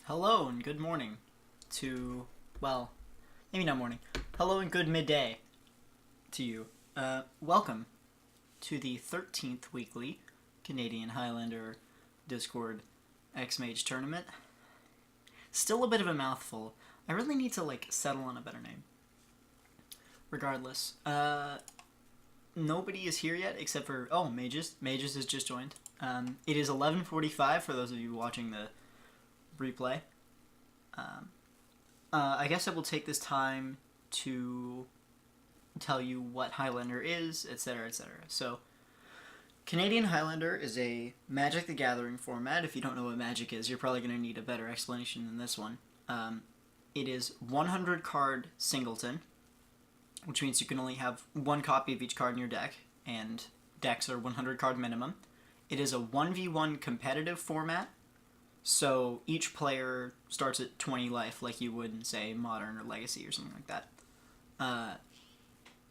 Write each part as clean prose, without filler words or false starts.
Hello and good morning to, well, maybe not morning. Hello and good midday to you. Welcome to the 13th weekly Canadian Highlander Discord Xmage tournament. Still a bit of a mouthful. I really need to, settle on a better name. Regardless, nobody is here yet except for, Mages. Mages has just joined. It is 11:45 for those of you watching the replay. I guess I will take this time to tell you what Highlander is, etc., etc. So, Canadian Highlander is a Magic the Gathering format. If you don't know what Magic is, you're probably going to need a better explanation than this one. It is 100 card singleton, which means you can only have one copy of each card in your deck, and decks are 100 card minimum. It is a 1v1 competitive format, so each player starts at 20 life like you would in, say, Modern or Legacy or something like that.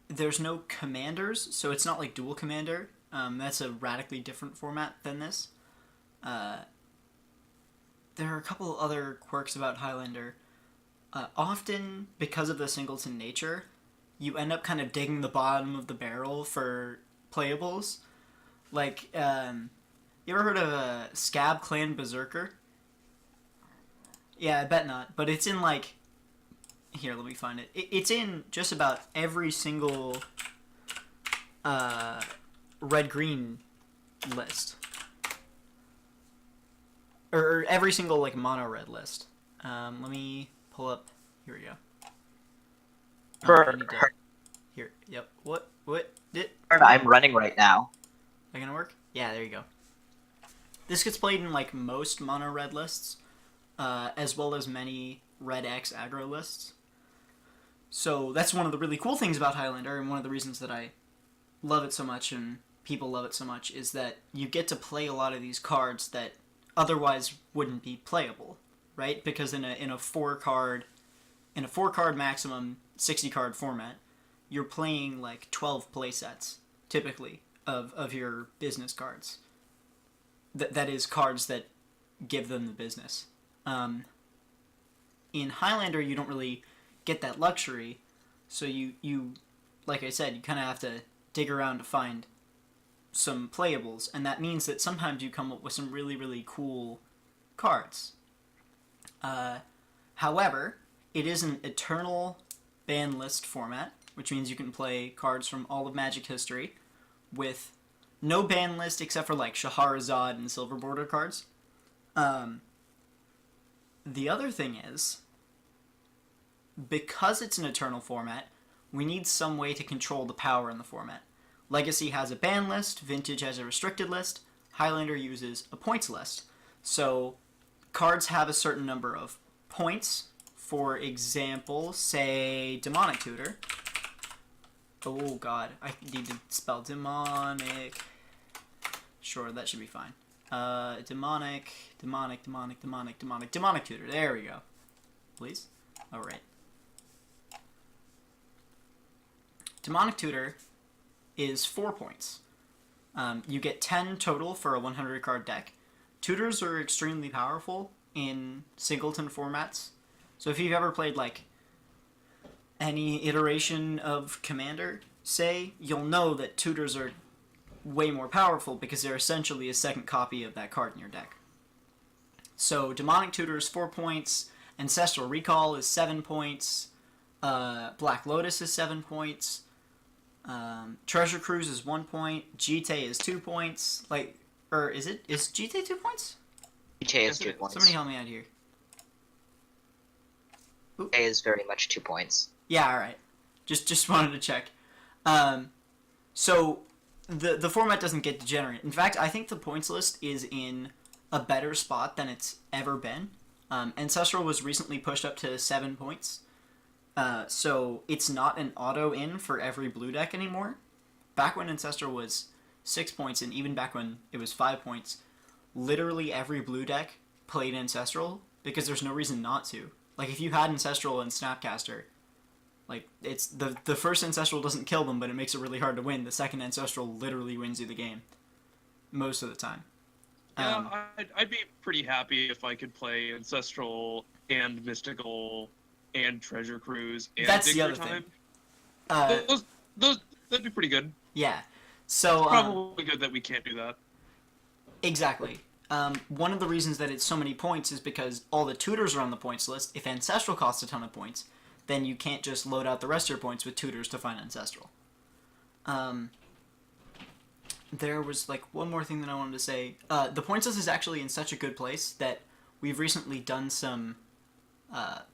There's no commanders, so it's not like Dual Commander. That's a radically different format than this. There are a couple other quirks about Highlander. Often, because of the singleton nature, you end up kind of digging the bottom of the barrel for playables. Like, you ever heard of a Scab Clan Berserker? Yeah, I bet not. But it's in, here, let me find it. It's in just about every single red-green list. Or every single, mono-red list. Let me pull up. Here we go. Here, yep. What? I'm running right now. That gonna work? Yeah, there you go. This gets played in, most mono-red lists. As well as many red X aggro lists. So that's one of the really cool things about Highlander, and one of the reasons that I love it so much and people love it so much is that you get to play a lot of these cards that otherwise wouldn't be playable, right? Because in a four card maximum 60 card format, you're playing 12 play sets typically of your business cards. That is cards that give them the business. In Highlander, you don't really get that luxury, so you like I said, you kind of have to dig around to find some playables, and that means that sometimes you come up with some really, really cool cards. However, it is an eternal ban list format, which means you can play cards from all of Magic history with no ban list except for Shahrazad and Silver Border cards. The other thing is, because it's an eternal format, we need some way to control the power in the format. Legacy has a ban list, Vintage has a restricted list, Highlander uses a points list. So, cards have a certain number of points. For example, say, Demonic Tutor. Oh god, I need to spell demonic. Sure, that should be fine. Demonic Tutor. There we go. Please? Alright. Demonic Tutor is 4 points. You get 10 total for a 100 card deck. Tutors are extremely powerful in singleton formats. So if you've ever played, any iteration of Commander, say, you'll know that tutors are way more powerful because they're essentially a second copy of that card in your deck. So Demonic Tutor is 4 points, Ancestral Recall is 7 points, Black Lotus is 7 points, Treasure Cruise is 1 point, Jite is 2 points, is Jite 2 points? Jite is 2 points. Somebody help me out here. Jite is very much 2 points. Yeah, alright. Just wanted to check. So the format doesn't get degenerate. In fact, I think the points list is in a better spot than it's ever been. Ancestral was recently pushed up to 7 points. So it's not an auto-in for every blue deck anymore. Back when Ancestral was 6 points, and even back when it was 5 points, literally every blue deck played Ancestral because there's no reason not to. If you had Ancestral and Snapcaster, it's the first Ancestral doesn't kill them, but it makes it really hard to win. The second Ancestral literally wins you the game. Most of the time. Yeah, I'd be pretty happy if I could play Ancestral and Mystical and Treasure Cruise and That's Dig the Through other Time. thing. That'd be pretty good. Yeah. So It's probably good that we can't do that. Exactly. One of the reasons that it's so many points is because all the tutors are on the points list. If Ancestral costs a ton of points, then you can't just load out the rest of your points with tutors to find Ancestral. There was like one more thing that I wanted to say. The points list is actually in such a good place that we've recently done some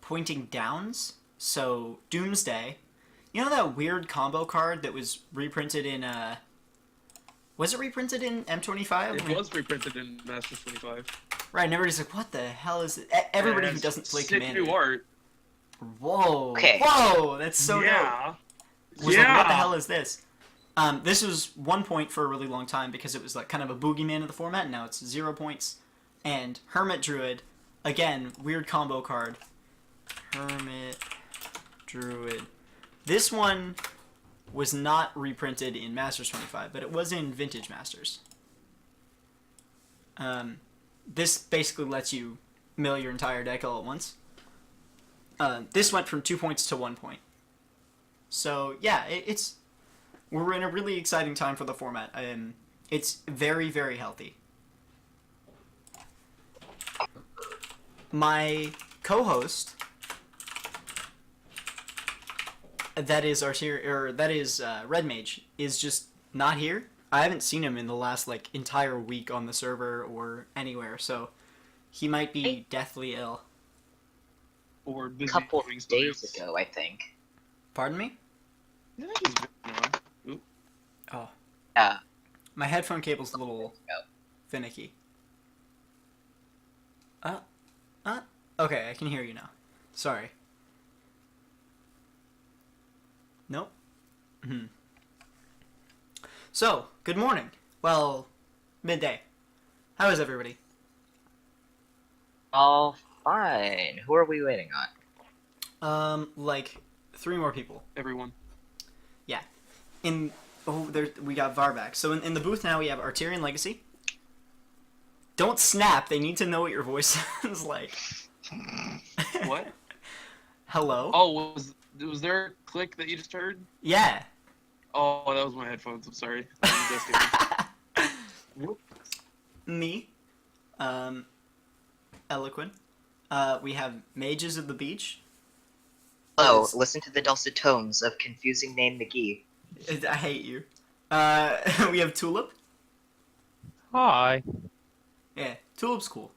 pointing downs. So Doomsday, you know that weird combo card that was reprinted in was it reprinted in M25? It was reprinted in Masters 25. Right, and everybody's like, what the hell is it? Everybody who doesn't play sick Commander. new art. Whoa. Okay. Whoa, that's so Yeah. dope. Was like, what the hell is this? This was 1 point for a really long time because it was like kind of a boogeyman of the format, and now it's 0 points. And Hermit Druid, again, weird combo card. Hermit Druid. This one was not reprinted in Masters 25, but it was in Vintage Masters. This basically lets you mill your entire deck all at once. This went from 2 points to 1 point. So yeah, we're in a really exciting time for the format. It's very, very healthy. My co-host, that is Red Mage, is just not here. I haven't seen him in the last like entire week on the server or anywhere, so he might be deathly ill. Or A busy couple doing of something days else. ago, I think. Pardon me? Yeah, he's been on. Oop. Oh, Yeah. my headphone cable's a little finicky. Okay, I can hear you now. Sorry. Nope. So, good morning. Well, midday. How is everybody? All fine. Who are we waiting on? Like 3 more people. Everyone. Yeah. We got Var back. So in the booth now we have Artirian Legacy. Don't snap. They need to know what your voice sounds like. What? Hello? Oh, was there a click that you just heard? Yeah. Oh, that was my headphones. I'm sorry. I Me. Eloquent. We have Mages of the Beach. Oh, listen to the dulcet tones of confusing name McGee. I hate you. We have Tulip. Hi. Yeah, Tulip's cool.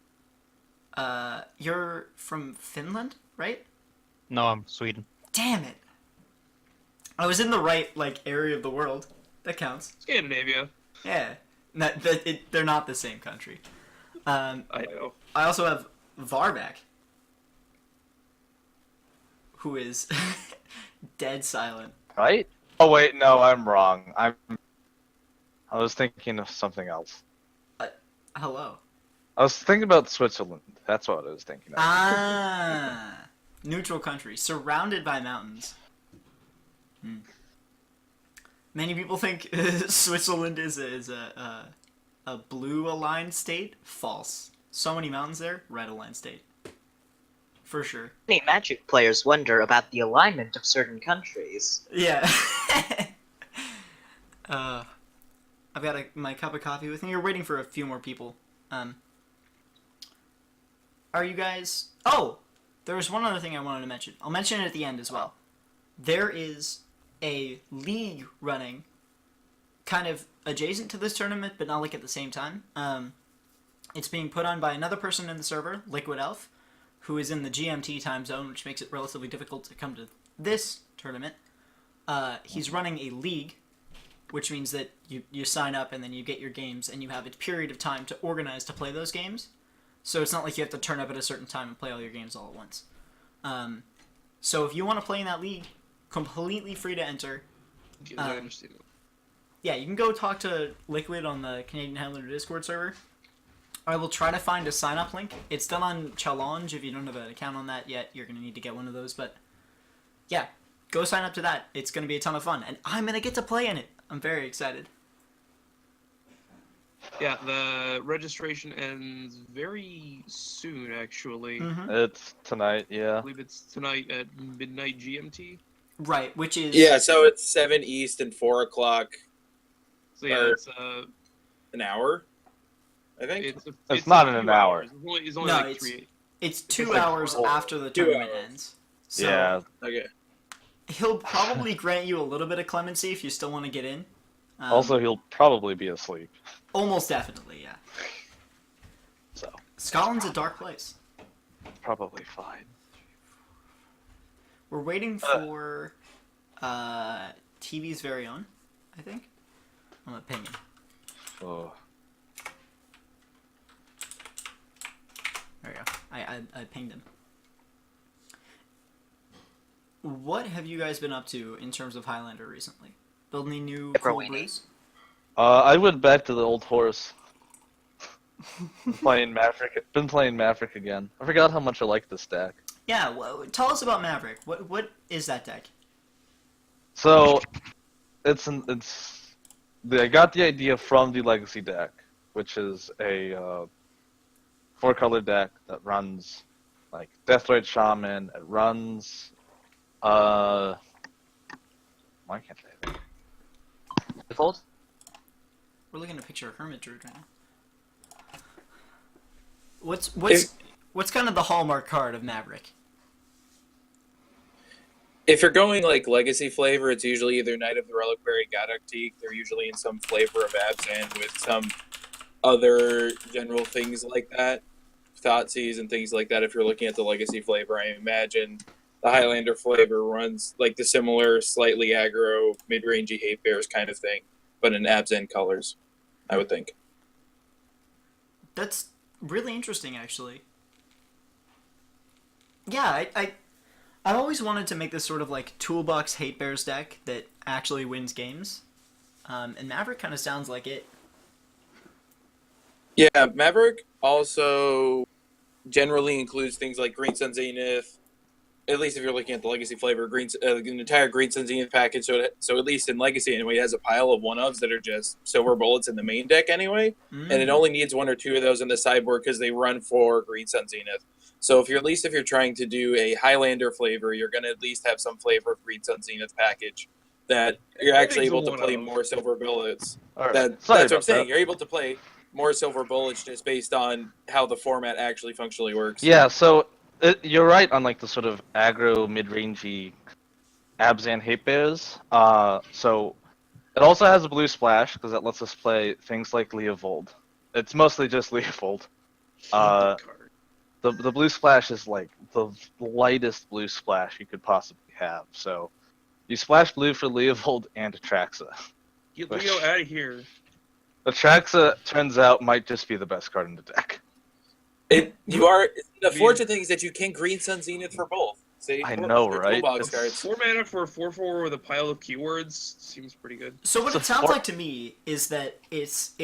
You're from Finland, right? No, I'm Sweden. Damn it. I was in the right, like, area of the world. That counts. Scandinavia. Yeah. They're not the same country. I know. I also have Varback, who is dead silent. Right? Oh wait, no, I'm wrong. I was thinking of something else. Hello. I was thinking about Switzerland. That's what I was thinking of. Ah. Neutral country, surrounded by mountains. Many people think Switzerland is a blue aligned state. False. So many mountains there. Red aligned state. For sure. Many Magic players wonder about the alignment of certain countries. Yeah. I've got my cup of coffee with me. You're waiting for a few more people. Are you guys... Oh! There was one other thing I wanted to mention. I'll mention it at the end as well. There is a league running kind of adjacent to this tournament, but not like at the same time. It's being put on by another person in the server, Liquid Elf, who is in the GMT time zone, which makes it relatively difficult to come to this tournament. He's running a league, which means that you sign up and then you get your games, and you have a period of time to organize to play those games. So it's not like you have to turn up at a certain time and play all your games all at once. So if you want to play in that league, completely free to enter. I understand. Yeah, you can go talk to Liquid on the Canadian Highlander Discord server. I will try to find a sign-up link. It's done on Challenge. If you don't have an account on that yet, you're going to need to get one of those. But yeah, go sign up to that. It's going to be a ton of fun. And I'm going to get to play in it. I'm very excited. Yeah, the registration ends very soon, actually. Mm-hmm. It's tonight, I yeah. believe it's tonight at midnight GMT. Right, which is Yeah, so it's 7 East and 4 o'clock. So yeah, Or- it's An hour, I think. it's not a in an few hour. hours. It's only No, like it's- 3. it's 2 like hours 4 after the 2 tournament hours. ends. So Yeah. Okay. he'll probably grant you a little bit of clemency if you still want to get in. Also, he'll probably be asleep. Almost definitely, yeah. So, Scotland's a dark place. probably fine. We're waiting for TV's very own, I think. I'm gonna ping him. Oh. There we go. I pinged him. What have you guys been up to in terms of Highlander recently? Build any new cool Pepperoni. brews? I went back to the old horse. Been playing Maverick again. I forgot how much I like this deck. Yeah, well, tell us about Maverick. What is that deck? So, I got the idea from the Legacy deck, which is a 4-color deck that runs like Deathrite Shaman. It runs why can't I think? Default? We're looking at a picture of Hermit Druid right now. What's kind of the hallmark card of Maverick? If you're going like legacy flavor, it's usually either Knight of the Reliquary, Gadokteek. They're usually in some flavor of Abzan with some other general things like that. Thoughtseize and things like that. If you're looking at the legacy flavor, I imagine the Highlander flavor runs like the similar, slightly aggro, mid-rangey hate bears kind of thing, but in Abzan colors, I would think. That's really interesting, actually. Yeah, I've always wanted to make this sort of like toolbox hate bears deck that actually wins games, and Maverick kind of sounds like it. Yeah, Maverick also generally includes things like Green Sun Zenith. At least if you're looking at the Legacy flavor, an entire Green Sun Zenith package. So at least in Legacy anyway, it has a pile of 1-ofs that are just silver bullets in the main deck anyway, and it only needs 1 or 2 of those in the sideboard because they run for Green Sun Zenith. So if you're trying to do a Highlander flavor, you're going to at least have some flavor of Green Sun Zenith package that you're actually able to play more silver bullets. Alright, That's what I'm saying. You're able to play more silver bullets just based on how the format actually functionally works. Yeah, so you're right on like the sort of aggro mid-rangey Abzan hate bears. So it also has a blue splash because it lets us play things like Leovold. It's mostly just Leovold. The blue splash is like the lightest blue splash you could possibly have. So you splash blue for Leovold and Atraxa. Get Leo out of here. Atraxa turns out might just be the best card in the deck. The fortunate thing is that you can Green Sun Zenith for both. See, I know, right? Toolbox cards. 4 mana for a 4/4 with a pile of keywords seems pretty good. So what It's it a sounds four- like to me is that it's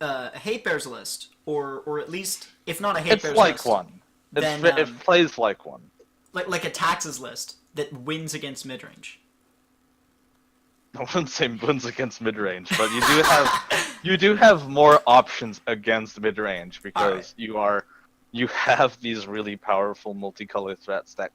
a hate bears list, or at least if not a hate It's bears like list, one. then It plays like one. like a taxes list that wins against midrange. I wouldn't say wins against mid-range, but you do have more options against mid-range because you have these really powerful multicolor threats that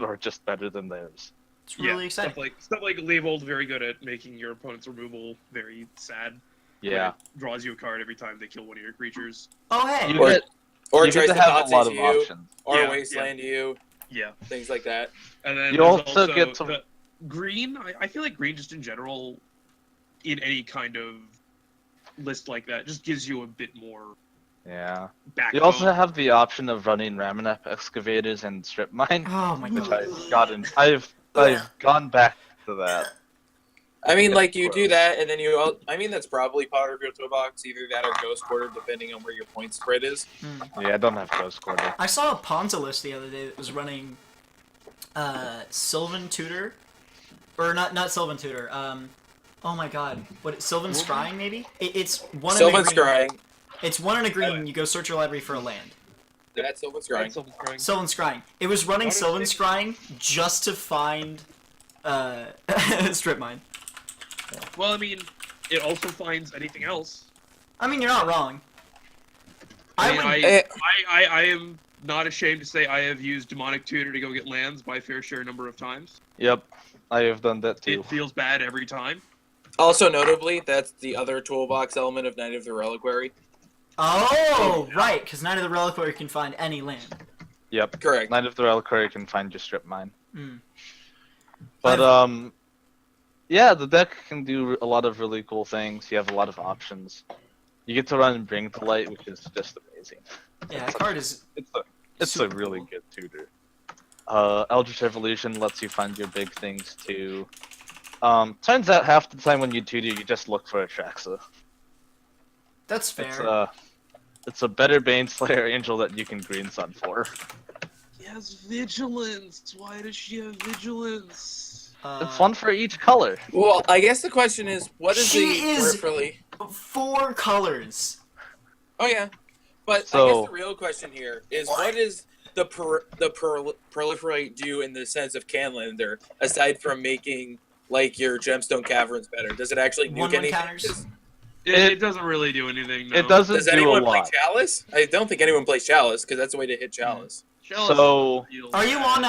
are just better than theirs. It's really exciting. Stuff like Leovold very good at making your opponent's removal very sad. Yeah. It draws you a card every time they kill one of your creatures. Oh hey, You get Or tries to have a lot Thoughtseize of you, options. or Yeah, Wasteland you, Yeah. things like that. And then You there's also get some- the green. I feel like green just in general, in any kind of list like that, just gives you a bit more Yeah. backbone. You also have the option of running Ramanap excavators and strip mine, oh my which god. I've gone back to that. I mean, like, you do that, and then that's probably part of your toolbox, either that or Ghost Quarter, depending on where your point spread is. Yeah, I don't have Ghost Quarter. I saw a Ponza list the other day that was running Sylvan Tutor, or not Sylvan Tutor. Oh my god, Sylvan Scrying maybe? It's one Sylvan in a green. Scrying. It's 1 in a green. You go search your library for a land. That's Sylvan Scrying. Sylvan Scrying. It was running Why don't Sylvan they- Scrying just to find strip mine. Well, I mean, it also finds anything else. I mean, you're not wrong. I am not ashamed to say I have used Demonic Tutor to go get lands by fair share number of times. Yep, I have done that too. It feels bad every time. Also, notably, that's the other toolbox element of Knight of the Reliquary. Oh, right, because Knight of the Reliquary can find any land. Yep. Correct. Knight of the Reliquary can find your strip mine. Mm. But yeah, the deck can do a lot of really cool things. You have a lot of options. You get to run Bring to Light, which is just amazing. Yeah, that card is. It's a really good tutor. Eldritch Evolution lets you find your big things too. Turns out half the time when you tutor, you just look for Atraxa. That's fair. It's a better Baneslayer Angel that you can Green Sun for. She has Vigilance. Why does she have Vigilance? It's one for each color. Well, I guess the question is, what is She the is- peripherally? 4 colors. Oh yeah, but I So- guess the real question here is, what is the proliferate do in the sense of Canlander, aside from making like your Gemstone Caverns better? Does it actually nuke 1/1 anything? counters? It doesn't really do anything. No. It doesn't Does do a anyone play lot. Chalice? I don't think anyone plays Chalice because that's a way to hit Chalice. Chalice So- feels Are you bad.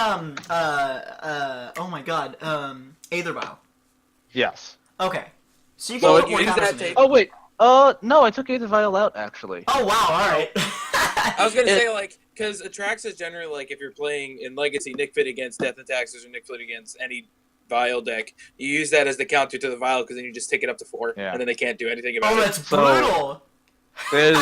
on oh my god, Aetherbow? Yes. Okay. So you can So put it more uses counters that in it. to- Oh wait. No, I took Aether Vial out actually. Oh wow, alright. I was gonna say like, because Atraxa is generally like if you're playing in Legacy, Nick Fit against Death and Taxes or Nick Fit against any Vial deck, you use that as the counter to the Vial because then you just take it up to 4, Yeah. and then they can't do anything about Oh, it. that's So- brutal! There's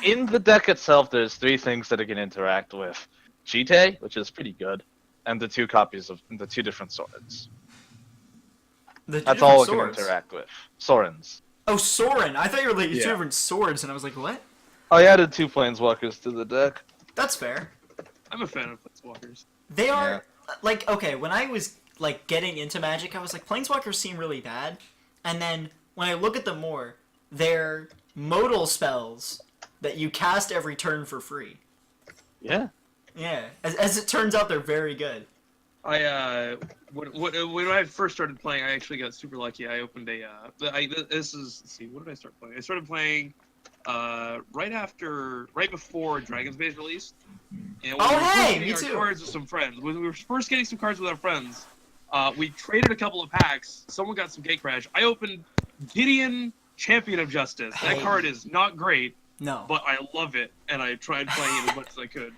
in the deck itself. There's 3 things that it can interact with: Cheetah, which is pretty good, and the 2 copies of the 2 different swords. The two That's all it different can swords. interact with. Sorens. Oh, Soren. I thought you were like 2 Yeah. different swords, and I was like, what? I added 2 Planeswalkers to the deck. That's fair. I'm a fan of Planeswalkers. They are, like, okay, when I was, like, getting into Magic, I was like, Planeswalkers seem really bad. And then, when I look at them more, they're modal spells that you cast every turn for free. Yeah. Yeah. As it turns out, they're very good. When I first started playing, I actually got super lucky. I opened let's see, what did I start playing? I started playing right before Dragon's Maze released. And when Oh, we were first hey, getting me our too. Cards with some friends. When we were first getting some cards with our friends, we traded a couple of packs. Someone got some Gate Crash. I opened Gideon, Champion of Justice. That Hey. card is not great, No. but I love it, and I tried playing it as much as I could.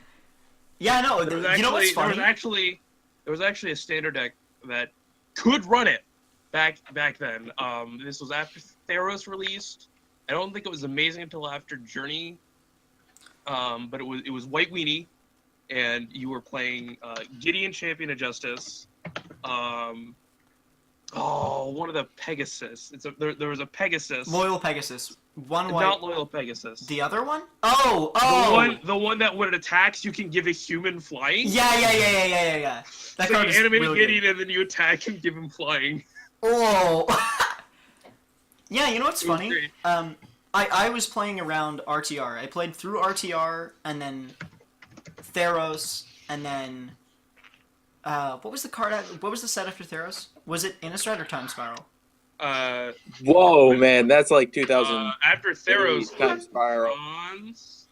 Yeah, no, There was you know what's funny? there was actually a standard deck that could run it back then. This was after Theros released. I don't think it was amazing until after Journey. But it was White Weenie, and you were playing Gideon, Champion of Justice. One of the Pegasus. There was a Pegasus. Loyal Pegasus. One white. Not Loyal Pegasus. The other one? Oh! The one that when it attacks, you can give a human flying. Yeah. That So card you is animate really Gideon good. and then you attack and give him flying. Oh! Yeah, you know what's It was funny? great. I was playing around RTR. I played through RTR, and then Theros, and then... what was the set after Theros? Was it Innistrad or Time Spiral? Whoa, man, that's like 2000 After Theros, Time Spiral. Khans.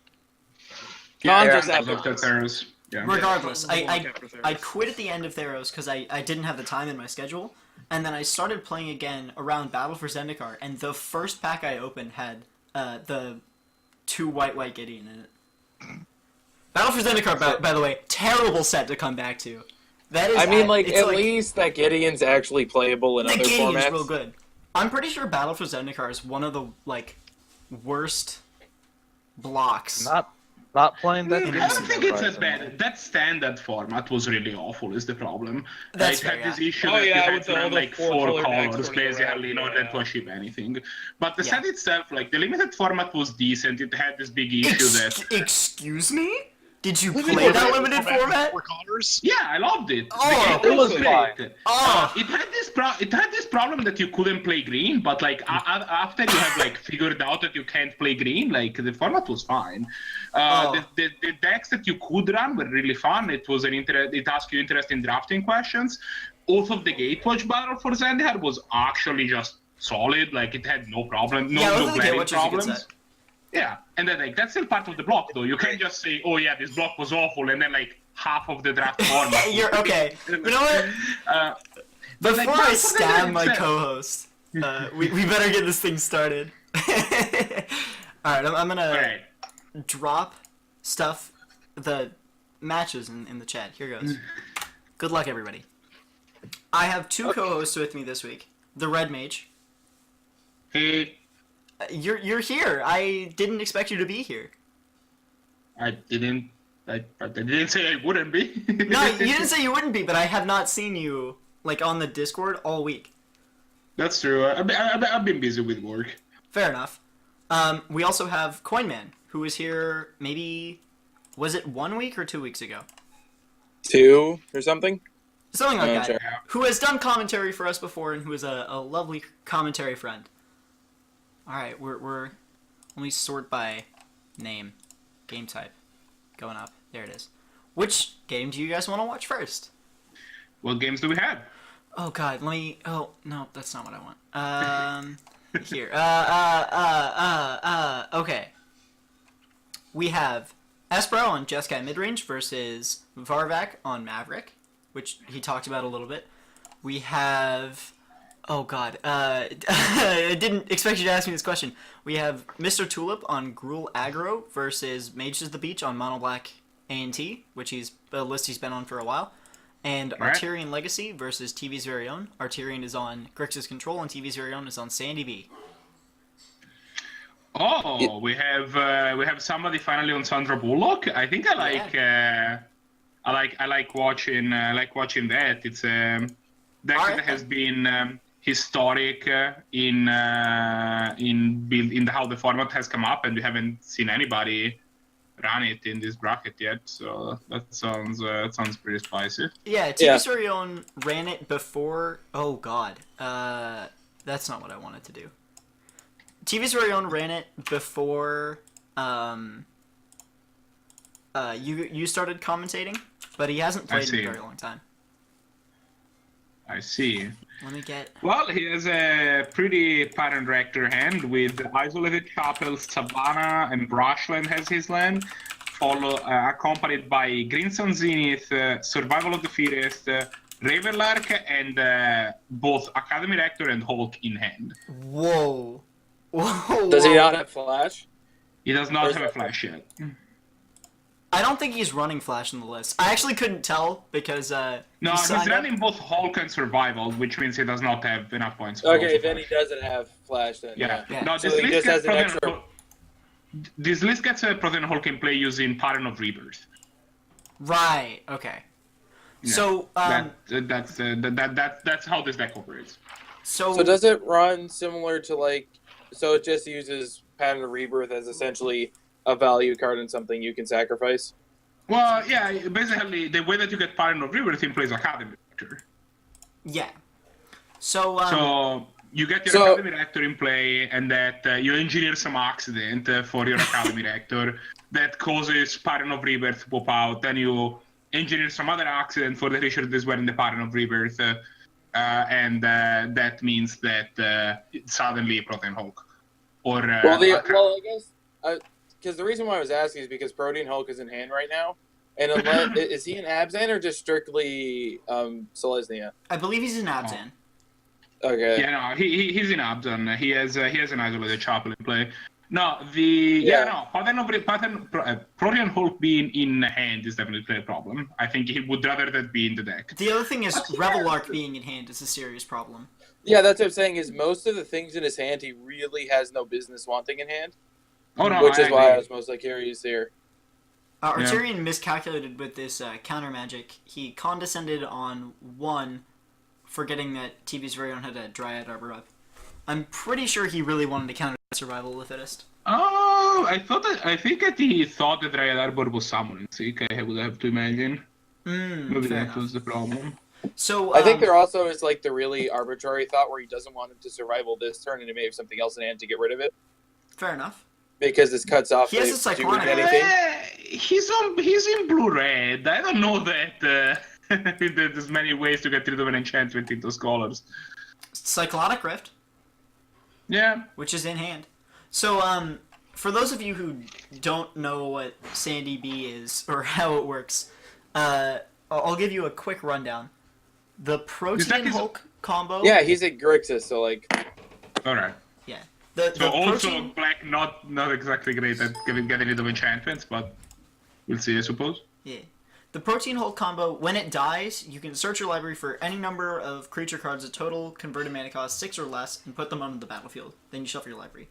Khans Yeah, was after after Theros. Yeah. Regardless, Yeah, I after Theros. I quit at the end of Theros because I didn't have the time in my schedule, and then I started playing again around Battle for Zendikar, and the first pack I opened had the 2 white Gideon in it. Battle for Zendikar, by the way, terrible set to come back to. That is. I mean, like, it's at least that Gideon's actually playable in the other Gideon's formats. real good. I'm pretty sure Battle for Zendikar is one of the worst blocks. Not playing that. I game, don't think it's as surprisingly. bad. That standard format was really awful, is the problem. That's it had fair, this yeah. issue Oh, that you yeah, had with to all run the like 4 4-color decks colors, running basically, around, in order yeah. to achieve anything. But the Yeah. set itself, like, the limited format was decent. It had this big issue that... Excuse me? Did you play that limited format? Yeah, I loved it. Oh, The game it was great. fine. Oh. It had this problem that you couldn't play green, but like after you have like figured out that you can't play green, like the format was fine. The decks that you could run were really fun. It was it asked you interesting drafting questions. Also, the Gatewatch battle for Zendikar was actually just solid. Like it had no problem, Yeah, I no really get glaring what you could problems. say. Yeah, and then like that's still part of the block though. You can't just say, "Oh yeah, this block was awful," and then like half of the draft format. You're okay. You know what? But, like, Before not I for the stab game my itself. co-host, we better get this thing started. Alright, I'm gonna Alright. drop stuff, the matches in the chat. Here goes. Good luck, everybody. I have two co-hosts with me this week. The Red Mage. Hey, You're here. I didn't expect you to be here. I didn't say I wouldn't be. No, you didn't say you wouldn't be, but I have not seen you like on the Discord all week. That's true. I've been busy with work. Fair enough. We also have Coinman, who was here maybe, was it 1 week or 2 weeks ago? 2 or something. Something like that. Sure. Who has done commentary for us before and who is a lovely commentary friend. Alright, we're let me sort by name, game type, going up. There it is. Which game do you guys want to watch first? What games do we have? Oh god, let me, oh, no, that's not what I want. Here, okay. We have Espero on Jeskai Midrange versus Varvac on Maverick, which he talked about a little bit. We have, oh god, I didn't expect you to ask me this question. We have Mr. Tulip on Gruul Aggro versus Mages of the Beach on MonoB ANT, which he's a list he's been on for a while. And Right. Artirian Legacy versus TV's very own. Artirian is on Grixis Control and TV's very own is on Sandy B. Oh, we have somebody finally on Sandra Bullock. I think I like watching that. It's a deck Alright, that has been historic in how the format has come up, and we haven't seen anybody run it in this bracket yet. So that sounds pretty spicy. Yeah, TV's very own ran it before. Oh god, that's not what I wanted to do. TV's very own ran it before you started commentating, but he hasn't played in a very long time. I see. Let me get. Well, he has a pretty pattern Rector hand with Isolated Chapel, Savannah, and Brushland has his land, accompanied by Green Sun Zenith, Survival of the Fittest, Ravenlark, and both Academy Rector and Hulk in hand. Whoa. Whoa. Does he not have flash? He does not have a flash yet. I don't think he's running Flash in the list. I actually couldn't tell because No, he he's signed up. running both Hulk and Survival, which means he does not have enough points. For Okay, also then he Flash. doesn't have flash then. Yeah. Yeah. No, So this he list just gets has an Protean extra. Hulk. This list gets a Protean Hulk in play using Pattern of Rebirth. Right. Okay. Yeah. So that's how this deck operates. So does it run similar to like? So it just uses Pattern of Rebirth as essentially a value card and something you can sacrifice. Well, yeah, basically the way that you get Pattern of Rebirth in plays Academy Rector. yeah. So So you get your Academy Rector in play, and that you engineer some accident for your Academy Rector that causes Pattern of Rebirth to pop out. Then you engineer some other accident for the creature that is wearing the Pattern of Rebirth, and that means that it's suddenly Protean Hulk. Or Well, I guess because the reason why I was asking is because Protean Hulk is in hand right now, and unless is he an Abzan or just strictly Selesnya? I believe he's in Abzan. Okay. Yeah, no, he's in Abzan. He has an Isolated Chapel in play. No, Protean Hulk being in hand is definitely a problem. I think he would rather that be in the deck. The other thing is Revelark being in hand is a serious problem. Yeah, that's what I'm saying. Is most of the things in his hand he really has no business wanting in hand. Oh no, Which is why I agree. was most curious here. Artirian miscalculated with this counter magic. He condescended on 1, forgetting that TV's very own had a Dryad Arbor up. I'm pretty sure he really wanted to counter Survival of the Fittest. Oh, I think that he thought that Dryad Arbor was summoning sick. I would have to imagine. Maybe Fair that enough. was the problem. So I think there also is like the really arbitrary thought where he doesn't want him to survival this turn and he may have something else in hand to get rid of it fair enough. because this cuts off. He has a doing Cyclonic. anything. He's in blue-red. I don't know that there's many ways to get rid of an enchantment in those colors. Cyclonic Rift. Yeah. which is in hand. So, for those of you who don't know what Sandy B is or how it works, I'll give you a quick rundown. The Protean Hulk combo. Yeah, he's a Grixis, so like. All right. Yeah. So also Protean... black, not exactly great at getting rid of enchantments, but we'll see, I suppose. Yeah. The Protean Hulk combo, when it dies, you can search your library for any number of creature cards at total converted mana cost 6 or less and put them onto the battlefield. Then you shuffle your library.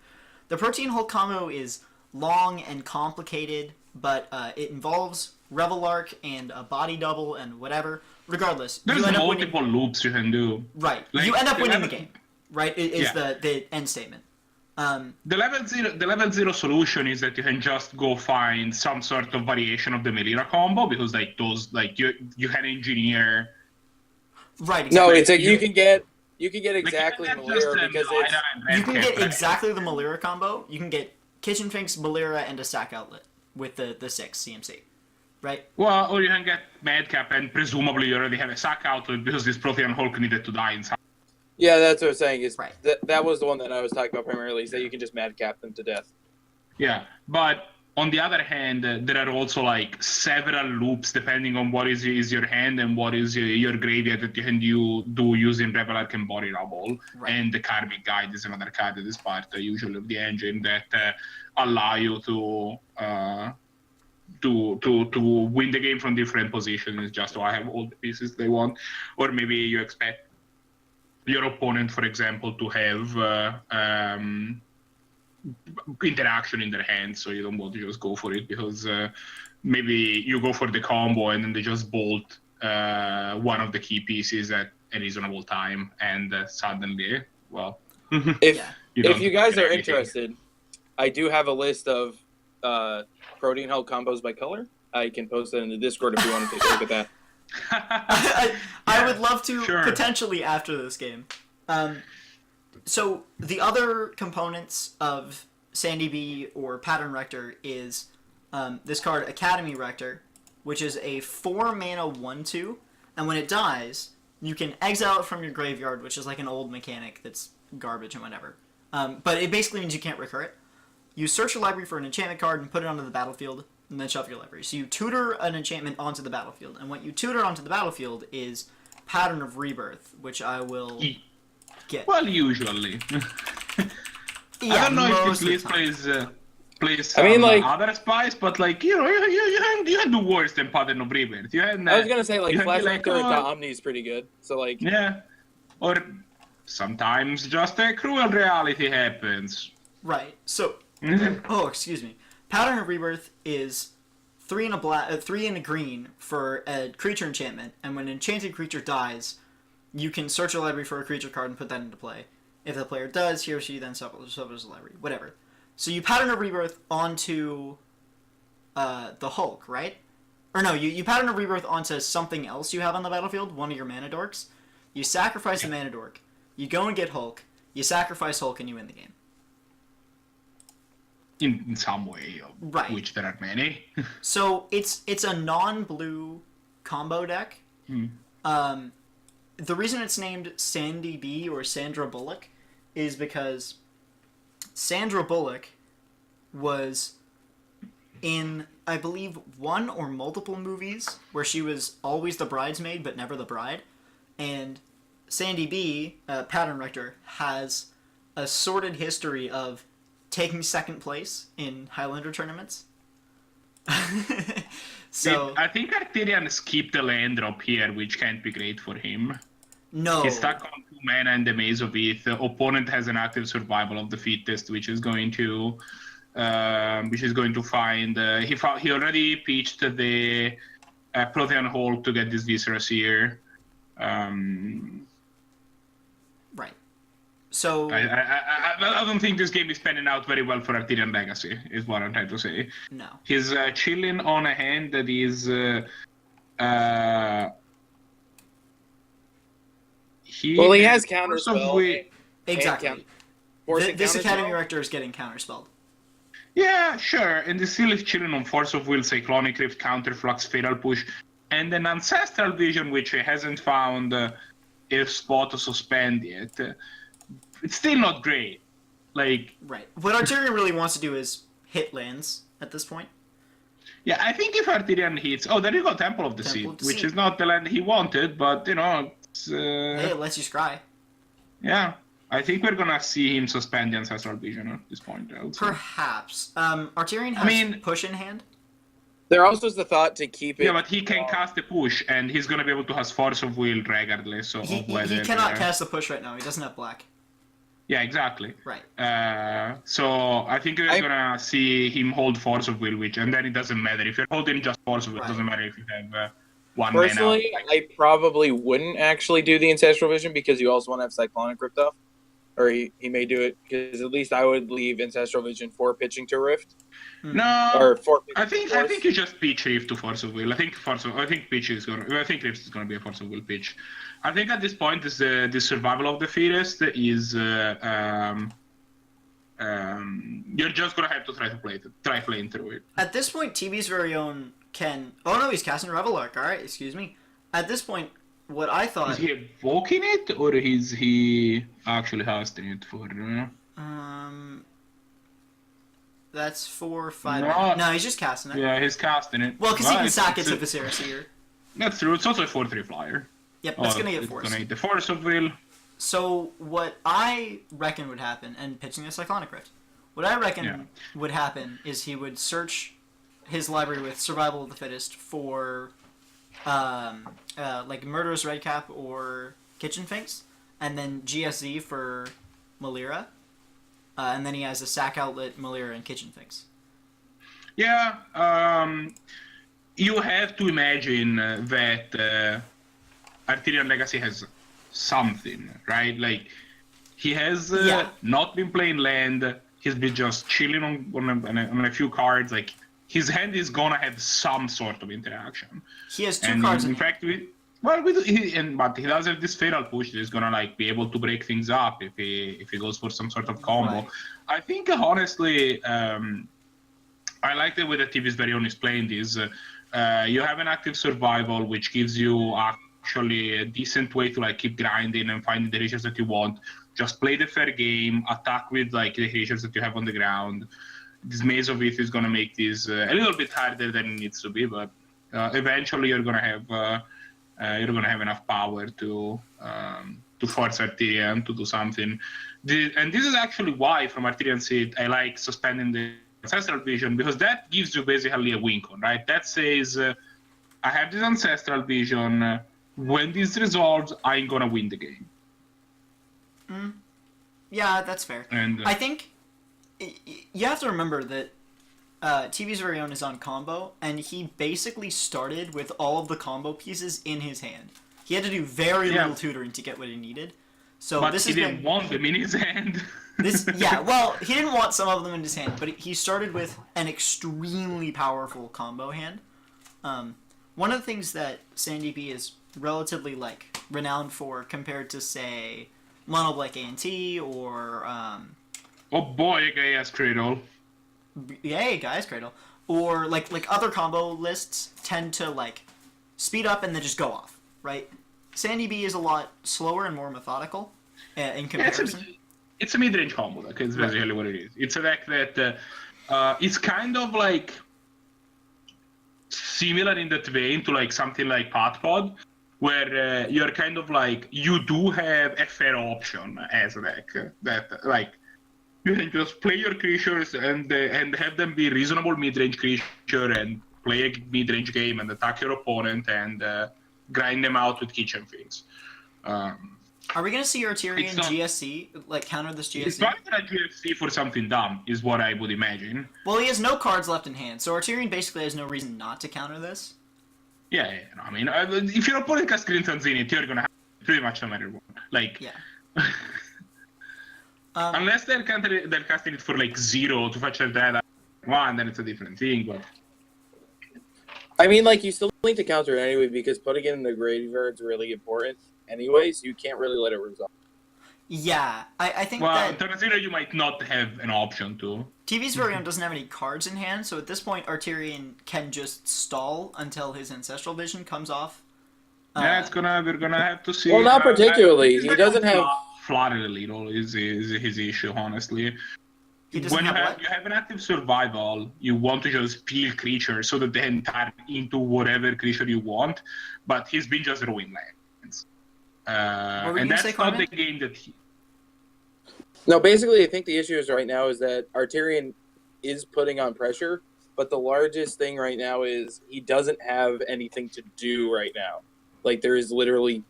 The Protean Hulk combo is long and complicated, but it involves Revelark and a body double and whatever. Regardless, There's you end up multiple loops you can do. Right. Like, you end up winning the game. Right? Is Yeah. the end statement. The level 0 solution is that you can just go find some sort of variation of the Melira combo, because like those, like you can engineer. Right. No, Exactly. it's like you can get exactly like, you can get Melira just, because Lina it's. and Red You can Cap, get right? exactly the Melira combo. You can get Kitchen Finks, Melira, and a Sack Outlet with the 6 CMC. Right? Well, or you can get Madcap, and presumably you already have a sack outlet because this Protean Hulk needed to die in some. Yeah, that's what I'm saying. Is Right. that was the one that I was talking about primarily? Is that you can just madcap them to death. Yeah, but on the other hand, there are also like several loops depending on what is your hand and what is your graveyard that you can do using Revelark and Body Double. Right. And the Karmic Guide is another card that is part usually of the engine that allow you to win the game from different positions just to have all the pieces they want. Or maybe you expect your opponent, for example, to have interaction in their hands, so you don't want to just go for it because maybe you go for the combo and then they just bolt one of the key pieces at a reasonable time, and suddenly, well, If Yeah. if you guys are anything. interested, I do have a list of Protean Hulk combos by color. I can post that in the Discord if you want to take a look at that. I would love to sure. potentially after this game. So the other components of Sandy B or Pattern Rector is this card Academy Rector, which is a 4-mana 1/2, and when it dies, you can exile it from your graveyard, which is like an old mechanic that's garbage and whatever. But it basically means you can't recur it. You search your library for an enchantment card and put it onto the battlefield, and then shuffle your library. So you tutor an enchantment onto the battlefield, and what you tutor onto the battlefield is Pattern of Rebirth, which I will get. Well, usually. Yeah, I don't know most if of this the time. plays I mean, some like- other spies, but like you can do worse than Pattern of Rebirth. You can, I was gonna say like you can Flash be like, Rector into oh, Omni is pretty good. So like yeah, or sometimes just a cruel reality happens. Right. So, oh, excuse me. Pattern of Rebirth is 3 and a black, 3 and a green for a creature enchantment, and when an enchanted creature dies, you can search your library for a creature card and put that into play. If the player does, he or she then suffers the library. Whatever. So you Pattern of Rebirth onto the Hulk, right? Or no, you Pattern of Rebirth onto something else you have on the battlefield, one of your mana dorks. You sacrifice the mana dork. You go and get Hulk. You sacrifice Hulk and you win the game. In some way, of Right. which there are many. So it's a non-blue combo deck. The reason it's named Sandy B or Sandra Bullock is because Sandra Bullock was in, I believe, one or multiple movies where she was always the bridesmaid but never the bride. And Sandy B, Pattern Rector, has a sordid history of taking second place in Highlander tournaments. So I think Artirian skipped the land drop here, which can't be great for him. no, He's stuck on 2 mana and the Maze of Ith. The opponent has an active survival of the fittest, which is going to find. He already pitched the Protean Hulk to get this Viscerous here. right. So I don't think this game is panning out very well for Artirian Legacy, is what I'm trying to say. no. He's chilling on a hand that is. He has counterspell. Exactly. This Academy Rector is getting counterspelled. Yeah, sure. And he's still chilling on Force of Will, Cyclonic Rift, Counterflux, Fatal Push, and an Ancestral Vision, which he hasn't found a spot to suspend yet. It's still not great. Like, Right. What Artirian really wants to do is hit lands at this point. yeah, I think if Artirian hits... Oh, there you go, Temple of the Temple Sea, of the which Sea. is not the land he wanted, but, you know, it's, Hey, it lets you scry. yeah. I think we're gonna see him suspend the Ancestral Vision at this point. I would say. Perhaps. Artirian has push in hand. There also is the thought to keep it. Yeah, but he can cast the push, and he's gonna be able to have Force of Will regardless of whether... He cannot cast the push right now. He doesn't have black. Yeah, exactly. Right. So I think we're gonna see him hold Force of Will, and then it doesn't matter. If you're holding just Force of Will, it doesn't matter if you have one mana. Personally, I probably wouldn't actually do the Ancestral Vision because you also want to have Cyclonic Rift off. Or he may do it because at least I would leave Ancestral Vision for pitching to Rift. No, or for I think you just pitch Rift to Force of Will. I think pitch is gonna. I think Rift is gonna be a Force of Will pitch. I think at this point, the survival of the fittest is you're just gonna have to try playing through it. At this point, TV's very own can. Oh no, he's casting Revelark. All right, excuse me. At this point, what I thought. Is he evoking it, or is he actually casting it for? That's 4 or 5. No, he's just casting it. Yeah, he's casting it. Well, because he can sack it to Viscera Seer. That's true. It's also a 4/3 flyer. Yep, it's gonna get It's forced. gonna hit the Force of Will. So what I reckon would happen, and pitching a Cyclonic Rift, what I reckon would happen is he would search his library with Survival of the Fittest for like Murderous Redcap or Kitchen Finks, and then GSZ for Malira, and then he has a Sack Outlet, Malira, and Kitchen Finks. Yeah, you have to imagine that Artirian Legacy has something, right? Like, he has not been playing land, he's been just chilling on a few cards, like, his hand is gonna have some sort of interaction. He has two cards in fact, but he does have this Fatal Push that is gonna like be able to break things up if he goes for some sort of combo. Right. I think honestly, I like the way that TV is very honest playing this. You have an active survival, which gives you actually a decent way to like keep grinding and finding the creatures that you want. Just play the fair game, attack with like the creatures that you have on the ground. This Maze of Ith is gonna make this a little bit harder than it needs to be, but eventually you're gonna have enough power to force Artirian to do something. And this is actually why, from Artirian seed, I like suspending the Ancestral Vision, because that gives you basically a win con, right? That says, I have this Ancestral Vision. When this resolves, I'm gonna win the game. Yeah, that's fair. And I think you have to remember that TV's very own is on combo, and he basically started with all of the combo pieces in his hand. He had to do very little tutoring to get what he needed. So but this he didn't want them in his hand. Well, he didn't want some of them in his hand, but he started with an extremely powerful combo hand. One of the things that Sandy B is relatively like renowned for compared to, say, MonoB ANT or oh boy, Gaia's Cradle. Yay, Gaia's Cradle. Or like other combo lists tend to like speed up and then just go off, right? Sandy B is a lot slower and more methodical in comparison. It's a mid-range combo deck, is basically what it is. It's a deck that it's kind of like similar in that vein to like something like Pathpod, where you're kind of like, you do have a fair option as a deck that like you can just play your creatures and have them be reasonable mid-range creature and play a mid-range game and attack your opponent and grind them out with kitchen things. Are we gonna see Artirian GSC like counter this GSC? It's probably gonna GSC for something dumb, is what I would imagine. Well, he has no cards left in hand, so Artirian basically has no reason not to counter this. Yeah, I mean, if your opponent casts Crimson Zenith, you're gonna have pretty much no matter what. Like, yeah. Unless they're casting it for like 0 to fetch their dead 1, then it's a different thing. But I mean, like, you still need to counter it anyway because putting it in the graveyard is really important. Anyways, you can't really let it resolve. Yeah, I think that... Well, turn 0, you might not have an option to. TV's very own doesn't have any cards in hand, so at this point, Artirian can just stall until his Ancestral Vision comes off. Yeah, we're gonna have to see. Well, not particularly. He doesn't have flooded a little is his issue, honestly. He doesn't When have what? you have an active survival, you want to just peel creatures so that they can turn into whatever creature you want, but he's been just ruining lands. What were you And gonna that's say, not Carmen? the game that he... No, basically, I think the issue is right now is that Artirian is putting on pressure, but the largest thing right now is he doesn't have anything to do right now. Like, there is literally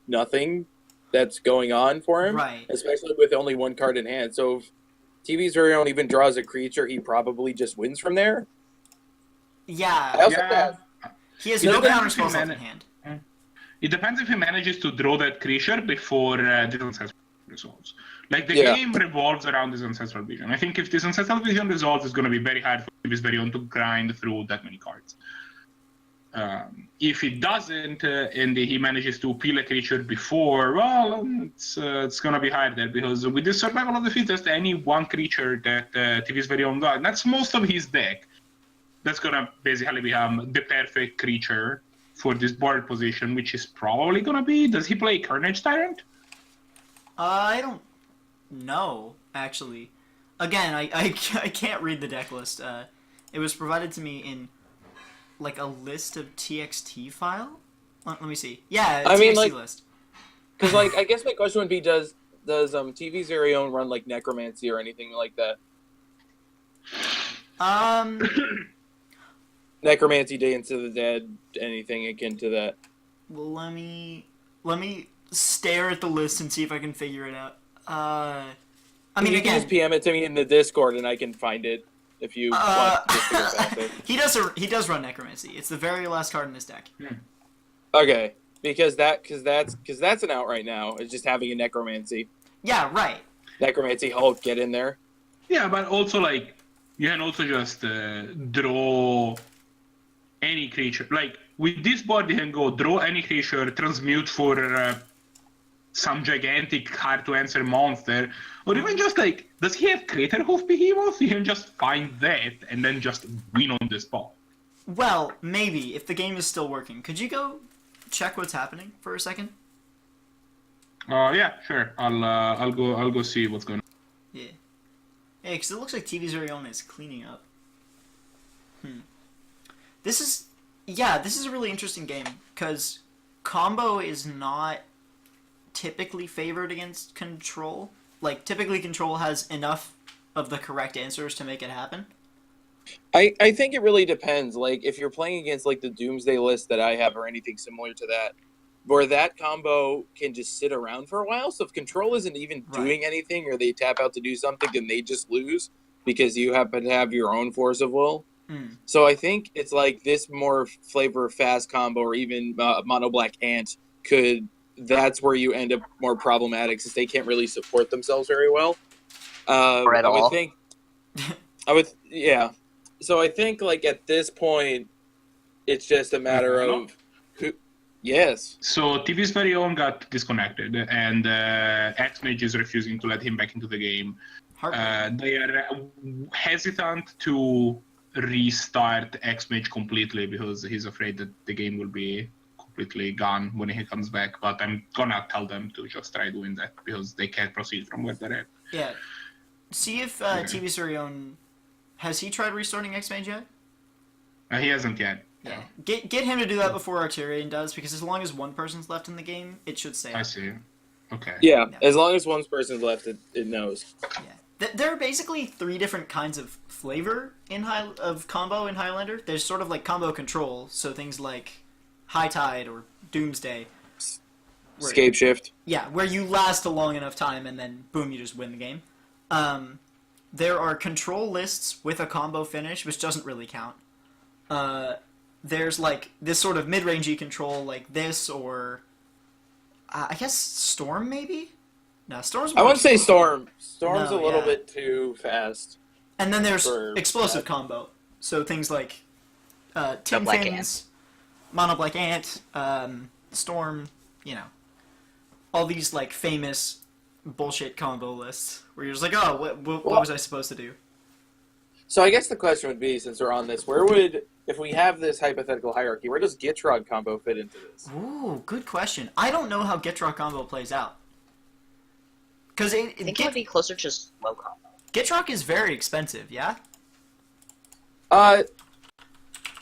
nothing that's going on for him, Right. especially with only one card in hand. So if TV's very own even draws a creature, he probably just wins from there. I Yeah. also Yeah. He has It no depends counter if he spells left in mana- hand. It depends if he manages to draw that creature before this Ancestral resolves. Like, the Yeah. game revolves around this Ancestral Vision. I think if this Ancestral Vision resolves, it's going to be very hard for his very own to grind through that many cards. If it doesn't, and he manages to peel a creature before, well, it's going to be harder, because with the Survival of the Fittest, any one creature that TV's very own got, that's most of his deck, that's going to basically become the perfect creature for this board position, which is probably going to be... Does he play Carnage Tyrant? I don't know, actually. Again, I can't read the deck list. It was provided to me in, like, a list of TXT file? Let me see. Yeah, I TXT mean, like- list. Because, like, I guess my question would be, does TV's very own run, like, Necromancy or anything like that? Necromancy, Dance of the Dead, anything akin to that? Well, let me stare at the list and see if I can figure it out. I mean, you can again, just PM it to me in the Discord and I can find it if you want to figure past it. he does run Necromancy. It's the very last card in his deck. Okay, because that's an out right now. It's just having a Necromancy. Yeah, right. Necromancy Hulk, get in there. Yeah, but also, like, you can also just draw any creature. Like, with this board, you can go draw any creature, transmute for some gigantic hard-to-answer monster, or even just, like, does he have Craterhoof Behemoth? You can just find that and then just win on the spot. Well, maybe if the game is still working. Could you go check what's happening for a second? Yeah, sure. I'll go see what's going on. Yeah. Yeah, because it looks like TV's very own is cleaning up. This is a really interesting game, because combo is not typically favored against control. Like, typically control has enough of the correct answers to make it happen. I think it really depends. Like, if you're playing against, like, the Doomsday list that I have or anything similar to that, where that combo can just sit around for a while. So if control isn't even doing anything, or they tap out to do something, then they just lose because you happen to have your own force of will. So I think it's like this more flavor fast combo, or even MonoB ANT that's where you end up more problematic, since they can't really support themselves very well. Or at I all. would think. Yeah. So I think, like, at this point, it's just a matter of who. Yes. So TV's very own got disconnected, and Xmage is refusing to let him back into the game. They are hesitant to restart Xmage completely because he's afraid that the game will be completely gone when he comes back. But I'm gonna tell them to just try doing that because they can't proceed from where they're at. Yeah. See if TV's very own... Has he tried restarting Xmage yet? He hasn't yet. Yeah. Get him to do that before Artirian does, because as long as one person's left in the game, it should say. I see. Okay. Yeah, as long as one person's left, it knows. Yeah. There are basically 3 different kinds of flavor of combo in Highlander. There's sort of like combo control, so things like High Tide or Doomsday. Scape Shift. Yeah, where you last a long enough time and then boom, you just win the game. There are control lists with a combo finish, which doesn't really count. There's like this sort of mid-rangey control like this, or I guess Storm maybe? No, Storm's more I wouldn't say explosive. Storm. Storm's No, a little yeah. bit too fast. And then there's for explosive that. combo. So things like Tin Black Fins, MonoB ANT, Storm, you know. All these like famous bullshit combo lists where you're just like, oh, what was I supposed to do? So I guess the question would be, since we're on this, if we have this hypothetical hierarchy, where does Gitrog combo fit into this? Ooh, good question. I don't know how Gitrog combo plays out. Because I think it would be closer to slow combo. Gitrock is very expensive, yeah?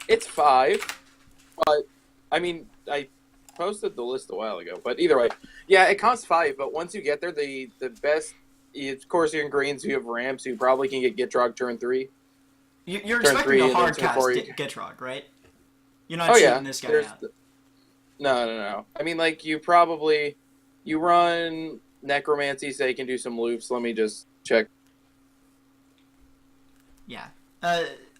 It's 5, but I mean, I posted the list a while ago. But either way, yeah, it costs 5. But once you get there, the best, of course, you're in greens. You have ramps. You probably can get Gitrock turn 3. You're Turn expecting 3 to and then hard turn cast 4 Gitrock, right? You're not Oh cheating yeah, this guy there's out. no. I mean, like you run necromancy, so you can do some loops. Let me just check. Yeah.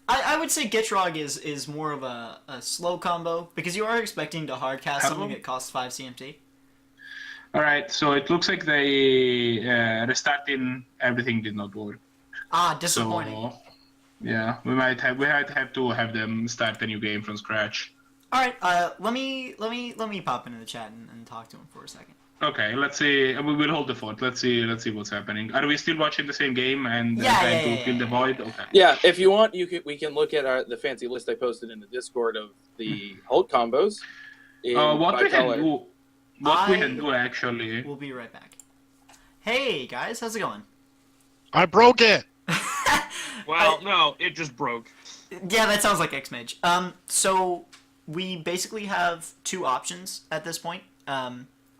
I would say Gitrog is more of a slow combo, because you are expecting to hard cast something that costs 5 CMT. Alright, so it looks like they restarting everything did not work. Ah, disappointing. So, yeah, we might have to have them start a new game from scratch. Alright, let me pop into the chat and talk to him for a second. Okay, let's see. We will hold the fort. Let's see what's happening. Are we still watching the same game and trying to fill the void? Okay. Yeah, if you want, we can look at the fancy list I posted in the Discord of the ult combos. What we can do actually. We'll be right back. Hey guys, how's it going? I broke it. Well, no, it just broke. Yeah, that sounds like Xmage. So we basically have 2 options at this point.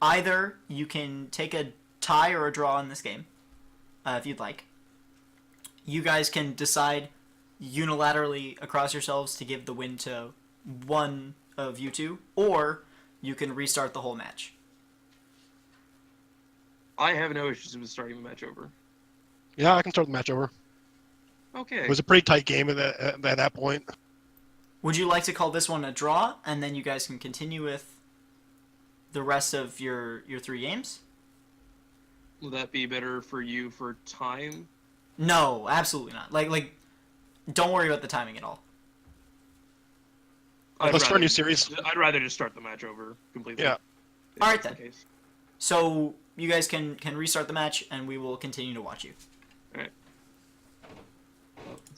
Either you can take a tie or a draw in this game, if you'd like. You guys can decide unilaterally across yourselves to give the win to one of you two, or you can restart the whole match. I have no issues with starting the match over. Yeah, I can start the match over. Okay. It was a pretty tight game at that point. Would you like to call this one a draw, and then you guys can continue with the rest of your 3 games? Will that be better for you for time? No, absolutely not. Like, don't worry about the timing at all. Let's start a new series. I'd rather just start the match over completely. Yeah. All right then. So you guys can restart the match, and we will continue to watch you. All right.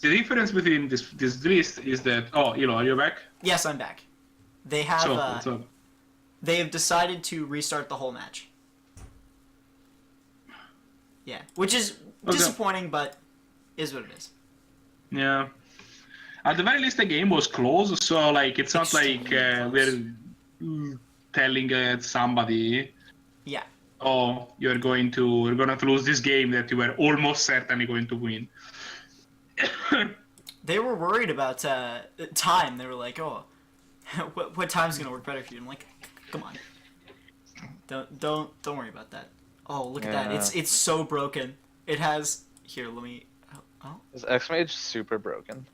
The difference between this list is that are you back? Yes, I'm back. They have So they have decided to restart the whole match. Yeah, which is disappointing, but is what it is. yeah. At the very least, the game was close, so like it's not like we're telling somebody, Yeah. oh, we're going to lose this game that you were almost certainly going to win. They were worried about time. They were like, "Oh, what time's gonna work better for you?" I'm like, "Come on, don't worry about that." Oh, look at that! It's so broken. It has here. Let me. Oh. Is Xmage super broken?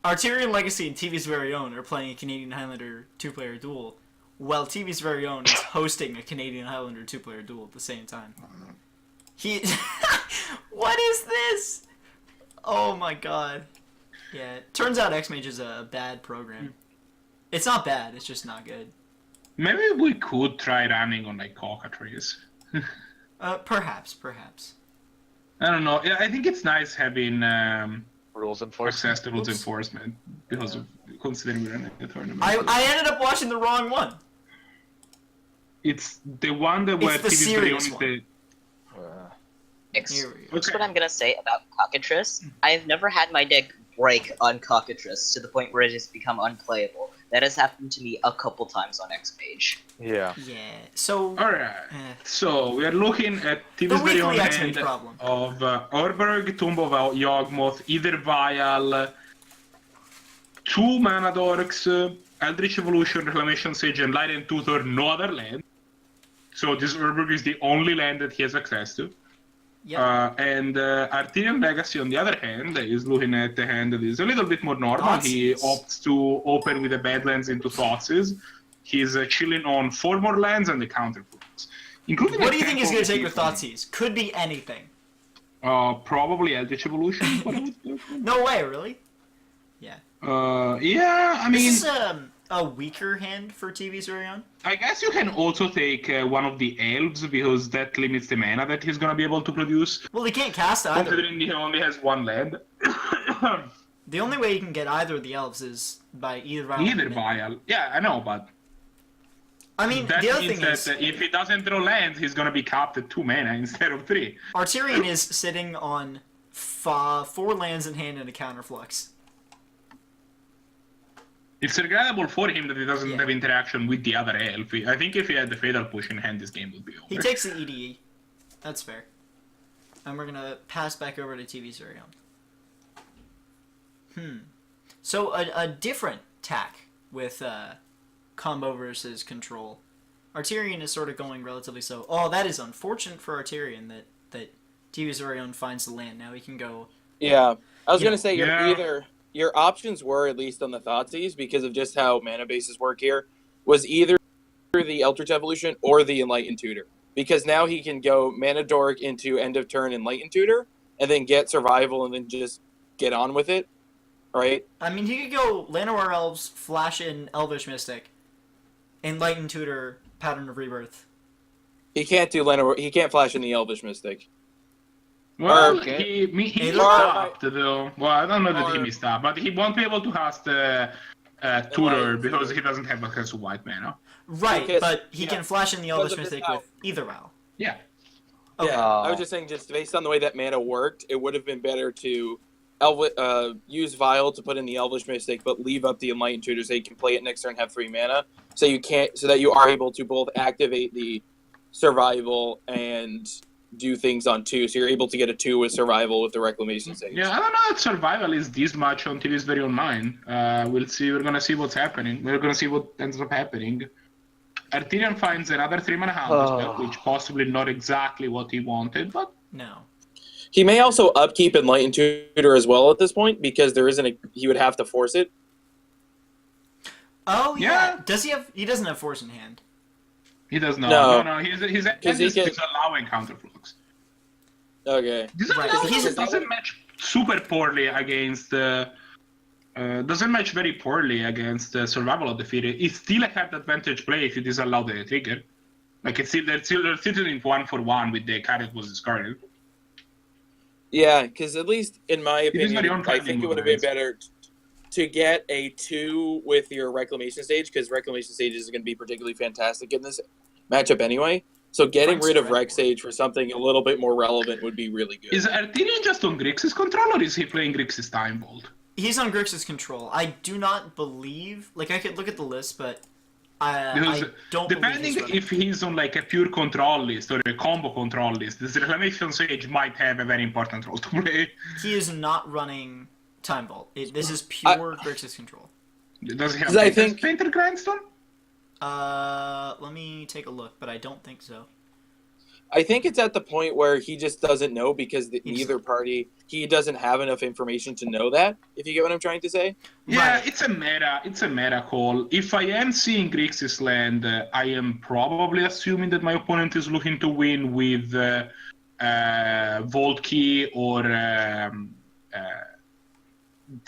Artirian Legacy and TV's Very Own are playing a Canadian Highlander 2-player duel, while TV's Very Own is hosting a Canadian Highlander 2-player duel at the same time. What is this? Oh my god. Yeah, turns out Xmage is a bad program. It's not bad, it's just not good. Maybe we could try running on like cockatrice. Perhaps. I don't know. Yeah, I think it's nice having Rules enforcement. access to rules enforcement because of considering we're in a tournament. I ended up watching the wrong one. It's the one that where It's the TV's Very Own serious is one. the Here we go. Here's what I'm gonna say about Cockatrice. I've never had my deck break on Cockatrice to the point where it has become unplayable. That has happened to me a couple times on Xmage. Yeah. Yeah, so... Alright, so we are looking at TV's Very Own weekly hand Xmage problem. of Orberg, Tomb of Yawgmoth, Either Vial, 2 Mana Dorks, Eldritch Evolution, Reclamation Sage, and Light and Tutor, no other land. So this Orberg is the only land that he has access to. Yep. And Artirian Legacy, on the other hand, is looking at the hand that is a little bit more normal. He opts to open with the Badlands into Thoughtseize. He's chilling on 4 more lands and the counterpulls. Including What do you think he's going to take with Thoughtseize? Could be anything. Probably Eldritch Evolution. No way, really? Yeah. Yeah, I mean... This is a weaker hand for TV's Very Own. I guess you can also take one of the elves, because that limits the mana that he's going to be able to produce. Well, he can't cast either. Considering he only has 1 land. The only way you can get either of the elves is by either vial. Either Vial. Yeah, I know, but... I mean, That the other means thing that is, if he doesn't draw lands, he's gonna be capped at 2 mana instead of 3. Artirian is sitting on 4 lands in hand and a counterflux. It's regrettable for him that he doesn't Yeah. have interaction with the other elf. I think if he had the Fatal Push in hand, this game would be over. He takes the EDE. That's fair. And we're gonna pass back over to TV Zurion. So a different tack with combo versus control. Artirian is sort of going relatively slow. Oh, that is unfortunate for Artirian that TV Zurion finds the land. Now he can go. Yeah, I was Yeah. gonna say Yeah. your options were, at least on the Thoughtseize, because of just how mana bases work here, was either the Eldritch Evolution or the Enlightened Tutor. Because now he can go Mana Dork into end of turn Enlightened Tutor, and then get Survival, and then just get on with it, right? I mean, he could go Llanowar Elves, Flash in Elvish Mystic, Enlightened Tutor, Pattern of Rebirth. He can't do he can't flash in the Elvish Mystic. Well, Okay. he Hey, stopped though. Well, I don't know that he Or- missed up, but he won't be able to cast Tutor Enlightened because Tutor. he doesn't have access to white mana. Right, Because- but he yeah, can Flash in the because Elvish of his Mystic power. with either Val. Yeah. Okay. Yeah, I was just saying, just based on the way that mana worked, it would have been better to use Vial to put in the Elvish Mystic, but leave up the Enlightened Tutor so you can play it next turn and have 3 mana, so that you are able to both activate the Survival and do things on 2, so you're able to get a 2 with Survival with the Reclamation Stage. Yeah, I don't know if survival is this much on TV's very own mind. We'll see. We're gonna see what's happening. We're gonna see what ends up happening. Artirian finds another 3 mana hound spell, which possibly not exactly what he wanted, but No. He may also upkeep Enlightened Tutor as well at this point, because he would have to force it. Oh yeah. Yeah. Does he have? He doesn't have Force in hand. he does not. No. No. His Because he is can- allowing counterflux. Okay. Right. This doesn't match super poorly against. Doesn't match very poorly against survival of the field. It's still a card advantage play if you disallow the trigger. Like they're still in 1-for-1 with the card that was discarded. Yeah, because at least in my is opinion, very I unfriendly think it move, would have been right? better to get a 2 with your Reclamation Stage, because Reclamation Stage is going to be particularly fantastic in this matchup anyway. So getting rid of Rec Sage for something a little bit more relevant would be really good. Is Artirian just on Grixis Control, or is he playing Grixis Time Vault? He's on Grixis Control. I do not believe. Like I could look at the list, but Because I don't depending believe he's running. if he's on like a pure control list or a combo control list, this Reclamation Sage might have a very important role to play. He is not running Time Vault. This is pure Grixis Control. Does he have 'Cause I think- Painter Grindstone? Let me take a look, but I don't think so. I think it's at the point where he just doesn't know, because He's- neither party, he doesn't have enough information to know that, if you get what I'm trying to say. Yeah, Right. it's a meta call. If I am seeing Grixis land, I am probably assuming that my opponent is looking to win with Vault Key or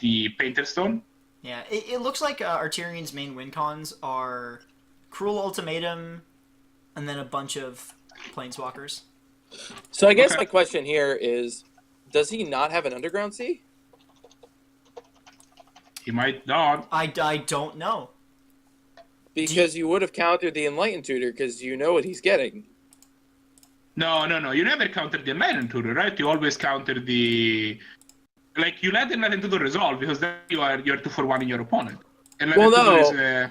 the Painter Stone. Yeah, it looks like Artirian's main win cons are Cruel Ultimatum, and then a bunch of Planeswalkers. So I guess Okay. my question here is, does he not have an Underground Sea? He might not. I don't know. Because you would have countered the Enlightened Tutor, because you know what he's getting. No. You never counter the Enlightened Tutor, right? You always counter the... Like, you let the Enlightened Tutor resolve, because then you're 2-for-1 in your opponent. Well, Tutor no. is,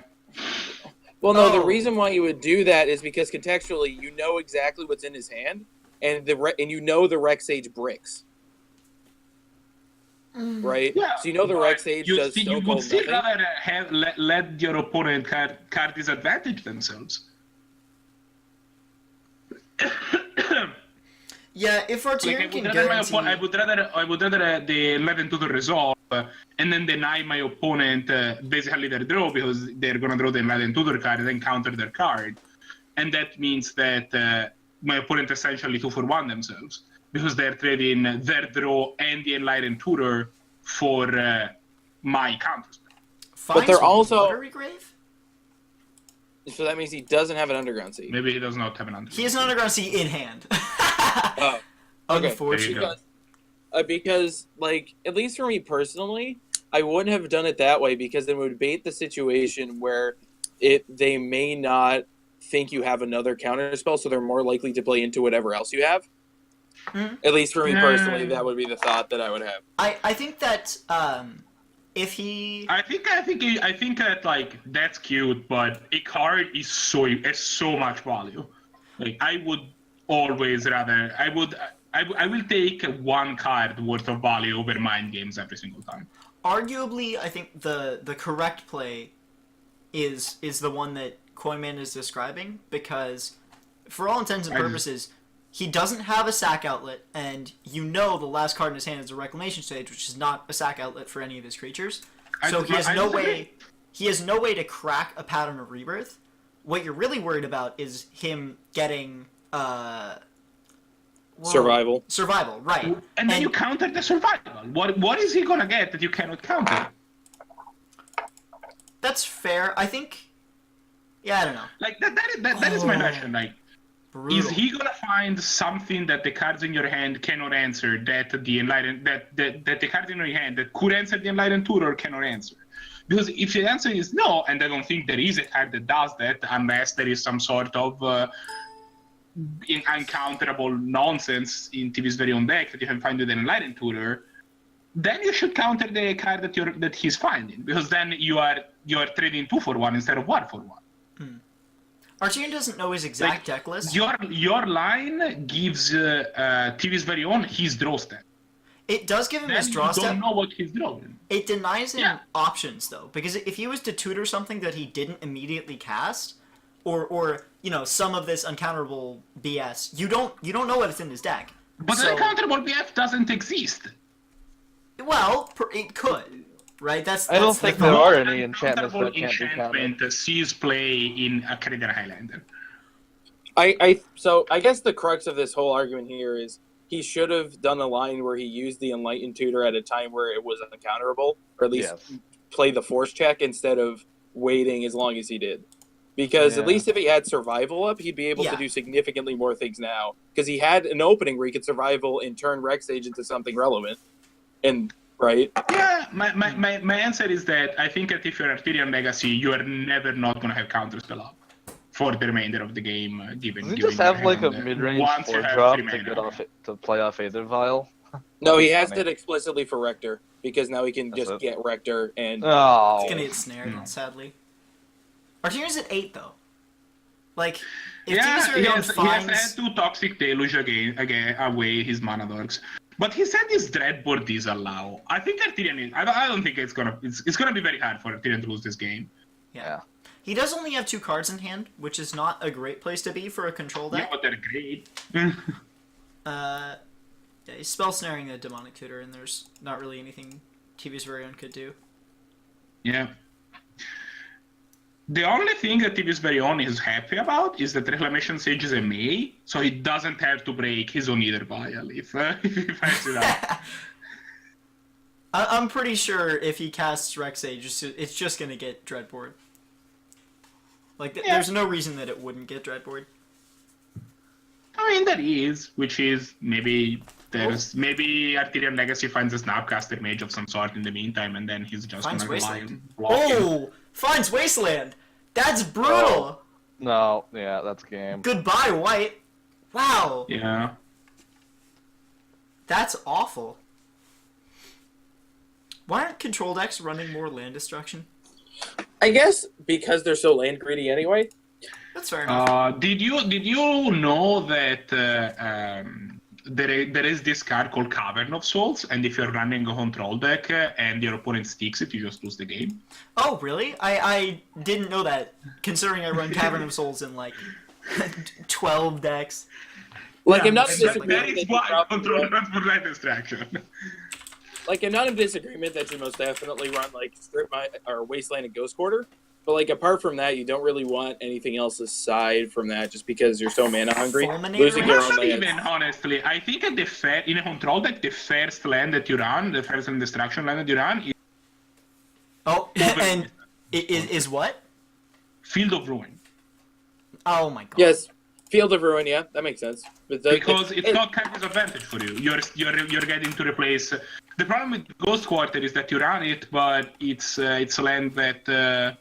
Well, no, the Oh. reason why you would do that is because contextually you know exactly what's in his hand, and and you know the Rec Sage bricks, right? Yeah, So you know the but Rec Sage does you so-called would still nothing. rather have let your opponent card disadvantage themselves. Yeah, if Like, Artirian can I guarantee... would rather the 11 to the resolve and then deny my opponent basically their draw, because they're gonna draw the 11 tutor card and then counter their card, and that means that my opponent essentially 2-for-1 themselves, because they're trading their draw and the enlightened tutor for my counters. Finds they're also- Watery Grave? So that means he doesn't have an Underground Sea. Maybe he does not have an under. He has an Underground Sea in hand. Oh, okay. Unfortunate. There you go. Because, like, at least for me personally, I wouldn't have done it that way, because then it would bait the situation where they may not think you have another counter spell, so they're more likely to play into whatever else you have. At least for me personally, that would be the thought that I would have. I think that if he, I think that like that's cute, but a card is so much value. Like I would always rather I will take one card worth of value over mind games every single time. arguably, I think the correct play is the one that Coinman is describing, because for all intents and purposes, he doesn't have a sack outlet, and you know the last card in his hand is a Reclamation Stage, which is not a sack outlet for any of his creatures. So he has no way. He has no way to crack a Pattern of Rebirth. What you're really worried about is him getting Survival. Survival, right? And then you counter the survival. What is he gonna get that you cannot counter? That's fair. I think. Yeah, I don't know. Like that is my question. Like, Brutal. is he gonna find something that the cards in your hand cannot answer, that the enlightened that the cards in your hand that could answer the enlightened tutor cannot answer? Because if the answer is no, and I don't think there is a card that does that, unless there is some sort of uncounterable nonsense in TV's very own deck that you can find with an enlightened tutor, then you should counter the card that he's finding, because then you are trading 2 for 1 instead of 1 for 1. Artirian doesn't know his exact deck list. Your line gives TV's very own his draw step. It does give him his draw You step. don't know what he's drawing. It denies him options, though, because if he was to tutor something that he didn't immediately cast, or you know, some of this uncounterable BS, you don't know what is in his deck. But So- the uncounterable BF doesn't exist. Well, it could, right? I don't think there are any enchantments Uncounterable that can't be countered. enchantment sees play in a Artirian Highlander. So I guess the crux of this whole argument here is he should have done a line where he used the Enlightened Tutor at a time where it was uncounterable, or at least play the force check instead of waiting as long as he did. Because at least if he had survival up, he'd be able to do significantly more things now. Because he had an opening where he could survival and turn Rex Sage into something relevant. And right? Yeah, my answer is that I think that if you're Artirian Legacy, you are never not going to have counterspell up for the remainder of the game. Does he just have like a mid-range 4-drop to get off it, to play off Aether Vial? No, he has it explicitly for Rector, because now he can just get Rector and... Oh. It's gonna get snared, sadly. Artirian's at 8, though. Like, if he has finds... had 2 Toxic Deluge again away his mana dogs. But he said his Dreadboard disallow. I think Artirian is... I don't think it's gonna be very hard for Artirian to lose this game. Yeah. He does only have 2 cards in hand, which is not a great place to be for a control deck. Yeah, but they're great. Yeah, he's spell snaring the Demonic Tutor, and there's not really anything TV's very own could do. Yeah. The only thing that TV's very own is happy about is that Reclamation Sage is a May, so he doesn't have to break his own Aether Vial if he finds it out. I'm pretty sure if he casts Rex Sage, it's just gonna get Dreadboard. Like, there's no reason that it wouldn't get Dreadboard. I mean, there is, which is maybe Artirian Legacy finds a Snapcaster Mage of some sort in the meantime, and then he's just Finds gonna rely Wasteland. on blocking. Oh! Finds Wasteland! That's brutal! No, yeah, that's game. Goodbye, White! Wow! Yeah. That's awful. Why aren't control decks running more land destruction? I guess because they're so land greedy anyway. That's fair enough. Did you know that there is this card called Cavern of Souls, and if you're running a control deck and your opponent sticks it, you just lose the game? Oh, really? I didn't know that, considering I run Cavern of Souls in, like, 12 decks. Like, I'm not That disagreeing is why control runs for land distraction. Like, I'm not in disagreement that you most definitely run, like, or Wasteland and Ghost Quarter. But, like, apart from that, you don't really want anything else aside from that, just because you're so mana hungry. Fulminator? Losing your own Not land. even, honestly. I think at in a control deck, the first land that you run, the first land destruction land that you run, is Oh, and is what? Field of Ruin. Oh my god. Yes, Field of Ruin, yeah, that makes sense. But Because it's not card disadvantage for you. You're getting to replace. The problem with Ghost Quarter is that you run it, but it's a land that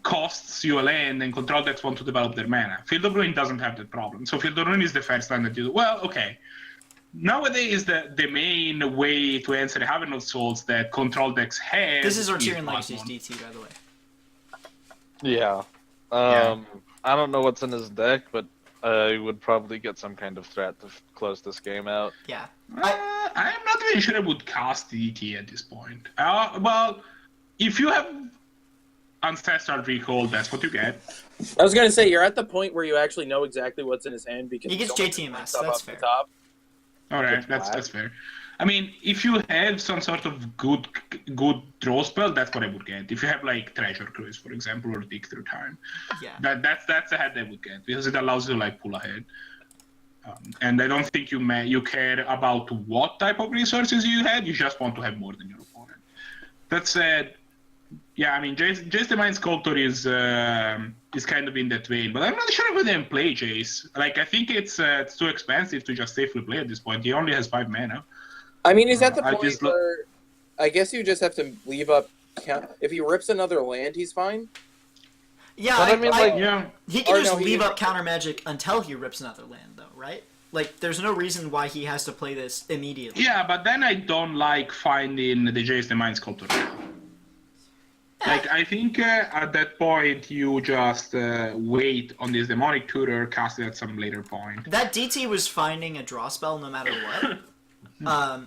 costs you a land and control decks want to develop their mana. Field of Ruin doesn't have that problem. So Field of Ruin is the first land that you do. Well, okay. Nowadays, the main way to answer Haven of Souls that control decks have... This is Artirian plus Legacy's one. DT, by the way. Yeah. I don't know what's in his deck, but I would probably get some kind of threat to close this game out. Yeah. I'm not even sure I would cast DT at this point. Well, if you have Ancestral Recall, that's what you get. I was gonna say you're at the point where you actually know exactly what's in his hand because He gets so much JTMS, stuff that's off the fair. top. All right, That's that's fair. I mean, if you have some sort of good draw spell, that's what I would get. If you have like Treasure Cruise, for example, or Dig Through Time, Yeah. that's the head I would get because it allows you to like pull ahead. And I don't think you care about what type of resources you had. You just want to have more than your opponent. That said, yeah, I mean, Jace the Mind Sculptor is kind of in that vein, but I'm not sure I would even play Jace. Like, I think it's too expensive to just safely play at this point. He only has 5 mana. I mean, he's at the I point just where I guess you just have to leave up. If he rips another land, he's fine. Yeah, But I mean, like, Yeah. he can Or just no, he leave can- up counter magic until he rips another land, though, right? Like, there's no reason why he has to play this immediately. Yeah, but then I don't like finding the Jace the Mind Sculptor. Like, I think at that point you just wait on this Demonic Tutor, cast it at some later point. That DT was finding a draw spell no matter what.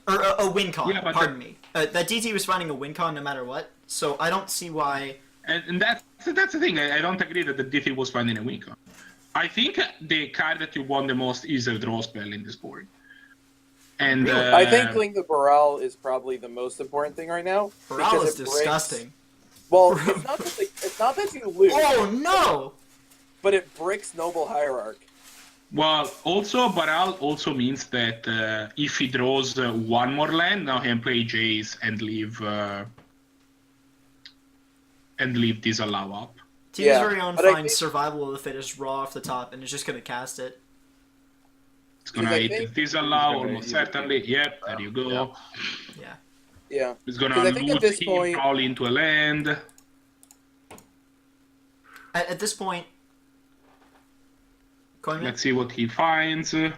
Or a win con, Yeah, but pardon me. That DT was finding a win con no matter what, so I don't see why... And that's the thing. I don't agree that the DT was finding a win con. I think the card that you want the most is a draw spell in this board. And I think Link the Baral is probably the most important thing right now. Baral because is it breaks- disgusting. Well, it's not that you lose, Oh, no! but it breaks Noble Hierarch. well, also Baral also means that if he draws one more land, now he can play Jace and leave Disallow up. TV's Yeah, very own but I finds think- Survival of the Fittest raw off the top and is just gonna cast it. It's gonna Because I hit think- Disallow It's gonna almost hit- certainly. Yep, there you go. Yeah. Yeah. Yeah. It's gonna 'Cause I think at loot this him point- probably into a land. At this point... Coinman? Let's see what he finds. The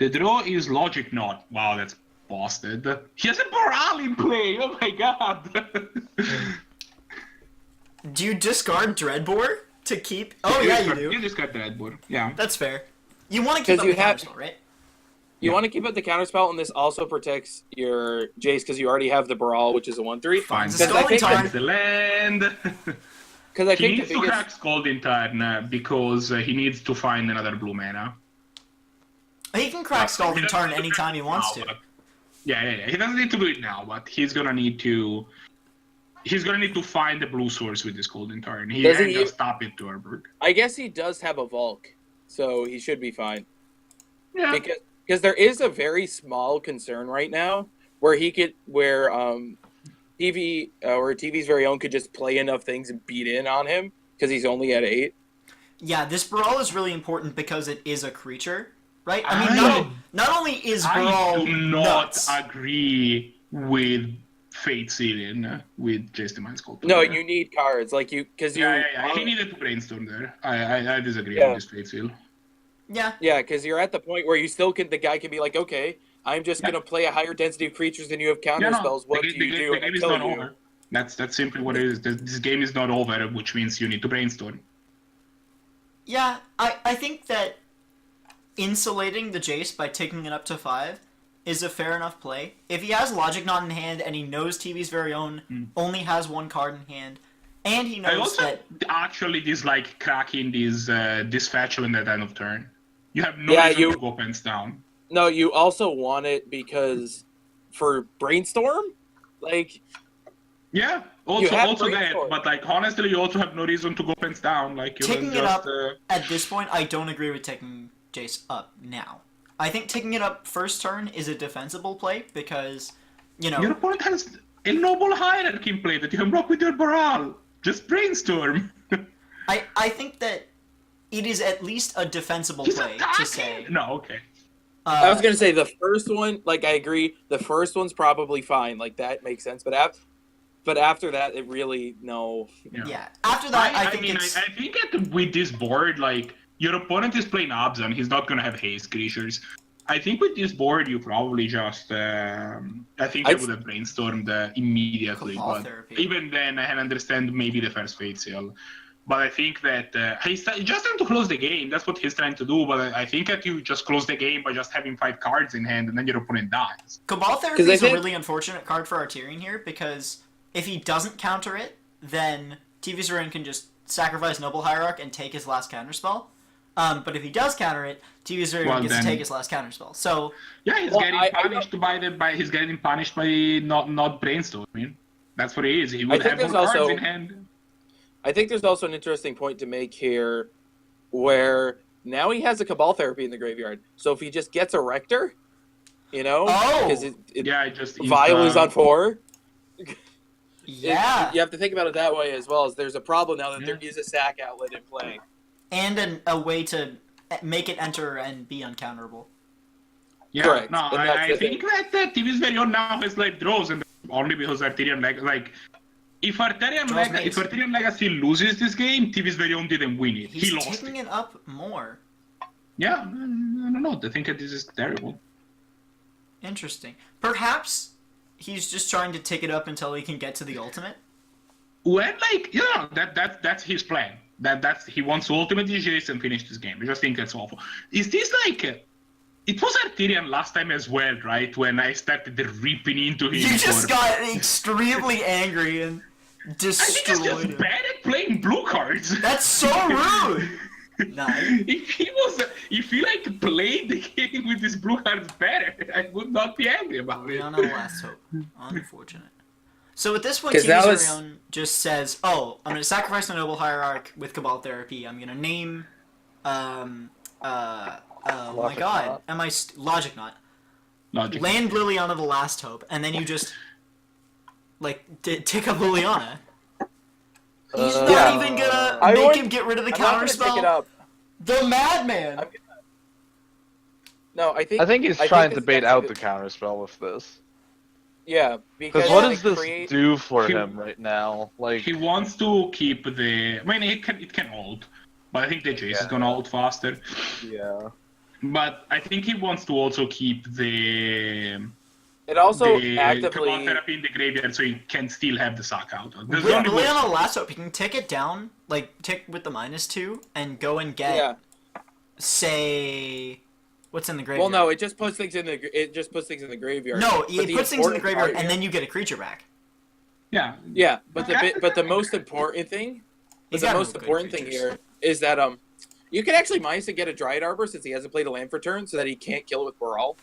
draw is Logic Knot. Wow, that's busted. He has a Baral in play! Oh my god! Do you discard Dreadbore to keep... Oh, yeah, you do. You just got Dreadbore. Yeah. That's fair. You want to keep 'Cause up you the have- counterspell, right? You want to keep up the counterspell, and this also protects your Jace because you already have the Baral, which is a 1/3. Fine. It's a Because I think Scalding That's the land. Because I He think needs the to biggest. crack Scalding Tarn because he needs to find another blue mana. He can crack Scalding He Tarn doesn't need anytime he do it wants now, to. but- Yeah. He doesn't need to do it now, but he's gonna need to. He's gonna need to find the blue source with this Golden Tarn. He Doesn't can't he- just stop it to Urberg. I guess he does have a Volk, so he should be fine. Yeah. Because there is a very small concern right now where TV's very own could just play enough things and beat in on him because he's only at 8. Yeah, this Brawl is really important because it is a creature, right? I mean, I- not only is I Brawl do not nuts... agree with Fate Sealing with Jace the Mind Sculptor. No, you need cards because you. Yeah. He needed to brainstorm there. I disagree Yeah. with this Fate Seal. Yeah, Yeah, because you're at the point where you still can. The guy can be like, okay, I'm just gonna play a higher density of creatures than you have counter spells. What do you do? The And I game is kill not you. over. That's simply what it is. This game is not over, which means you need to brainstorm. yeah. I think that insulating the Jace by taking it up to 5 is a fair enough play. If he has Logic Knot in hand and he knows TV's very own only has one card in hand, and he I knows also that... actually dislike cracking this fetchland at end of turn. You have no Yeah, reason you- to go pens down. No, you also want it because for brainstorm, like Yeah, You have also that, brainstorm. but like honestly, you also have no reason to go pens down. Like you Taking can it just up at this point, I don't agree with taking Jace up now. I think taking it up first turn is a defensible play because, you know... your opponent has a noble hierarchy in play that you can block with your Baral. Just brainstorm. I think that it is at least a defensible He's play attacking. to say... No, okay. I was gonna say the first one, like I agree, the first one's probably fine, like that makes sense. But but after that, it really no. Yeah. After that, I think mean, it's... I think that with this board, like, your opponent is playing Abzan, he's not gonna have haste creatures. I think with this board, you probably just... I think I would have brainstormed immediately, Cabal but Therapy. even then, I can understand maybe the first Fate Seal. But I think that he's just trying to close the game. That's what he's trying to do. But I think that you just close the game by just having 5 cards in hand, and then your opponent dies. Cabal Therapy is a really unfortunate card for Artirian here, because if he doesn't counter it, then TV Zerain can just sacrifice Noble Hierarch and take his last counterspell. But if he does counter it, TV Zerain gets to take his last counterspell. So yeah, he's getting punished by not brainstorming. That's what he is. He would have more cards in hand. I think there's also an interesting point to make here, where now he has a Cabal Therapy in the graveyard. So if he just gets a Rector, because Vial is on 4. Yeah. You have to think about it that way as well. As there's a problem now that there is a sack outlet in play. And a way to make it enter and be uncounterable. Yeah, correct. No, I think that TV's very own now has like draws, and only because Artirian like if Artirian Legacy loses this game, TV's very own didn't win it. He's he lost taking it up more. Yeah, I don't know. I think that this is terrible. Interesting. Perhaps he's just trying to tick it up until he can get to the ultimate. Well, like that's his plan. That's he wants to ultimate DJs and finish this game. I just think that's awful. Is this like? It was Artirian last time as well, right? When I started ripping into him. You just got extremely angry and destroyed I think he's just bad at playing blue cards. That's so rude. Nice. If he like played the game with his blue cards better, I would not be angry about it. On the last hope. Unfortunate. So at this point, TV Zerain just says, "Oh, I'm gonna sacrifice the Noble Hierarch with Cabal Therapy. I'm gonna name, oh my God, Logic Knot. Land Liliana the Last Hope, and then you just like tick up Liliana. He's not even gonna make him get rid of the counterspell. The madman. No, I think he's trying to bait out the counterspell with this. Yeah, because what does this do for him right now? Like he wants to keep the. I mean, it can ult, but I think the Jace is gonna ult faster. Yeah. But I think he wants to also keep the. It also actively Cabal Therapy in the graveyard, so he can still have the sack out. With Liliana Last Hope, he can tick it down, like tick with the -2, and go and get, say, what's in the graveyard. Well, no, it just puts things in the graveyard. No, it puts things in the graveyard, and then you get a creature back. Yeah. Yeah, but the most important thing, here is that you can actually minus to get a Dryad Arbor since he hasn't played a land for turn, so that he can't kill it with Baral.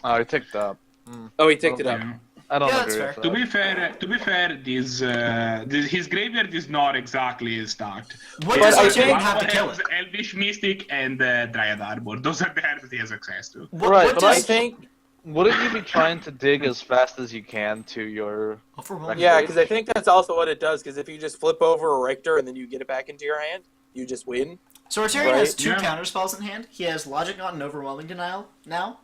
Oh, he ticked up. Oh, he ticked it up. I don't agree with that. To be fair, his graveyard is not exactly stacked. What does Artirian have to kill it? Elvish Mystic and Dryad Arbor. Those are the cards that he has access to. Right, but I think wouldn't you be trying to dig as fast as you can to your? Yeah, because I think that's also what it does. Because if you just flip over a Rector and then you get it back into your hand, you just win. So Artirian has 2 counterspells in hand. He has Logic Knot and Overwhelming Denial now.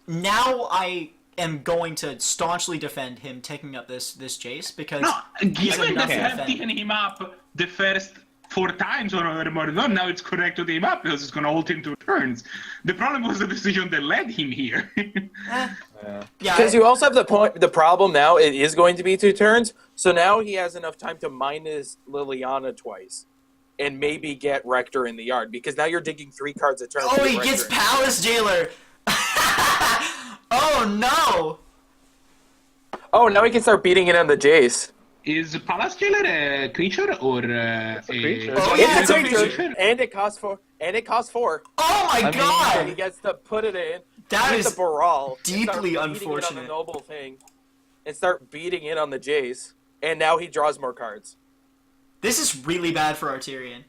Now I am going to staunchly defend him taking up this Jace because given that you have taken him up the first 4 times or more, now it's correct to take him up because it's going to ult in 2 turns. The problem was the decision that led him here. Because you also have the problem now. It is going to be 2 turns, so now he has enough time to minus Liliana twice. And maybe get Rector in the yard because now you're digging 3 cards a turn. Oh, he gets Palace Jailer. Oh no! Oh, now he can start beating it on the Jace. Is Palace Jailer a creature or a creature? Oh yeah, it's a creature. And it costs 4. Oh my God! He gets to put it in. That is the Baral. deeply unfortunate. It on the noble thing, and start beating it on the Jace. And now he draws more cards. This is really bad for Artirian.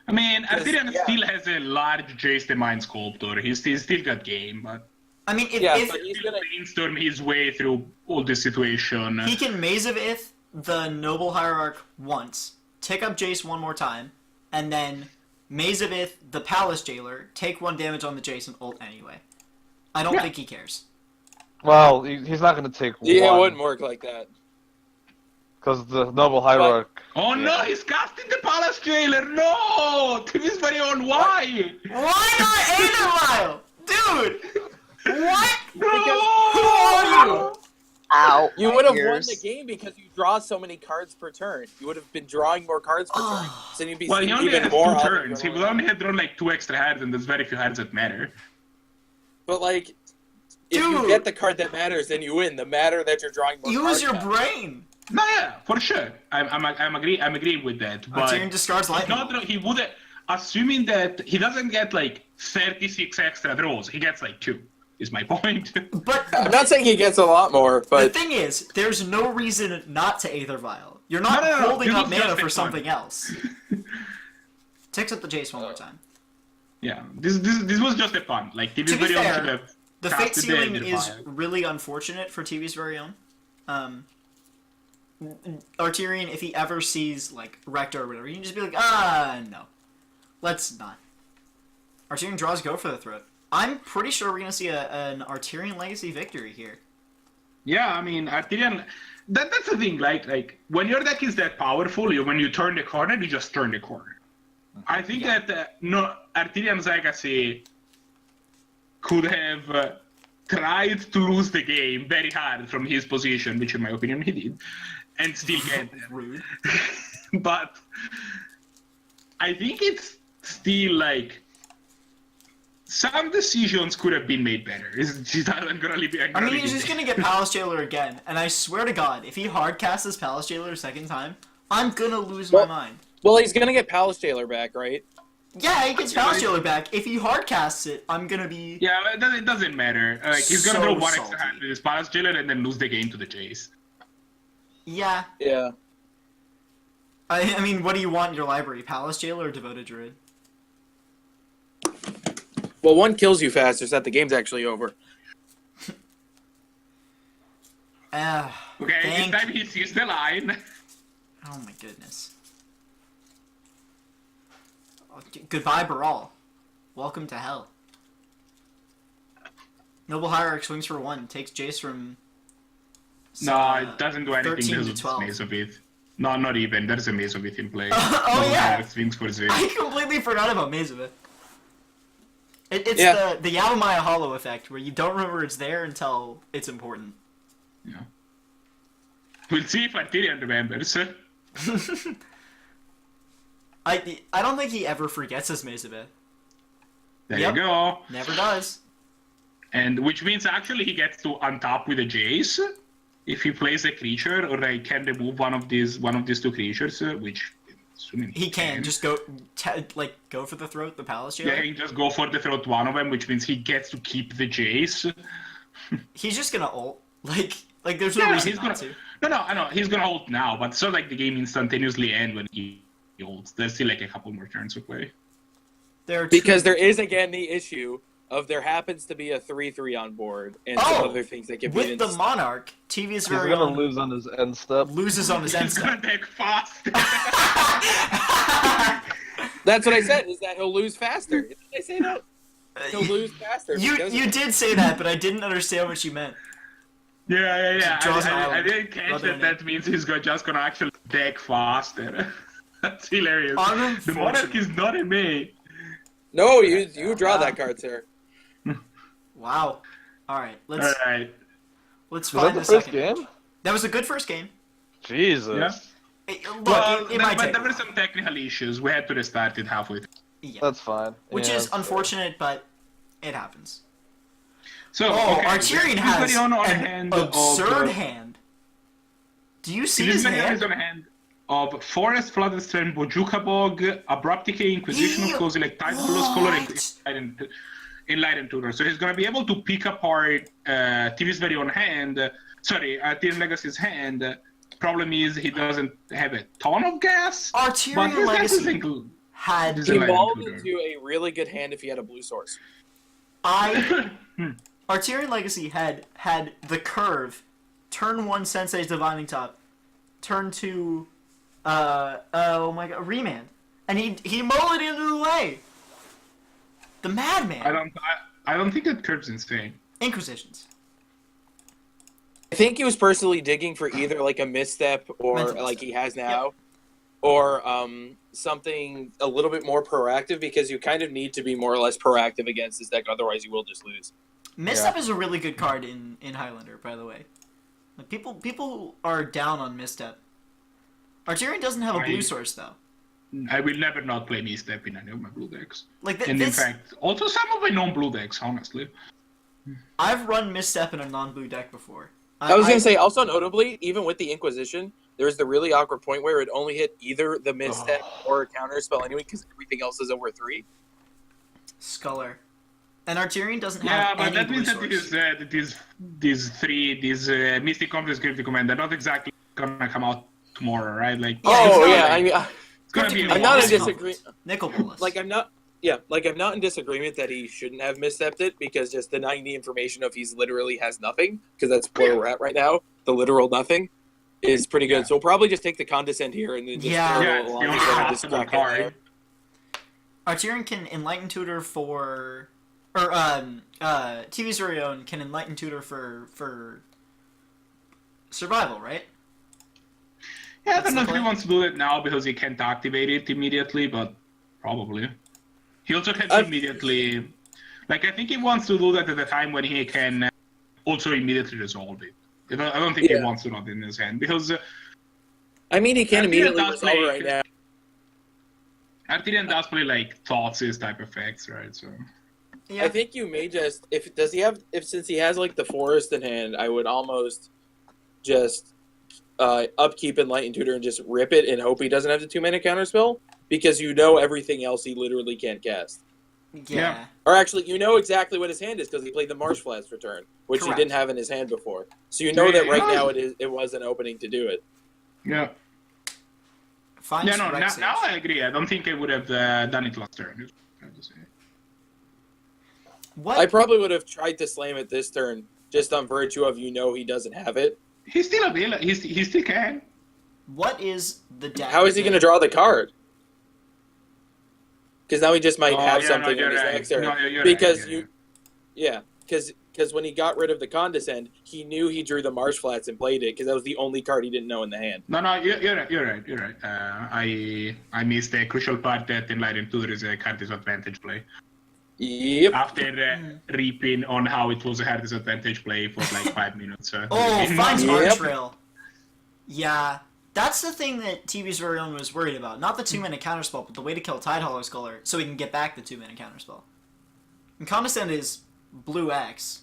I mean, Artirian still has a large Jace the Mind Sculptor. He's still got game, but I mean, if he's gonna brainstorm his way through all this situation. He can Maze of Ith the Noble Hierarch once, tick up Jace 1 more time, and then Maze of Ith the Palace Jailer, take 1 damage on the Jace and ult anyway. I don't think he cares. Well, he's not going to take Yeah, it one. wouldn't work like that. Because the Noble Hierarch... Oh no, he's casting the Palace Jailer! No! TV's very own, why? Why not Aether Vial? Dude! What? No! Who are you? Ow. You my would have won ears. the game because you draw so many cards per turn. You would have been drawing more cards per turn. So you'd be Well, he seeing only even has more 2 out of turns. He your will only have drawn like 2 extra cards, and there's very few cards that matter. But like, if you Dude. get the card that matters, then you win. The matter that you're drawing more Use cards your now. brain. No, yeah, for sure. I'm agreeing with that. But Artirian discards he's lightning. not, he would, assuming that he doesn't get like 36 extra draws, he gets like 2. Is my point. But I'm not saying he gets a lot more, the but thing is, there's no reason not to Aether Vial. You're not No. holding This up was just mana a for fun. something else. Takes up the Jace one more time. Yeah, this was just a fun. Like TV's To be very own fair, should have The Fate casted Ceiling Aether is Vial. really unfortunate for TV's very own. Artirian, if he ever sees like Rector or whatever, he can just be like, no, let's not. Artirian draws go for the throat. I'm pretty sure we're gonna see an Artirian Legacy victory here. Yeah, I mean Artirian. That's the thing. Like when your deck is that powerful, when you turn the corner, you just turn the corner. I think that no Artirian's Legacy could have tried to lose the game very hard from his position, which in my opinion he did, and still get there. Rude. But I think it's still like some decisions could have been made better. I'm gonna leave it. I mean, he's just gonna get Palace Jailer again, and I swear to God, if he hardcasts this Palace Jailer a second time, I'm gonna lose my mind. well, he's gonna get Palace Jailer back, right? Yeah, he gets Palace Jailer back. If he hardcasts it, I'm gonna be... Yeah, it doesn't matter. Like he's gonna So throw one salty. extra hand with his Palace Jailer and then lose the game to the Jace. Yeah. Yeah. I mean, what do you want in your library? Palace Jailer or Devoted Druid? Well, one kills you faster, so that the game's actually over. Okay, thank- this time he sees the line. Oh my goodness. Goodbye, Baral. Welcome to hell. Noble Hierarch swings for 1, takes Jace from... No, it doesn't do anything 13 to because 12. Maze of It. No, not even. There's a Maze of It in play. Oh, Noble yeah. Hierarch swings for 0. I completely forgot about Maze of It. It's Yeah. the Yavimaya Hollow effect, where you don't remember it's there until it's important. Yeah. We'll see if Artirian remembers. I don't think he ever forgets his Maze of It. There Yep. you go. Never does. And which means actually he gets to untap with a Jace if he plays a creature, or I can remove one of these 2 creatures, which assuming He can just go go for the throat, the Palace Jailer. Yeah, he can just go for the throat one of them, which means he gets to keep the Jace. He's just gonna ult. Like there's no Yeah, reason he's not gonna. to. No, I know he's gonna ult now, but it's not like the game instantaneously ends when he ults. There's still like a couple more turns to play. There are Because two, there is again the issue of there happens to be a 3/3 on board and some Oh, other things that can be with the Monarch, TV's He's very gonna own lose on his end step. loses on his end He's gonna step. take fast. That's what I said, is that he'll lose faster. Did I say that? He'll lose faster. because You did say that, but I didn't understand what you meant. Yeah. Draws an I island. didn't catch Rather that. than That means he's just gonna actually deck faster. That's hilarious. The Unfortunate. Monarch is not in me. No, you draw that card, sir. Wow. All right, let's Alright. let's Was find that the the first second. game? That was a good first game. Jesus. Yeah. Look, Well, it might but take there a were while. some technical issues. We had to restart it halfway through. Yeah. That's fine. Which Yeah, is that's fair. unfortunate, but it happens. So, Oh, okay, Artirian Tisberion has on a an hand absurd of, hand. Do you see his Tisberion is hand? on a hand of Forest, Flooded Strand, Bojuka Bog, Abrupt Decay, Inquisition of Cozy, like Tide Blue Scholar, and Enlightened Tutor. So he's gonna be able to pick apart TV's very own hand. Artirian Legacy's hand. Problem is he doesn't have a ton of gas. But Artirian his gas is Legacy included. had This He is Enlightened evolved Tutor. into a really good hand if he had a blue source. Artirian Legacy had the curve, turn 1 Sensei's Divining Top, turn 2 oh my god, Remand. And he mulled it into the way. The madman. I don't think that curve's insane. Inquisitions. I think he was personally digging for either like a misstep or Mental like misstep. he has now, or something a little bit more proactive because you kind of need to be more or less proactive against this deck, otherwise you will just lose. Misstep is a really good card in Highlander, by the way. Like people are down on Misstep. Artirian doesn't have a blue source though. I will never not play Misstep in any of my blue decks. Like And in fact, also some of my non-blue decks, honestly. I've run Misstep in a non-blue deck before. I was going to say, also notably, even with the Inquisition, there's the really awkward point where it only hit either the misstep or a counter spell anyway, because everything else is over 3. Sculler. And Artirian doesn't Yeah, have but any that blue means that these Mystic Compass Cryptic Command, they're not exactly gonna come out tomorrow, right? Like, I mean, it's gonna be. I'm not in Nickel disagreement. Nickel Bolas. Like, I'm not in disagreement that he shouldn't have misstepped it, because just denying the information of he's literally has nothing, because that's where we're at right now, the literal nothing, is pretty good. So we'll probably just take the Condescend here and then just throw Yeah, a it's the lot only of possible distract in there. card. Artirian can Enlighten Tutor for... Or, TV's very own can Enlighten Tutor for survival, right? Yeah, I don't know if he wants to do it now because he can't activate it immediately, but probably. He also can immediately... Like, I think he wants to do that at a time when he can also immediately resolve it. I don't think he wants to not in his hand, because... I mean, he can immediately does resolve play- right now. Artirian does play, like, Thoughtseize type effects, right? So... Yeah. I think you may just since he has like the forest in hand, I would almost just upkeep Enlightened Tutor and just rip it and hope he doesn't have the 2-mana counterspell, because you know everything else he literally can't cast. Yeah. Or actually, you know exactly what his hand is because he played the Marsh Flats return, which Correct. he didn't have in his hand before. So you know that right now it was an opening to do it. Yeah. Fine. Yeah, no, now I agree. I don't think I would have done it last turn. I have to say. What? I probably would have tried to slam it this turn, just on virtue of he doesn't have it. He's still available. He still can. What is the deck? How is he going to draw the card? Because now he just might have something in his right. next turn. No, you're because right. because when he got rid of the Condescend, he knew he drew the Marsh Flats and played it, because that was the only card he didn't know in the hand. No, you're right. I missed the crucial part that Enlightened Tutor is a card disadvantage play. Yep. After reaping on how it was a hard disadvantage play for like 5 minutes. Finds Yep. Art Trail. Yeah. That's the thing that TV's very own was worried about. Not the 2-mana counterspell, but the way to kill Tidehollow Sculler so he can get back the 2-mana counterspell. And Condescend is blue X,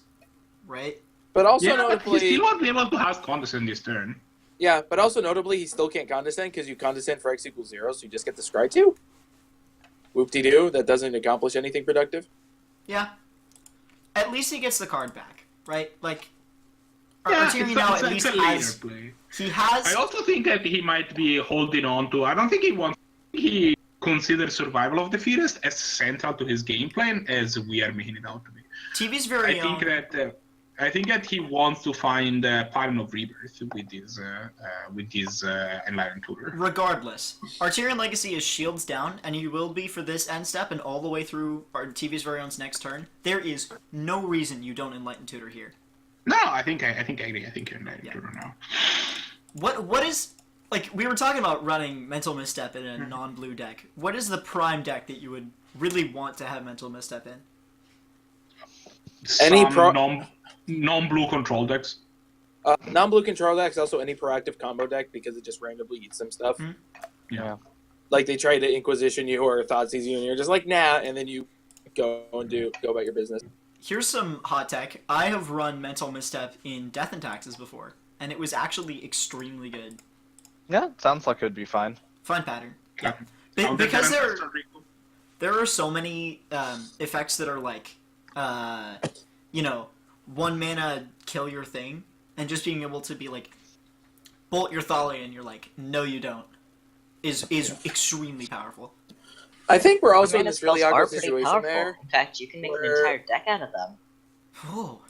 right? But also but notably, he still won't be able to cast Condescend this turn. yeah. But also notably, he still can't Condescend because you Condescend for X equals 0, so you just get the Scry 2. Whoop-de-doo. That doesn't accomplish anything productive. Yeah. At least he gets the card back, right? Like, Yeah, Artirian now at least a later has... play. He has... I also think that he might be holding on to... I don't think he wants... He considers survival of the fittest as central to his game plan as we are making it out to be. TV's very own... I think that he wants to find Pattern of Rebirth with his Enlightened Tutor. Regardless, Artirian Legacy is shields down, and you will be for this end step and all the way through TV's very own's next turn. There is no reason you don't Enlighten Tutor here. No, I think I agree. I think you're Enlightened Tutor now. What is, like, we were talking about running Mental Misstep in a non-blue deck. What is the prime deck that you would really want to have Mental Misstep in? Non-blue control decks. Non-blue control decks, also any proactive combo deck, because it just randomly eats some stuff. Yeah. Like they try to Inquisition you or Thoughtseize you, and you're just like, nah, and then you go about your business. Here's some hot tech. I have run Mental Misstep in Death and Taxes before, and it was actually extremely good. Yeah, sounds like it would be fine. Fun pattern. Yeah. Because there are so many effects that are like, 1 mana kill your thing, and just being able to be like, bolt your Thalia, and you're like, no you don't, is extremely powerful. I think we're also in Mana this really spells awkward are pretty situation powerful. there. In fact, you can make an where- entire deck out of them. Oh.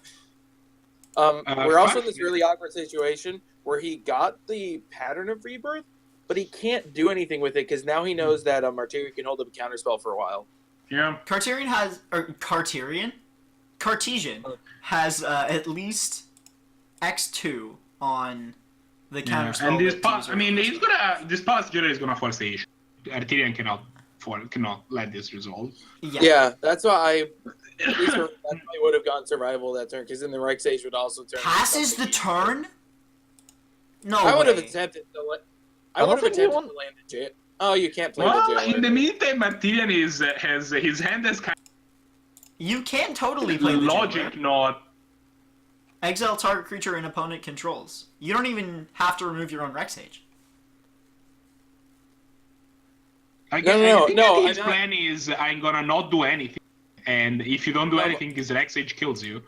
We're also in this really awkward situation where he got the Pattern of Rebirth, but he can't do anything with it because now he knows that Artirian can hold up a counterspell for a while. Yeah. Cartesian has at least X2 on the Yeah. counterspell. And this that pass, T's I mean, are- he's gonna. This pass Jailer is gonna force the issue. Artirian cannot let this resolve. Yeah, that's why that's why I would have gone survival that turn, because then the Rex Age would also turn. Passes the turn? No I would have way. attempted to let. I I don't would have think he attempted won. to land the jail. Oh, you can't play Well, the jailer. in the meantime, Artirian has his hand as kind You can totally of play the logic, Jailer. not. Exile target creature an opponent controls. You don't even have to remove your own Rex Age. I No, think no, that his I'm not- plan is I'm gonna not do anything, and if you don't do No, anything, his Rex Age kills you.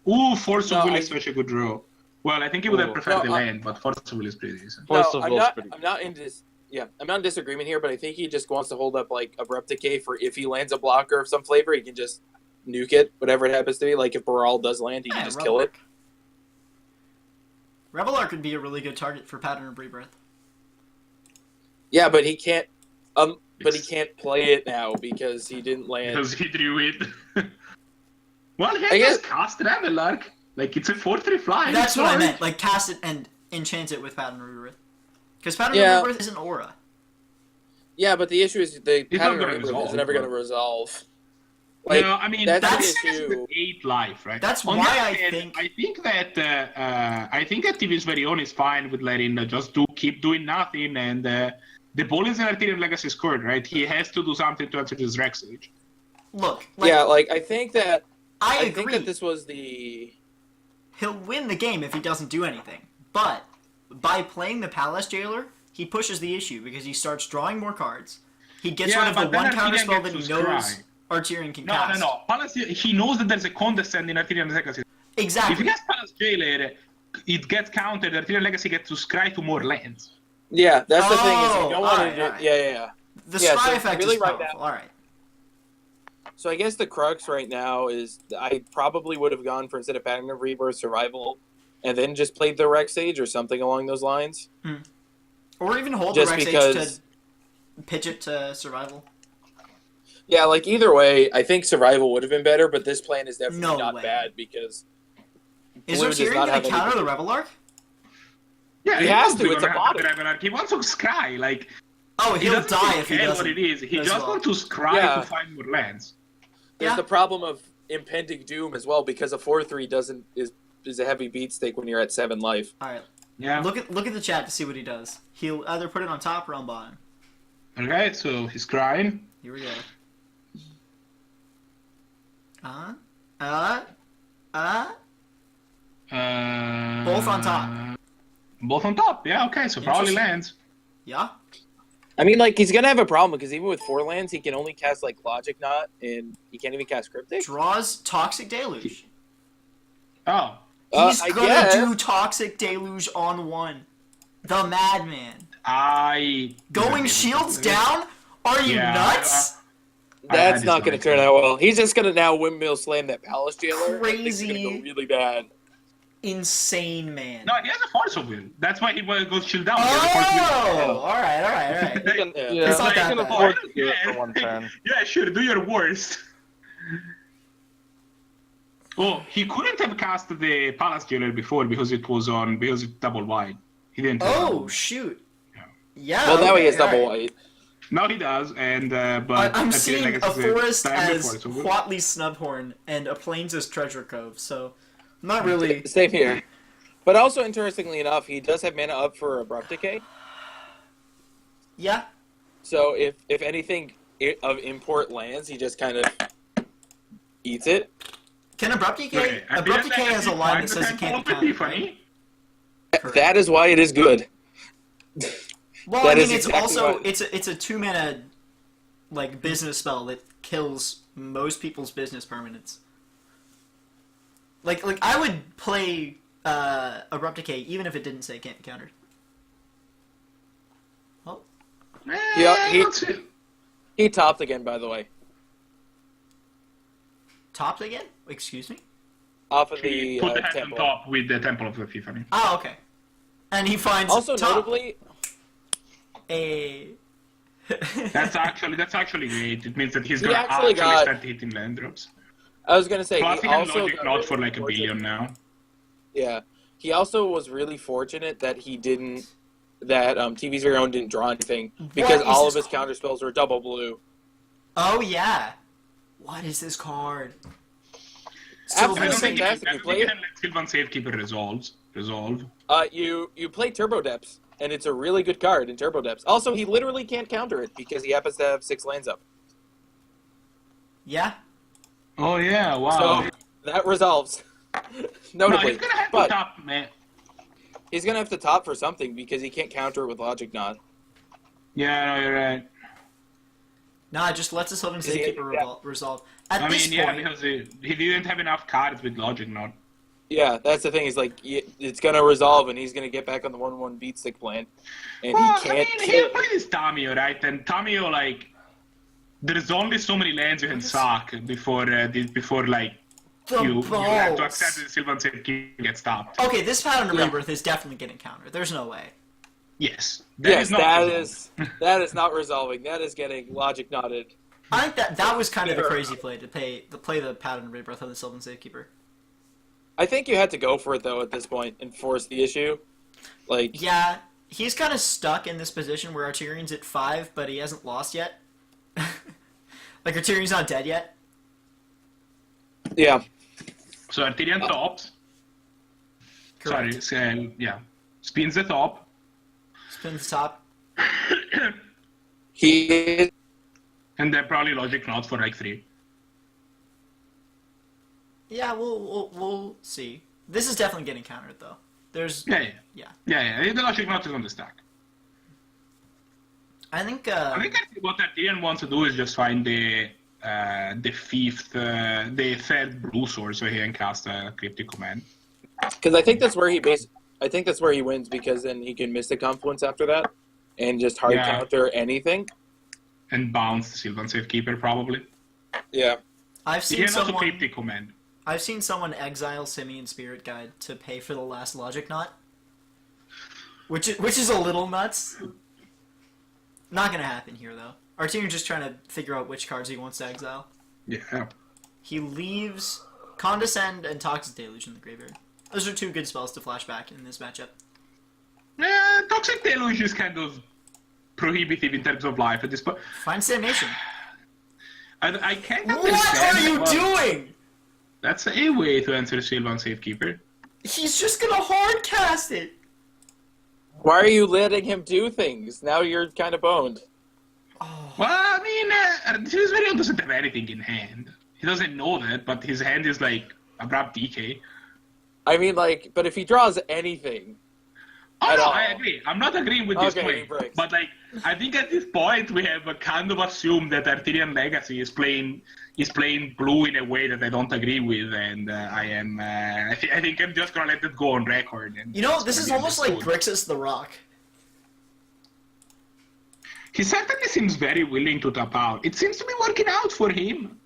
Ooh, Force of No, Will I- is such a good draw. Well, I think he would have Ooh. preferred No, the I- land, but Force of Will is pretty decent. Force No, of I'm Will's not. pretty I'm not in this. Yeah, I'm not in disagreement here, but I think he just wants to hold up like Abrupt Decay for if he lands a blocker of some flavor, he can just nuke it, whatever it happens to be. Like if Baral does land, he can just kill it. Revelark would be a really good target for Pattern of Rebirth. Yeah, but he can't. But he can't play it now because he didn't land. Because he drew it. Well, he I can guess- just cast Revelark. Like, it's a 4/3 fly. That's what I Sorry. meant. Like, cast it and enchant it with Pattern of Rebirth. Because Pattern Yeah. of Rebirth is an aura. Yeah, but the issue is the not pattern gonna of resolve, is never but- going to resolve. Like, no, I mean, that's that's the issue. 8 life, right? That's On why the other I hand, think- I think that TV's very own is fine with letting just keep doing nothing, and the ball is in Artirian Legacy's court, right? He has to do something to answer this Rex Age. Look, like, Yeah, like I think that I think agree. that this was the. He'll win the game if he doesn't do anything. But by playing the Palace Jailer, he pushes the issue because he starts drawing more cards. He gets Yeah, rid of the but then one Artirian counterspell gets that he to knows scry. Artirian can No, cast. no. Palace, he knows that there's a condescend in Artirian Legacy. If Exactly. he has Palace Jailer, it gets countered. Artirian Legacy gets to scry to more lands. Yeah, that's the thing. Is you Oh, don't want alright, to. alright. Yeah. The Yeah, scry so effect really is right powerful. now- Alright. So I guess the crux right now is I probably would have gone for instead of Pattern of Rebirth Survival, and then just played the Rex Age or something along those lines. Or even hold Just the Rex because- Age to pitch it to survival. Yeah, like either way, I think Survival would have been better, but this plan is definitely No not way. bad because Is Blue does Artirian not going have to any- counter the Revelark? Yeah, He has wants to, it's a gonna bottom. have Revelark. He wants to scry. Like, Oh, he he'll doesn't die really if he care doesn't. what it is. He as just well. wants to scry Yeah. to find more lands. there's Yeah. the problem of impending doom as well because a 4/3 is a heavy beat stake when you're at 7 life. Alright. Yeah. Look at the chat to see what he does. He'll either put it on top or on bottom. Okay, so he's crying. Here we go. Both on top. Both on top. Yeah. Okay. So probably Interesting. lands. Yeah? I mean, like he's gonna have a problem because even with 4 lands, he can only cast like Logic Knot, and he can't even cast Cryptic. Draws Toxic Deluge. Oh. He's I gonna guess. do Toxic Deluge on 1. The madman. Going shields down? Are you Yeah, nuts? That's I not just gonna like turn it. out well. He's just gonna now windmill slam that Palace Jailer. I think it's gonna Crazy. go really bad. Insane man. No, he has a force of will. That's why he goes shield down. He has a force of will. Oh! Alright. He can, Yeah. yeah, It's not he that can bad. afford to do it Yeah. for one turn. Yeah, sure. Do your worst. Oh, he couldn't have cast the Palace Jailer before because it's double wide. He didn't. have double Oh, wide. shoot. Yeah. Well, now he okay, has double alright. white. Now he does, and but I'm at the seeing end, a like, it's forest standard as forest of will. Quatley's Snubhorn and a plains as Treasure Cove, so I'm not really. Same here. But also, interestingly enough, he does have mana up for Abrupt Decay. Yeah. So if anything of import lands, he just kind of eats it. Can Abrupt Decay? Okay, at the Abrupt end, Decay like, has a if you line find that the says it can't be Temple of countered. Epiphany, Correct. That is why it is good. Well, that I mean, is it's exactly also what- it's a 2-mana like business spell that kills most people's business permanents. Like I would play Abrupt Decay even if it didn't say can't be countered. Oh, Yeah, he- that's it. He topped again, by the way, topped again? Excuse me? off of He the put the hand on temple. top with the Temple of Epiphany. Oh, okay. And he finds Also, top. notably, a. That's actually great. It means that he's He gonna actually actually got- start hitting land drops. I was gonna say Plus, he he has also Logic got Knot really for like a unfortunate- billion now. Yeah, he also was really fortunate that he didn't. That TV's Very Own didn't draw anything because all of his counter spells were double blue. Oh yeah. What is this card? Absolutely I don't think fantastic. You play it. Sylvan Safekeeper resolve. You play Turbo Depths, and it's a really good card in Turbo Depths. Also, he literally can't counter it because he happens to have 6 lands up. Yeah. Oh yeah, wow. So that resolves. No, Notably, he's gonna have but to top, man. he's gonna have to top for something because he can't counter it with Logic Knot. Yeah, no, you're right. Nah, it just lets us Sylvan Safekeeper resolve. At I this mean, yeah, point, because he didn't have enough cards with Logic Knot. Yeah, that's the thing. Is like it's gonna resolve, and he's gonna get back on the 1/1 beat stick plan, and Well, he can't. I mean, he'll play this Tamio, right? And Tamio, like, there's only so many lands you can suck before like the you have to balls. accept that the Sylvan Safekeeper gets stopped. Okay, this pattern of Yeah. rebirth is definitely getting countered. There's no way. Yes, Yes, not that resolved. that is not resolving. That is getting Logic Knotted. I think that was kind of the crazy play to play the pattern of rebirth of the Sylvan Safekeeper. I think you had to go for it though at this point and force the issue. Like Yeah, he's kind of stuck in this position where Artirian's at 5, but he hasn't lost yet. Like Artirian's not dead yet. yeah, So Artirian tops. Correct. Sorry, yeah, spins the top. Spins the top. he is. And then probably Logic Knot for like 3. Yeah, we'll see. This is definitely getting countered though. There's Yeah. The Logic Knot is on the stack. I think I think what Artirian wants to do is just find the third blue source so he can cast a cryptic command. Because I think that's where I think that's where he wins because then he can Mystic Confluence after that and just hard Yeah. counter anything. And bounce the Sylvan Safekeeper probably. Yeah. I've He seen can also someone cryptic command. I've seen someone exile Simian Spirit Guide to pay for the last Logic Knot. Which is a little nuts. Not gonna happen here though. Artirian's just trying to figure out which cards he wants to exile. Yeah. He leaves Condescend and Toxic Deluge in the graveyard. Those are 2 good spells to flash back in this matchup. Toxic Deluge is kind of prohibitive in terms of life at this point. Find Stagnation. I can't What understand. are you well, doing? That's a way to answer Sylvan Safekeeper. He's just gonna hard cast it. Why are you letting him do things? Now you're kind of boned. Oh. Well, I mean, Sylvan doesn't have anything in hand. He doesn't know that, but his hand is like Abrupt Decay. I mean, like, but if he draws anything, Oh At no, all. I agree. I'm not agreeing with this Okay, play. he breaks. But like, I think at this point we have kind of assumed that Artirian Legacy is playing blue in a way that I don't agree with, and I think I'm just gonna let it go on record. And You know, it's this gonna is be almost like understood. Grixis the Rock. He certainly seems very willing to tap out. It seems to be working out for him.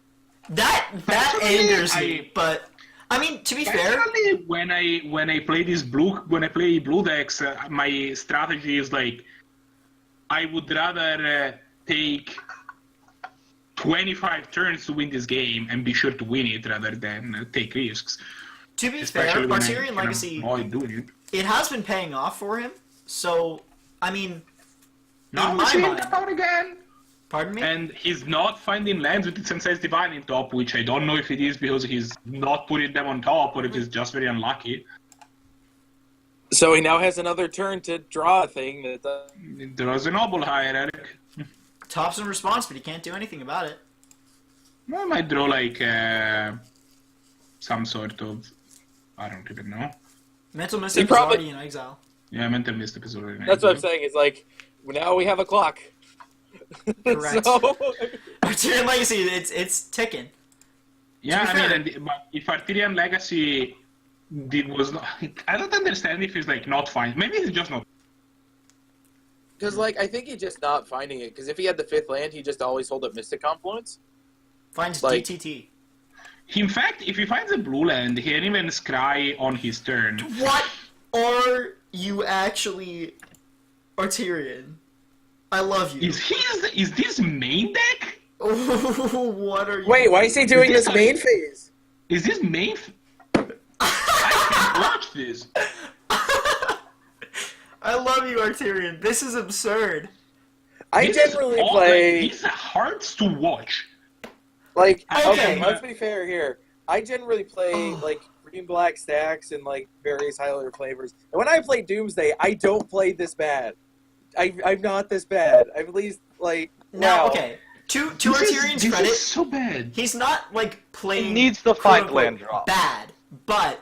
That Personally, angers me, but I mean, to be fair, Personally, when I play blue decks, my strategy is like I would rather take 25 turns to win this game and be sure to win it rather than take risks. to be fair, Especially when I Artirian can Legacy, avoid doing it. it has been paying off for him. So, I mean, Now in we my see him mind, tap out again. pardon me? And he's not finding lands with the Sensei's Divine in top, which I don't know if it is because he's not putting them on top or if he's just very unlucky. so he now has another turn to draw a thing that. There was a noble hire, Eric. Tops in response, but he can't do anything about it. I might draw like some sort of, I don't even know. Mental Mystic is probably- already in exile. Yeah, Mental Mystic is already. That's what I'm saying. It's like now we have a clock. Correct. So, Artirian Legacy, it's ticking. Yeah, To I be mean, fair- but if Artirian Legacy was not, I don't understand if he's like not fine. Maybe he's just not. because like I think he's just not finding it. Because if he had the 5th land, he just always hold up Mystic Confluence. Finds Like- DTT. In fact, if he finds a blue land, he can even scry on his turn. What are you actually, Artirian? I love you. Is this main deck? What are you? Wait, why is he doing Is this this main phase? Is this main? I can't Watch this. I love you, Artirian. This is absurd. I This is generally all- play These are hard to watch. like Okay. okay. Let's be fair here. I generally play like green black stacks and like various Highlander flavors. And when I play Doomsday, I don't play this bad. I'm not this bad. I'm at least like Now, wow. okay. To This is- Artirian's this credit, is so bad. he's not like playing. He needs to find quote-unquote land drop. bad, but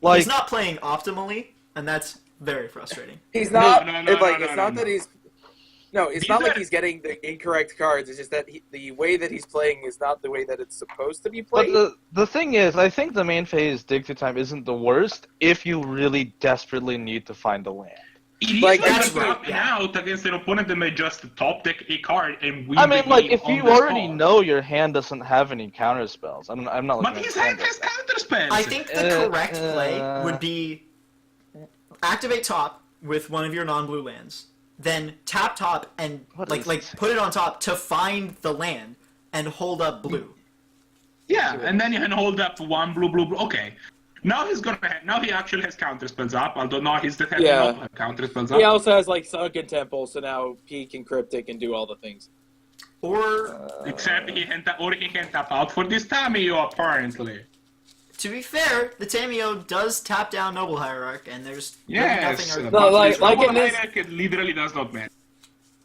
Like, he's not playing optimally, and that's very frustrating. He's not. No, it's like no, it's no, not no. that he's. No, it's These not like are- he's getting the incorrect cards. It's just that the way that he's playing is not the way that it's supposed to be but played. the thing is, I think the main phase dig through time isn't the worst if you really desperately need to find a land. It is Like, like that's you're right, dropping yeah. out against an opponent that may just top deck a card and win I mean, the like, game if on you the already spot. know your hand doesn't have any counter spells, I'm not looking But at his hand hand has right now. counter spells. I think the correct play uh, would be activate top with one of your non-blue lands, then tap top and What like is like this? put it on top to find the land and hold up blue. Yeah, and then you can hold up one blue. Okay. Now he's gonna. Now he actually has counter spells up. Although now he's the Yeah. not counter spells up. He also has like Sunken Temple, so now Peak and Cryptic can do all the things. Or Except he can tap out for this Tamio apparently. to be fair, the Tamio does tap down Noble Hierarch, and there's really Yes, nothing. No, like Noble in this- Hierarchy literally does not matter.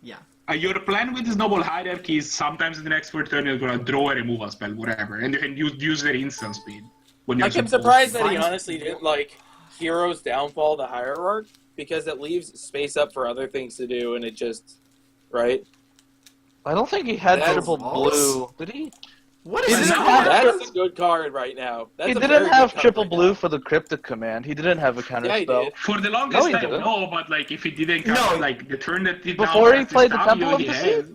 Yeah. Your plan with this Noble Hierarchy is sometimes in the next turn you're gonna draw a removal spell, whatever, and you can use their instant speed. When you're Like, I'm supposed surprised to. that he Fine. honestly didn't like Heroes Downfall the Hierarch because it leaves space up for other things to do, and it just right. I don't think he had That's triple false. blue. Did he? What He is this? didn't card? have- That's a good card right now. That's He a didn't very have good card triple right blue now. for the cryptic command. He didn't have a counter Yeah, he spell. did. For the longest No, he time, didn't. no, but like if he didn't No. count, like the turn that he Before down he cast played the Tamio, Temple of he the had- Sea?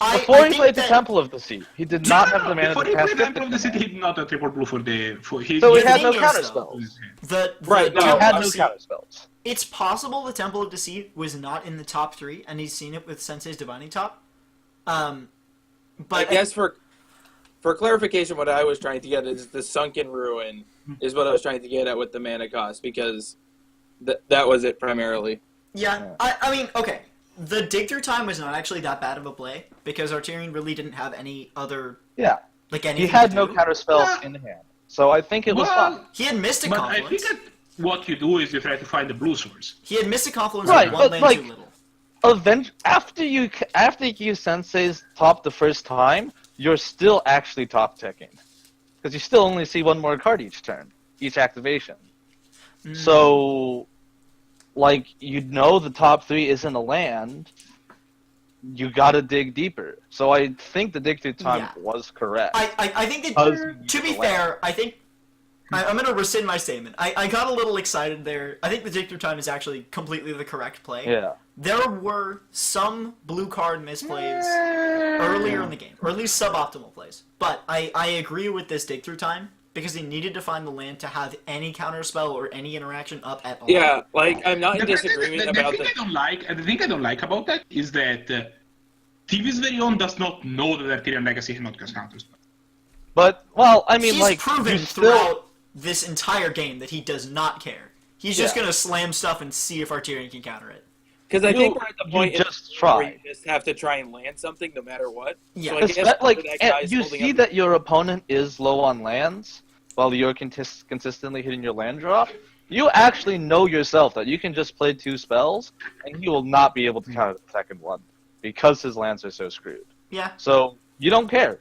I Before he think played the that- Temple of the Sea, he did not have the mana Before to he cast played Temple of the cryptic City, he command. did not have triple blue for the So he The had no thing is, counter though, spells. The Right, no, He Temple had of no the Sea- counter spells. It's possible the Temple of Deceit was not in the top 3, and he's seen it with Sensei's Divining Top. But I guess for clarification, what I was trying to get is the Sunken Ruin is what I was trying to get at with the mana cost because that was it primarily. yeah, I mean, okay. The dig through time was not actually that bad of a play because Artirian really didn't have any other Yeah, like anything. he had to no do. counter spells Yeah. in hand. So I think it was fine. He had Mystic But I Confluence. think that what you do is you try to find the blue source. He had Mystic Confluence Right, and one but, land like- too little. After you Sensei's top the first time, you're still actually top ticking. Because you still only see one more card each turn, each activation. Mm. So, like, you know the top 3 isn't a land, you gotta dig deeper. So I think the dig through time Yeah. was correct. I think Because that, you to be need the land. fair, I think I'm going to rescind my statement. I got a little excited there. I think the dig through time is actually completely the correct play. Yeah. There were some blue card misplays earlier in the game, or at least suboptimal plays. But I agree with this dig through time because he needed to find the land to have any counter spell or any interaction up at all. Yeah, like I'm not in The disagreement about thing the. I don't like, the thing I don't like about that is that TV's very own does not know that Artirian Legacy has not cast counter spells. But, well, I mean, He's like, proven you still... throughout this entire game that he does not care. He's just Yeah. going to slam stuff and see if Artirian can counter it. Because I You- think we're at the you point just where try. you just have to try and land something no matter what. Yeah. So I Because guess that, like, that guy's you holding see up- that your opponent is low on lands, while you're consistently hitting your land drop. You actually know yourself that you can just play 2 spells, and he will not be able to counter the second one, because his lands are so screwed. Yeah. So, you don't care.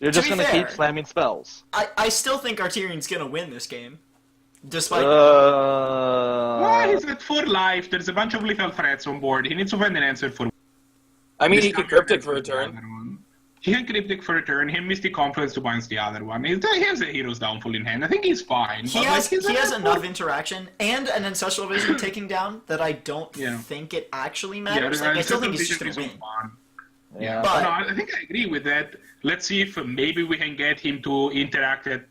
You're To just be gonna fair- keep slamming spells. I still think Artirian's going to win this game. Despite... Why is it for life? There's a bunch of lethal threats on board. He needs to find an answer for. I mean, this he could other cryptic for a the turn. other one. He can cryptic for a turn. He Mystic Confluence to bounce the other one. He has a Hero's Downfall in hand. I think he's fine. He but, has, like, he's he has an enough interaction and an Ancestral Vision taking down that I don't Yeah. think it actually Yeah, matters. the Like, I still think he's Ancestral just going to Vision win. is on. Yeah. But- No, I think I agree with that. Let's see if maybe we can get him to interact at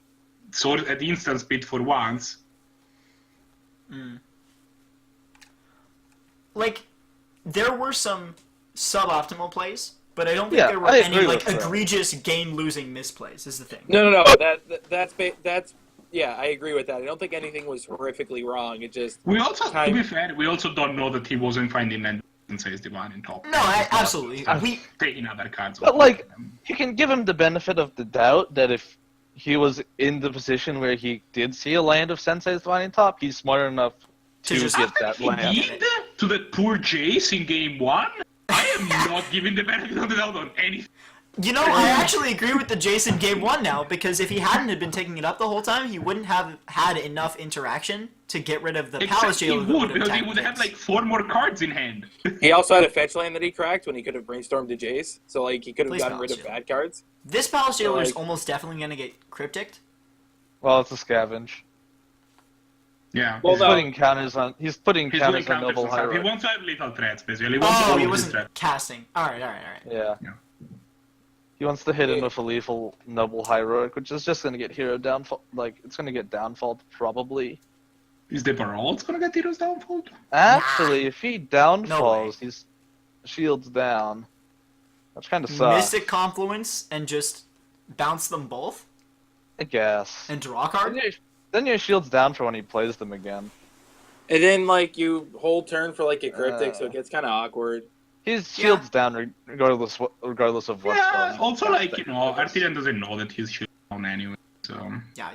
instant speed for once. Like, there were some suboptimal plays, but I don't think Yeah, there were I any agree like with that. egregious game-losing misplays. Is the thing. No. That's yeah, I agree with that. I don't think anything was horrifically wrong. It just We also, to be fair, we also don't know that he wasn't finding land and says divine in top. No, absolutely. Taking other cards. But like, you can give him the benefit of the doubt that if he was in the position where he did see a land of Sensei's Divine in top, he's smart enough to just get that he land. did to that poor Jace in game 1. I am not giving the benefit of the doubt on anything. You know, I actually agree with the Jason game 1 now, because if he hadn't have been taking it up the whole time, he wouldn't have had enough interaction to get rid of the Palace He Jailer. would, because he would have like 4 more cards in hand. he also had a fetch land that he cracked when he could have brainstormed to Jace. So like he could have Please gotten rid Palace of Jailer. bad cards. This Palace Jailer is like- almost definitely going to get cryptic. Well, it's a scavenge. Yeah. Well, He's no. putting counters on. He's putting He's doing counters on counters Noble and stuff. He Hierarch. wants to have lethal threats, basically. He wants to Oh, he hold his wasn't threat. casting. Alright. Yeah. Yeah. He wants to hit him with a lethal Noble Hierarch, which is just gonna get hero downfall. Like, it's gonna get downfall probably. Is the Barol's gonna get heroes downfall? Actually, if he downfalls, way. he's shields down. Which kind of sucks. Mystic Confluence and just bounce them both I guess. and draw a card? Then your shield's down for when he plays them again. And then like you hold turn for like a cryptic, so it gets kind of awkward. His shield's down regardless of what's Yeah, going on. also like, you know, Artirian doesn't know that he's shield down anyway, so... Yeah.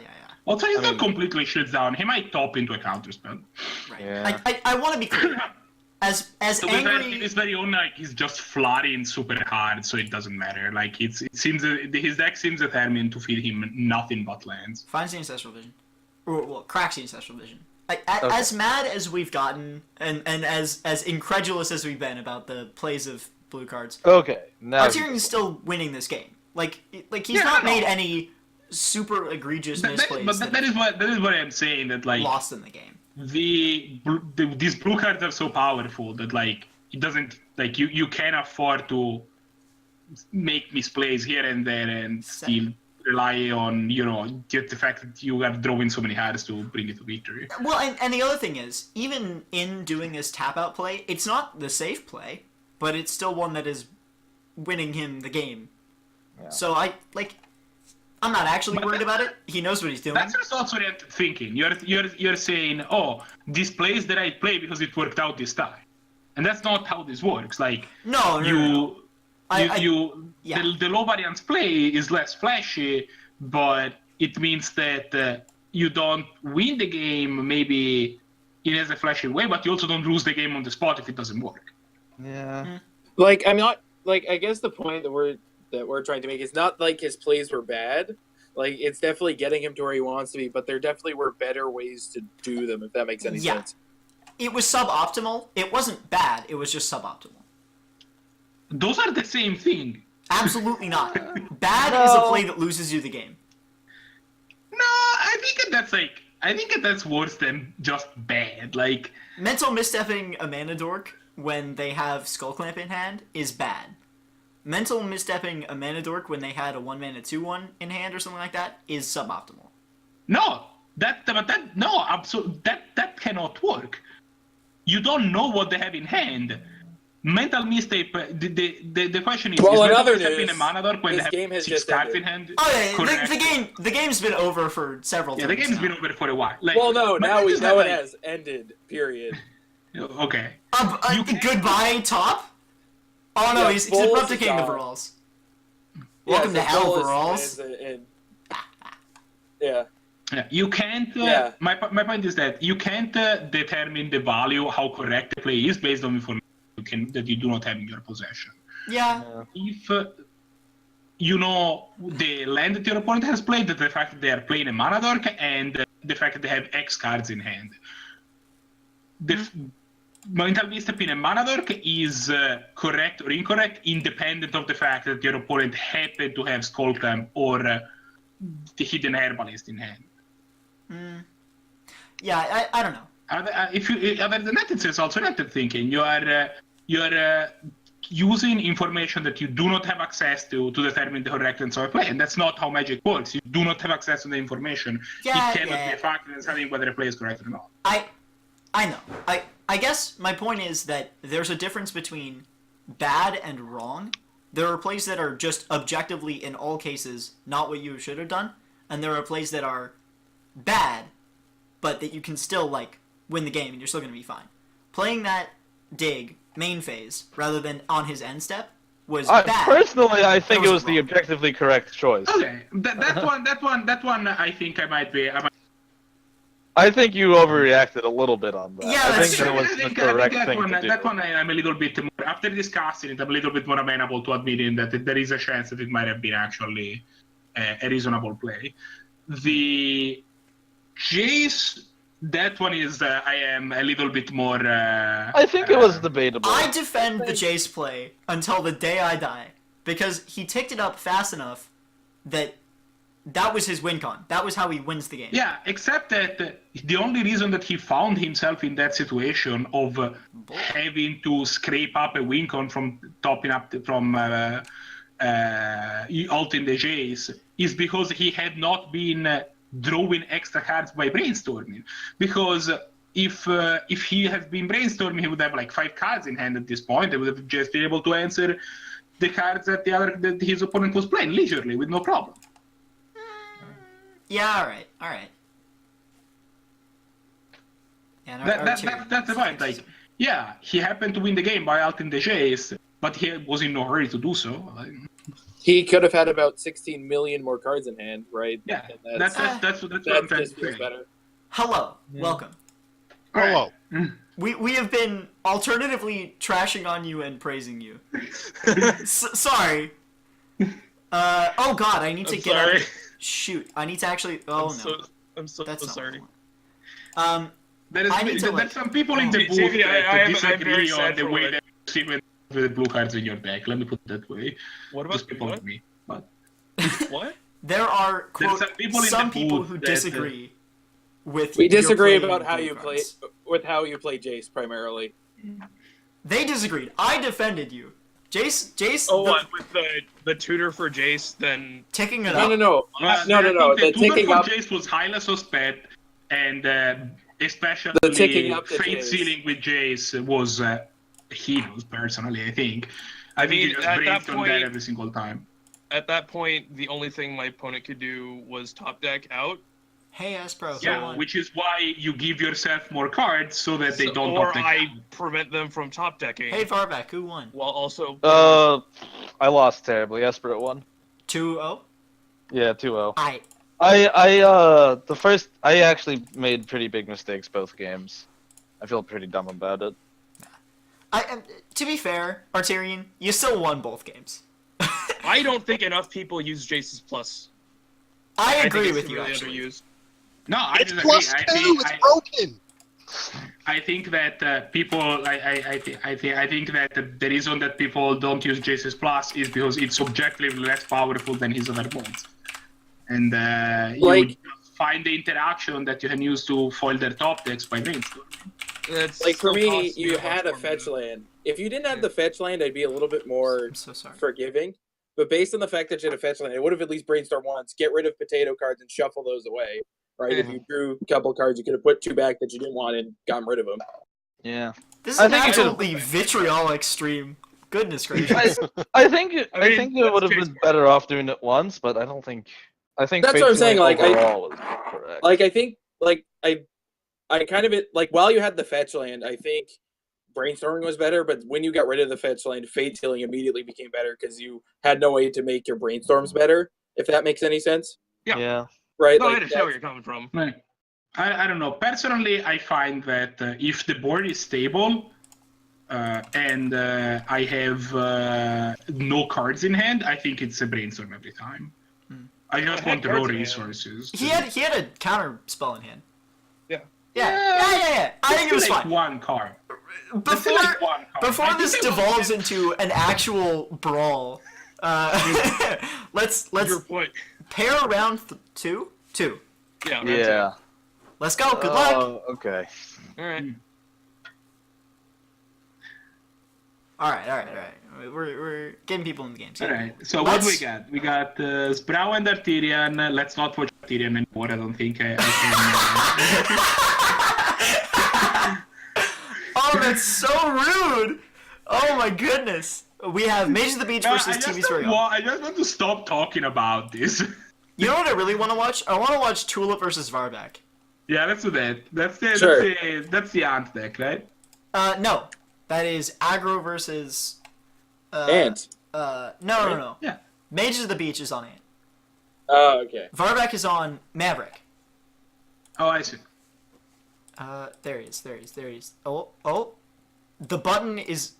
Also, he's I not mean- completely shield down. He might top into a counter spell. Right. Yeah. I want to be clear. As So with that, angry... it's very own, like, he's just flooding super hard, so it doesn't matter. Like, it seems his deck seems determined to feed him nothing but lands. Finds the Ancestral Vision. Or, well, cracks the Ancestral Vision. As mad as we've gotten, and as incredulous as we've been about the plays of blue cards, Okay, now Artirian's still winning this game. Like he's Yeah, not no. made any super egregious misplays That is what I'm saying, that, like, lost in the game. these blue cards are so powerful that, like, it doesn't, like, you can afford to make misplays here and there and still rely on, you know, just the fact that you are drawing so many cards to bring it to victory. Well, and the other thing is, even in doing this tap-out play, it's not the safe play, but it's still one that is winning him the game. Yeah. So I'm not actually worried about it. He knows what he's doing. That's results-oriented thinking. You're saying, oh, this play is the right play because it worked out this time, and that's not how this works. Like, No. Yeah. The low variance play is less flashy, but it means that you don't win the game maybe in as a flashy way, but you also don't lose the game on the spot if it doesn't work. Yeah. Like I'm not like I guess the point that we're trying to make is not like his plays were bad. Like it's definitely getting him to where he wants to be, but there definitely were better ways to do them if that makes any Yeah. sense. It was suboptimal. It wasn't bad. It was just suboptimal. Those are the same thing. Absolutely not. Bad is a play that loses you the game. No, I think that's worse than just bad. Like, Mental misstepping a mana dork when they have Skull Clamp in hand is bad. Mental misstepping a mana dork when they had a 1-mana 2/1 in hand or something like that is suboptimal. no, that cannot work. You don't know what they have in hand. Mental mistake. The question is: Well, is in mental other mistake in a news, mana dork when this they have game has 6 just cards ended. in hand? Oh yeah, Correct. the game's been over for several Yeah, times. the game's now. been over for a while. Like, Well, no, my now point we is know that, it like, has ended. Period. Okay. You can- Goodbye, top. Oh no, Yeah, he's Bull is abrupting the the top. overalls. Welcome to so hell, Bull is- overalls. Yeah. Yeah, you can't. Yeah. My point is that you can't determine the value, how correct the play is, based on information that you do not have in your possession. Yeah. If you know the land that your opponent has played, the fact that they are playing a mana dork, and the fact that they have X cards in hand. The mental misstep in a mana dork is correct or incorrect, independent of the fact that your opponent happened to have Skull Clamp or the Hidden Herbalist in hand. Yeah, I don't know. If you other than that, it's also oriented thinking. You are using information that you do not have access to determine the correctness of a play, and that's not how Magic works. You do not have access to the information. Yeah, it cannot yeah. be a factor in deciding whether a play is correct or not. I know. I guess my point is that there's a difference between bad and wrong. There are plays that are just objectively, in all cases, not what you should have done, and there are plays that are bad, but that you can still like win the game and you're still going to be fine. Playing that dig main phase rather than on his end step was bad. Personally, I think it was wrong. the objectively correct choice. Okay, that one, I think I might be. I think you overreacted a little bit on that. Yeah, I that's think that true. was the correct thing to do. That one, I'm a little bit more. After discussing it, I'm a little bit more amenable to admitting that there is a chance that it might have been actually a reasonable play. The Jace, that one is. I am a little bit more. I think it was debatable. I defend the Jace play until the day I die because he ticked it up fast enough that was his win con. That was how he wins the game. Yeah, except that the only reason that he found himself in that situation of having to scrape up a win con from topping up from ulting the Jace is because he had not been drawing extra cards by brainstorming. Because if he had been brainstorming, he would have like 5 cards in hand at this point. He would have just been able to answer the cards that his opponent was playing leisurely with no problem. Yeah, all right. Yeah, That's the point. Like, yeah, he happened to win the game by ulting the Jace, but he was in no hurry to do so. He could have had about 16 million more cards in hand, right? Yeah, And that's what I'm trying to feels say. better. Hello, welcome. Hello. We have been alternatively trashing on you and praising you. Sorry. Oh God, I need to get sorry. up. Shoot, I need to actually. Oh no, I'm so that's not sorry. what I need to, There's some people in the booth JV, that I'm disagree very on sad the for way what- that you see with the blue cards in your deck. Let me put it that way. What Those about people what? like me. But What? there are There's quote some people in the who booth that, disagree with. We your disagree playing about how blue you play cards. with how you play Jace primarily. They disagreed. I defended you. Jace. Oh, the, what with the tutor for Jace? Then ticking it No, up. no. I The think the ticking tutor up. for Jace was highly suspect, and especially The ticking up the fate Jace. sealing with Jace was heroes. Personally, I think. I think mean, he just at that brainstormed that point- every single time. at that point, the only thing my opponent could do was top deck out, Hey, Espro. Yeah, hold on. which is why you give yourself more cards so that they don't. or top deck. I prevent them from top decking. Hey, Varback, who won? While also. I lost terribly. Esper at 1. 2-0. Yeah, 2-0. I I actually made pretty big mistakes both games. I feel pretty dumb about it. to be fair, Artirian, you still won both games. I don't think enough people use Jace's plus. I think agree it's with you, really actually. underused. No, I It's disagree. plus 2. It's broken. I think that people, I think that the reason that people don't use Jace's Plus is because it's objectively less powerful than his other mods, and you just find the interaction that you can use to foil their top decks by brainstorming. It's Like for still me, costs you a had a bunch more fetch than- land. If you didn't have the fetch land, I'd be a little bit more I'm so sorry. forgiving. But based on the fact that you had a fetch land, it would have at least brainstormed once, get rid of potato cards and shuffle those away. Right? If you drew a couple cards, you could have put 2 back that you didn't want and gotten rid of them. Yeah. This is I an think you should've- absolutely vitriolic stream. Goodness gracious. I think it I mean, would have that's been better off doing it once, but I don't think. I think That's what I'm saying, like, overall is correct. Like I think, like I kind of like while you had the fetch land, I think brainstorming was better. But when you got rid of the fetch land, fate sealing immediately became better because you had no way to make your brainstorms better. If that makes any sense, Yeah. right? No, I Like, understand where you're coming from. Right. I don't know. Personally, I find that if the board is stable and I have no cards in hand, I think it's a brainstorm every time. I just want to cards raw in hand. resources. he had a counter spell in hand. Yeah. Yeah. I think it was like fine. one card. It's Before like one card. I before think this it was- devolves into an actual brawl, let's Your point. pair around 2. Yeah. round Yeah. Let's go. Good luck. Okay. two. All right. All right. We're getting people in the game. All right. So what do we got? We got Sprout and Artirian. Let's not watch Artirian anymore. I don't think I can. Oh, that's so rude. Oh my goodness. We have Mage of the Beach No, versus TV Story. I just want to stop talking about this. You know what I really want to watch? I want to watch Tulip versus Varback. Yeah, let's do that. That's the Ant deck, right? No. That is aggro versus... Ant. No. Yeah. Mages of the Beach is on Ant. Oh, okay. Varback is on Maverick. Oh, I see. There he is. Oh. The button is...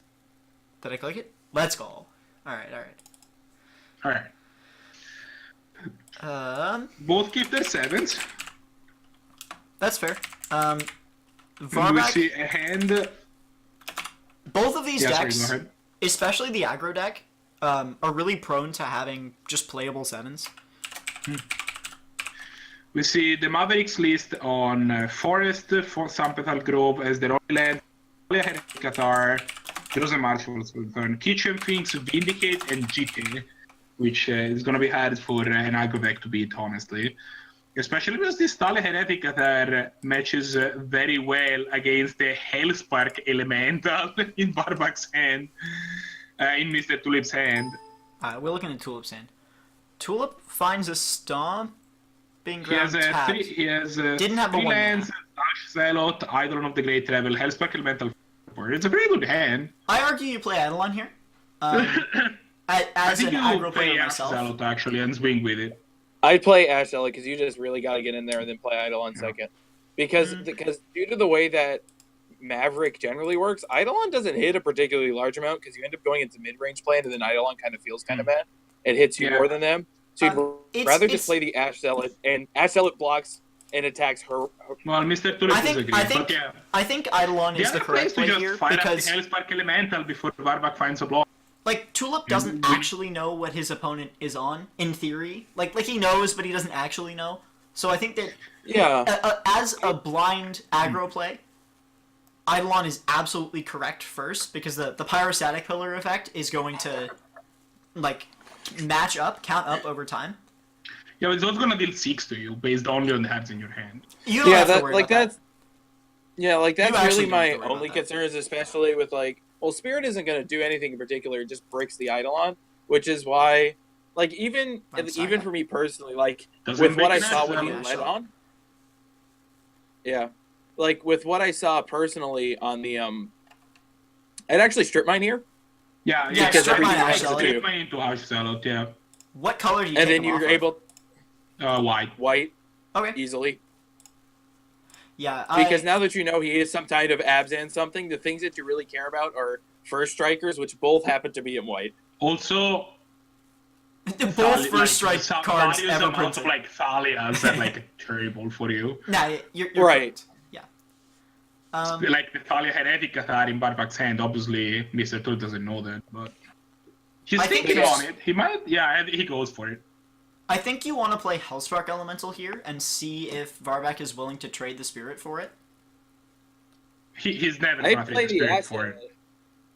Did I click it? Let's go. Alright. Both keep their 7s. That's fair. And we Varback... see a hand... Both of these Yeah, sorry, decks, go ahead. especially the aggro deck, are really prone to having just playable 7s. We see the Mavericks list on Forest, for Sampethal Grove as their only land, Qatar, Frozen Marshals will turn Kitchen Finks, Vindicate, and GT, which is going to be hard for an aggro deck to beat, honestly. Especially because this Tale Heretic Qatar matches very well against the Hellspark Elemental in Varback's hand, in Mr. Tulip's hand. Alright, we're looking at Tulip's hand. Tulip finds a Stomping He Ground has tapped. Didn't have a three one lands, Ash Zealot, Eidolon of the Great Travel, Hellspark Elemental. It's a very good hand. I argue you play Eidolon here. I As think an you aggro play player Ash myself. Zealot actually and swing with it. I'd play Ash Ellie because you just really got to get in there and then play Eidolon second. Because due to the way that Maverick generally works, Eidolon doesn't hit a particularly large amount because you end up going into mid-range play and then Eidolon kind of feels kind of bad. It hits you more than them. So you'd rather just play the Ash Zealot, and Ash Zealot blocks and attacks her. Well, Mr. Tulip disagrees, but yeah. I think Eidolon is the correct play here because the Hellspark Elemental before Varback finds a block. like Tulip doesn't actually know what his opponent is on in theory. Like he knows, but he doesn't actually know. So I think that as a blind aggro play, Eidolon is absolutely correct first because the pyrostatic pillar effect is going to like count up over time. Yeah, but it's also gonna deal 6 to you based only on the cards in your hand. You don't have to worry about that's that. Yeah, like that's You actually really don't have my to worry only about that. concerns, especially with like, well, Spirit isn't going to do anything in particular; it just breaks the Eidolon, which is why, like, even for me personally, like with what I saw when he led on, like with what I saw personally on the I'd actually strip mine here. Yeah, because strip mine mine Ash Zealot. strip mine into Ash Zealot, yeah. What color do you And take then them off you're of? able White. Okay. easily. Yeah, Because now that you know he is some kind of Abzan something, the things that you really care about are first strikers, which both happen to be in white. Also, both first strike cards various ever amounts printed. of like Thalias that like terrible for you. Nah, you're Right. correct. Yeah. Like the Thalia Heretic Cathar in Varback's hand, obviously Mr. Tool doesn't know that, but he's I think thinking it's- on it. He might, yeah, he goes for it. I think you want to play Hellspark Elemental here and see if Varback is willing to trade the spirit for it. He's never I gonna play trade the the spirit Ash for it.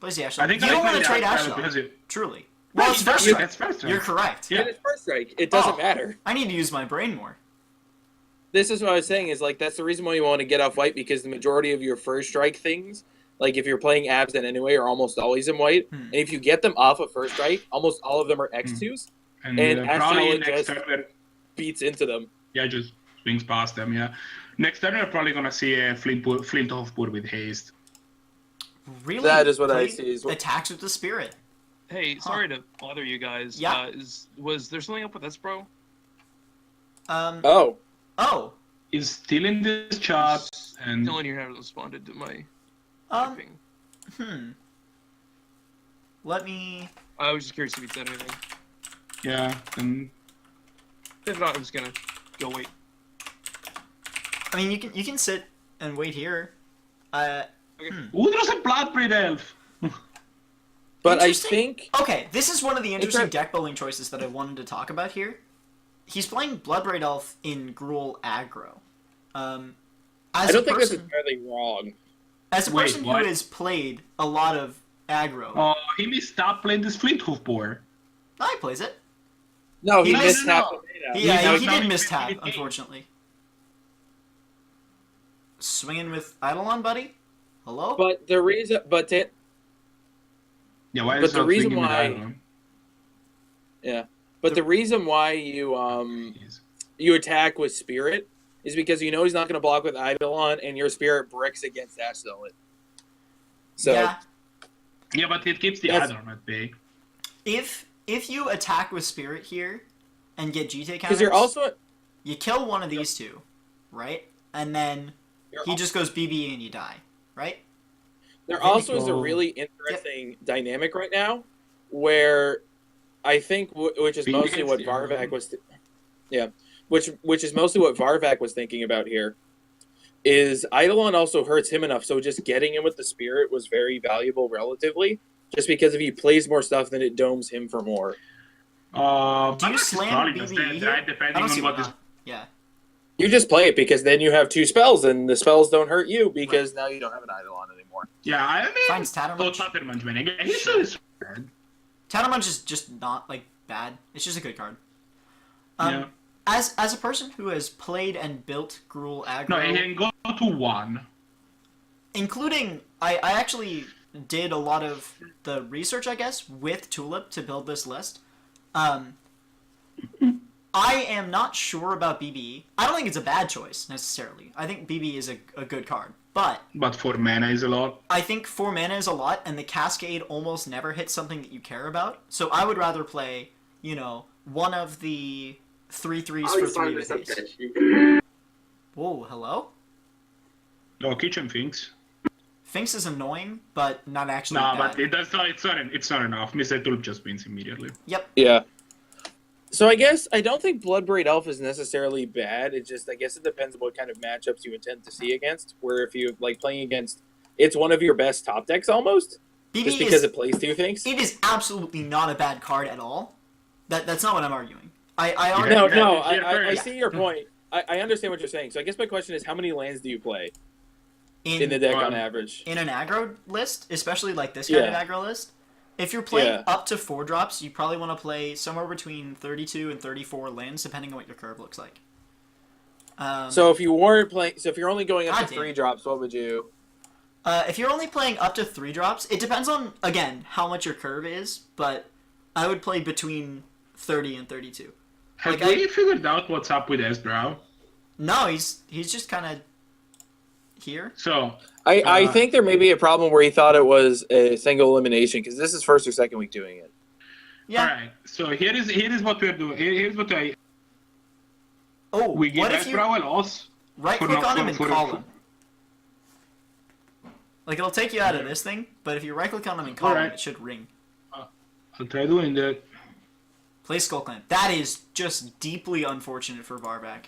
Plays the Ash. I think you I don't play want to the trade Ash Ash because though. it, Truly. Well, it's first yeah, strike. it's first strike. You're correct. And it's first strike. It doesn't matter. I need to use my brain more. This is what I was saying, is like that's the reason why you want to get off white, because the majority of your first strike things, like if you're playing Abzan anyway, are almost always in white. And if you get them off of first strike, almost all of them are X2s. And, Ash probably Zealot next just turn, beats into them. yeah, just swings past them. Yeah, next turn we're probably gonna see a Flint Hofpur with haste. Really? That is what I play see as well. Attacks with the spirit. Hey, sorry to bother you guys. Yeah. Was there something up with this, bro? Oh. Is still in this chat and Dylan, you haven't responded to my typing. Let me. I was just curious if you said anything. yeah, and If not, I'm just gonna go wait. I mean, you can sit and wait here. ooh, there's a Bloodbraid Elf. But I Interesting. think Okay, this is one of the interesting Inter- deck building choices that I wanted to talk about here. He's playing Bloodbraid Elf in Gruul Aggro. As I don't a think that's person, entirely wrong. as a Wait, person who what? has played a lot of aggro, Oh, he missed up playing this Flint Hofpur. he plays it. No, he No, missed no, half no. the data. Yeah, No, he no, did he- miss tab, he- unfortunately. Swinging with Eidolon, buddy? Hello? But the reason, Yeah, why But is the Elf reason swinging with why- Eidolon? But the reason why you attack with Spirit is because you know he's not going to block with Eidolon, and your Spirit bricks against Ash Zealot. So yeah, but it keeps the Eidolon at bay. If you attack with Spirit here and get GT counters, because you're also you kill one of these two, right? And then he just goes BB and you die, right? There also is a really interesting dynamic right now where I think, which is mostly what Varvac was, which is mostly what Varvac was thinking about here, is Eidolon also hurts him enough, so just getting him with the Spirit was very valuable relatively, just because if he plays more stuff, then it domes him for more. Do you slam BB here? Depending on what is... Yeah. You just play it because then you have 2 spells, and the spells don't hurt you because now you don't have an Eidolon anymore. Yeah, I mean... Finds Tattermunch. He's still is bad. Tattermunch is just not, like, bad. It's just a good card. Yeah. As a person who has played and built Gruul Aggro... No, he can go to 1. Including... I actually did a lot of the research, I guess, with Tulip to build this list. I am not sure about BB. I don't think it's a bad choice, necessarily. I think BB is a good card. But 4 mana is a lot. I think 4 mana is a lot, and the Cascade almost never hits something that you care about. So I would rather play, you know, one of the 3/3s for 3 with haste. Whoa, hello? No, Kitchen Finks. Finks is annoying, but not actually No, bad. but it's not enough. Mr. Tulip just wins immediately. Yep. Yeah. So I guess I don't think Bloodbraid Elf is necessarily bad. It just, I guess it depends on what kind of matchups you intend to see against. Where if you like playing against, it's one of your best top decks almost, BB just because it plays 2 things. It is absolutely not a bad card at all. That's not what I'm arguing. I see your point. I understand what you're saying. So I guess my question is, how many lands do you play in the deck on average? In an aggro list, especially like this kind of aggro list, if you're playing up to 4 drops, you probably want to play somewhere between 32 and 34 lands, depending on what your curve looks like. So if you weren't playing, so if you're only going up to 3 drops, what would you? If you're only playing up to 3 drops, it depends on, again, how much your curve is, but I would play between 30 and 32. Have we figured out what's up with Esbrow? No, he's just kind of here. So I think there may be a problem where he thought it was a single elimination because this is first or second week doing it. Yeah. All right. So here is what we're doing. Here's what I. Oh, we give what if you Esbrow a loss. right click on him and call him? Like it'll take you out of this thing, but if you right click on him and call him, it should ring. I'll try doing that. Play Skull Clan. That is just deeply unfortunate for Varvac.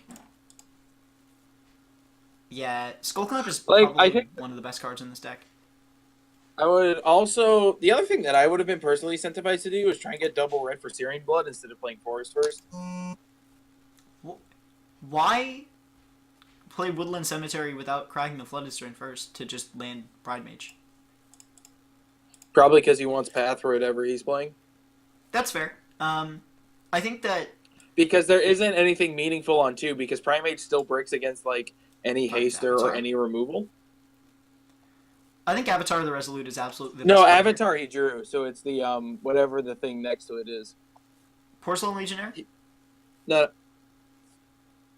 Yeah, Skull Clan is probably I think one of the best cards in this deck. I would also... The other thing that I would have been personally incentivized to do is try and get double red for Searing Blood instead of playing Forest first. Why play Woodland Cemetery without cracking the Flooded Strain first to just land Pride Mage? Probably because he wants Path for whatever he's playing. That's fair. I think that... Because there isn't anything meaningful on 2, because Primate still breaks against, like, any haster or any removal. I think Avatar of the Resolute is absolutely the best. No, Avatar he drew, so it's the, whatever the thing next to it is. Porcelain Legionnaire? No.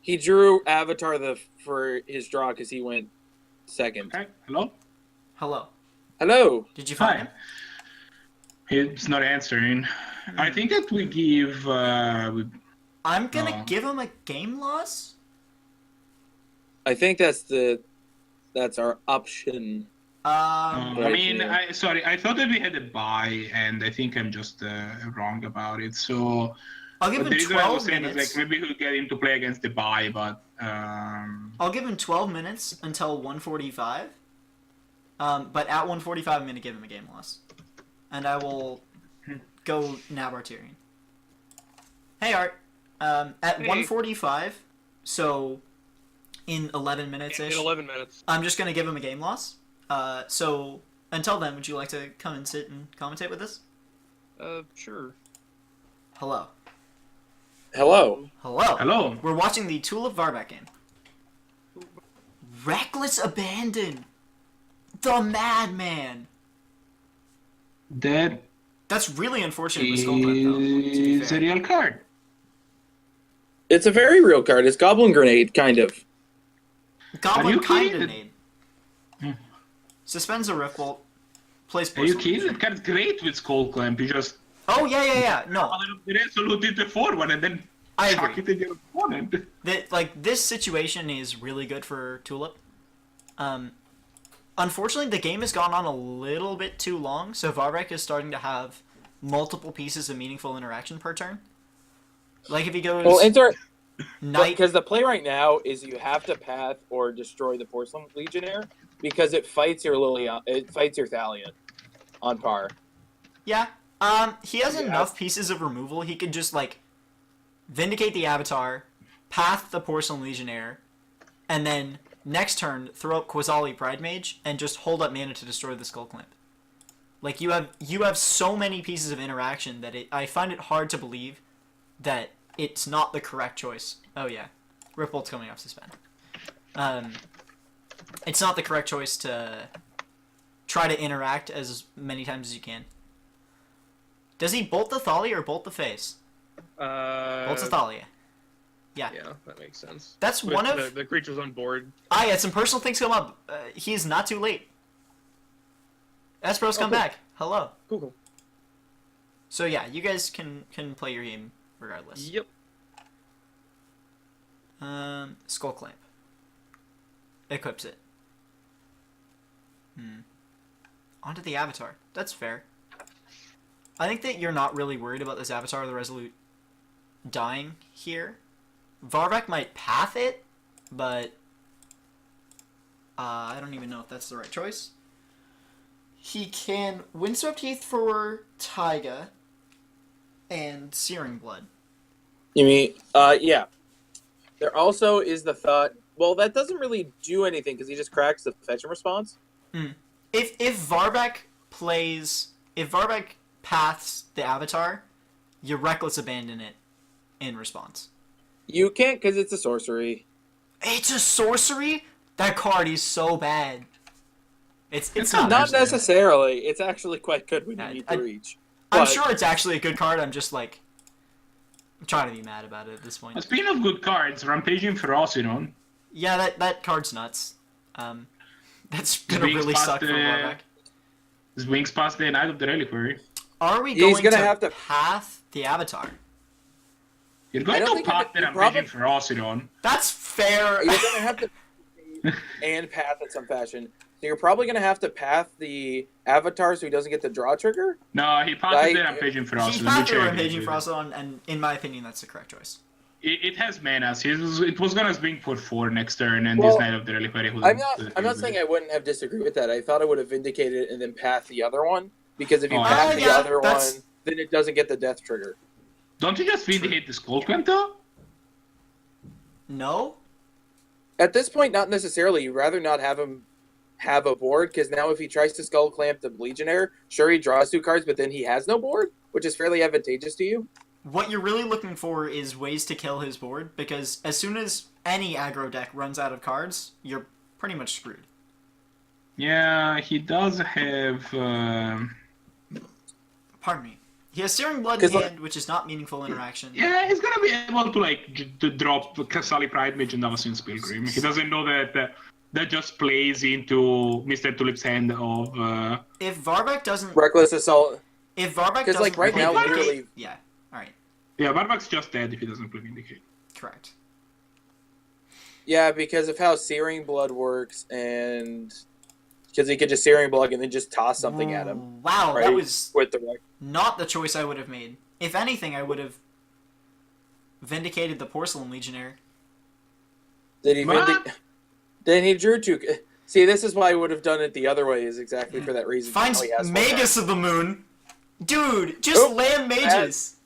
He drew Avatar for his draw because he went second. Okay. Hello? Hello. Hello. Did you find him? He's not answering. I think that we give... I'm gonna give him a game loss? I think that's our option. I mean, I thought that we had a buy, and I think I'm just wrong about it. So I'll give him 12 minutes. Like, maybe he'll get him to play against the buy, but I'll give him 12 minutes until 1:45. But at 1:45, I'm gonna give him a game loss, and I will go nab Artirian. Hey Art, at 1:45, so in 11 minutes ish. In 11 minutes. I'm just gonna give him a game loss. So until then, would you like to come and sit and commentate with us? Sure. Hello. Hello. We're watching the Tulip Varvac game. Reckless Abandon. The Madman. That's really unfortunate with Skull Clan, though. It's a real card. It's a very real card. It's Goblin Grenade, kind of. Goblin you kind kidding? of nade. Suspends a Riftbolt. Plays Are you Porcelain kidding? Legion. That card's great with Skull Clamp. You just Oh, yeah. No, resolute into 4-1 and then I chuck agree. it in your opponent. This situation is really good for Tulip. Unfortunately, the game has gone on a little bit too long, so Varvek is starting to have multiple pieces of meaningful interaction per turn. Like if he goes Knight, because the play right now is you have to path or destroy the Porcelain Legionnaire because it fights your it fights your Thalion on par. yeah. He has enough pieces of removal. He could just like Vindicate the Avatar, path the Porcelain Legionnaire, and then next turn throw up Quasali Pride Mage and just hold up mana to destroy the Skull Clamp. Like you have so many pieces of interaction that I find it hard to believe that it's not the correct choice. Oh yeah, Ripple's coming off suspend. It's not the correct choice to try to interact as many times as you can. Does he bolt the Thalia or bolt the face? Bolts the Thalia. Yeah. Yeah, that makes sense. That's With one of the creatures on board. I had some personal things come up. He is not too late. Esperos come cool. back. Hello. Cool. So yeah, you guys can play your game regardless. Yep. Skull Clamp. Equips it. Onto the Avatar. That's fair. I think that you're not really worried about this Avatar of the Resolute dying here. Varvek might path it, but I don't even know if that's the right choice. He can Windswept Heath for Taiga and Searing Blood. You mean, yeah. There also is the thought, well, that doesn't really do anything because he just cracks the fetch and response. If Varvek paths the Avatar, you Reckless Abandon it in response. You can't because it's a sorcery. It's a sorcery? That card is so bad. It's Not necessarily. It's actually quite good when you need to reach. I'm But- sure it's actually a good card. I'm just like I'm trying to be mad about it at this point. Speaking of good cards, Rampaging Ferocinon. Yeah, that card's nuts. That's gonna Wings really past suck for Warback. His wings past the Knight of the Reliquary. Are we Yeah, he's going gonna to have to- path the Avatar? You're I going don't to think path the you Rampaging Ferocinon. That's fair. You're gonna have to and path in some fashion. So you're probably gonna have to path the Avatar so he doesn't get the draw trigger. No, he pathed Like- the Rampaging He Ferocinon. pathed which the I agree Rampaging with. Ferocinon, and in my opinion, that's the correct choice. It has manas. It was gonna swing for 4 next turn, and Well, this Knight of the Reliquary. I'm not saying I wouldn't have disagreed with that. I thought I would have vindicated it and then path the other one because if you Oh, path the yeah, other that's- one, then it doesn't get the death trigger. Don't you just vindicate the Skull Clamp though? No? At this point, not necessarily. You'd rather not have him have a board because now if he tries to Skull Clamp the Legionnaire, sure he draws 2 cards, but then he has no board, which is fairly advantageous to you. What you're really looking for is ways to kill his board, because as soon as any aggro deck runs out of cards, you're pretty much screwed. Yeah, he does have. Pardon me. He has Searing Blood in 'Cause, like- hand, which is not meaningful interaction. Yeah, he's gonna be able to to drop Kasali Pride Mage and Davasin's Pilgrim. He doesn't know that that just plays into Mr. Tulip's hand of. If Varvek doesn't... Reckless Assault. If Varvek 'Cause, doesn't... like, right play now, Vindicate- literally- Yeah, alright. Yeah, Barbak's just dead if he doesn't play Vindicate. Correct. Yeah, because of how Searing Blood works and because he could just Searing Blood and then just toss something at him. Wow, Right? that was With the Rector. not the choice I would have made. If anything, I would have vindicated the Porcelain Legionnaire. Did he What? Then he drew 2. See, this is why I would have done it the other way, is exactly for that reason. Finds Now he has 4 Magus cards. of the Moon. Dude, just Oh, land mages.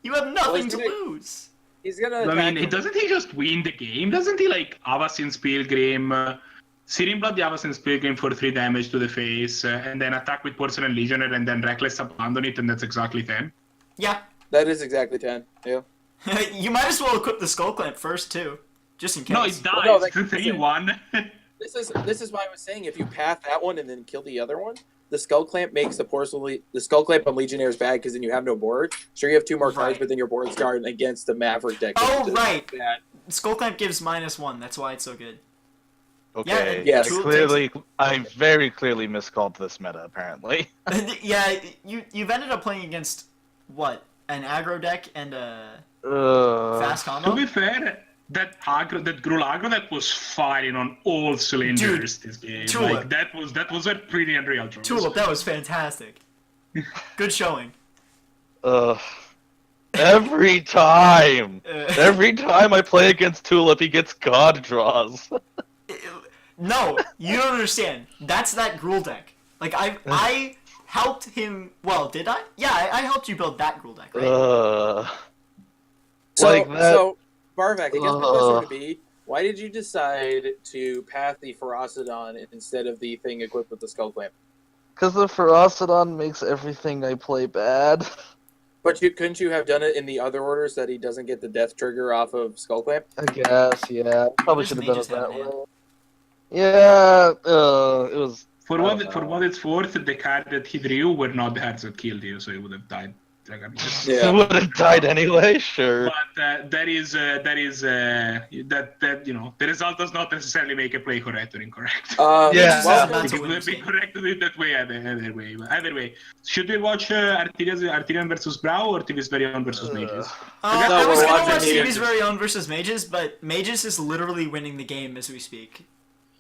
You have nothing to he's gonna- lose. He's gonna I attack mean, him. doesn't he just win the game? Doesn't he Avasin's Pilgrim, Searing Blood the Avasin's Pilgrim for 3 damage to the face, and then attack with Porcelain Legionnaire, and then Reckless Abandon it, and that's exactly 10? Yeah. That is exactly 10. Yeah. You might as well equip the Skull Clamp first, too. Just in case. No, it dies. no, that- 3-1. This is why I was saying if you path that one and then kill the other one, the Skull Clamp makes the Skull Clamp on Legionnaires bad because then you have no board. Sure, you have 2 more cards, Right. but then your board's guard against the Maverick deck. Oh, right. Bad. Skull Clamp gives -1. That's why it's so good. Okay. Yes. I very clearly miscalled this meta, apparently. Yeah, you've ended up playing against what? An aggro deck and a fast To combo? be fair, that Gruul Aggro deck was firing on all cylinders this game. Tulip. Like that was a pretty unreal choice. Tulip, that was fantastic. Good showing. Every time! Uh, Every time I play against Tulip, he gets God draws. No, you don't understand. That's that Gruul deck. Like, I helped him... Well, did I? Yeah, I helped you build that Gruul deck, right? So Barvac, I guess my question would be, why did you decide to path the Ferocidon instead of the thing equipped with the Skull Clamp? Because the Ferocidon makes everything I play bad. But couldn't you have done it in the other order so that he doesn't get the death trigger off of Skull Clamp? I guess, yeah. Probably Which should have done mages it that have way. man? Yeah, it was... For I what don't know. it's worth, the card that he drew were not the cards that killed you, so he would have died. Yeah. He would have died anyway, sure. But the result does not necessarily make a play correct or incorrect. Yeah. Well, It that's a would win have been mistake. correct to do it that way either way. But either way, should we watch Artirian versus Brau or TV's very own versus Mages? I No, was we're gonna watching watch here. TV's very own versus Mages, but Mages is literally winning the game as we speak.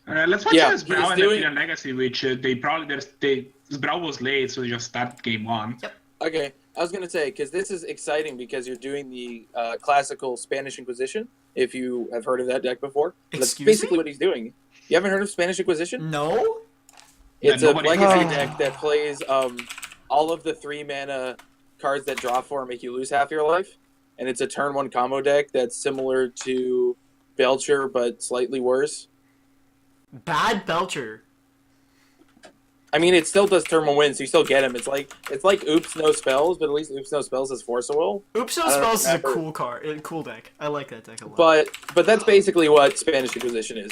Let's watch Yeah, Brau he's and doing- Artirian Legacy, which Brau was late, so they just start game 1. Okay, I was gonna say because this is exciting because you're doing the classical Spanish Inquisition. If you have heard of that deck before, that's Excuse basically me? what he's doing. You haven't heard of Spanish Inquisition? No? It's Yeah, a nobody- legacy deck that plays all of the 3 mana cards that draw 4 and make you lose half your life, and it's a turn 1 combo deck that's similar to Belcher but slightly worse. Bad Belcher. I mean, it still does turn 1 win, so you still get him. It's like Oops No Spells, but at least Oops No Spells has Force of Will. Oops No I don't Spells is a remember. cool card, a cool deck. I like that deck a lot. But that's basically what Spanish Inquisition is.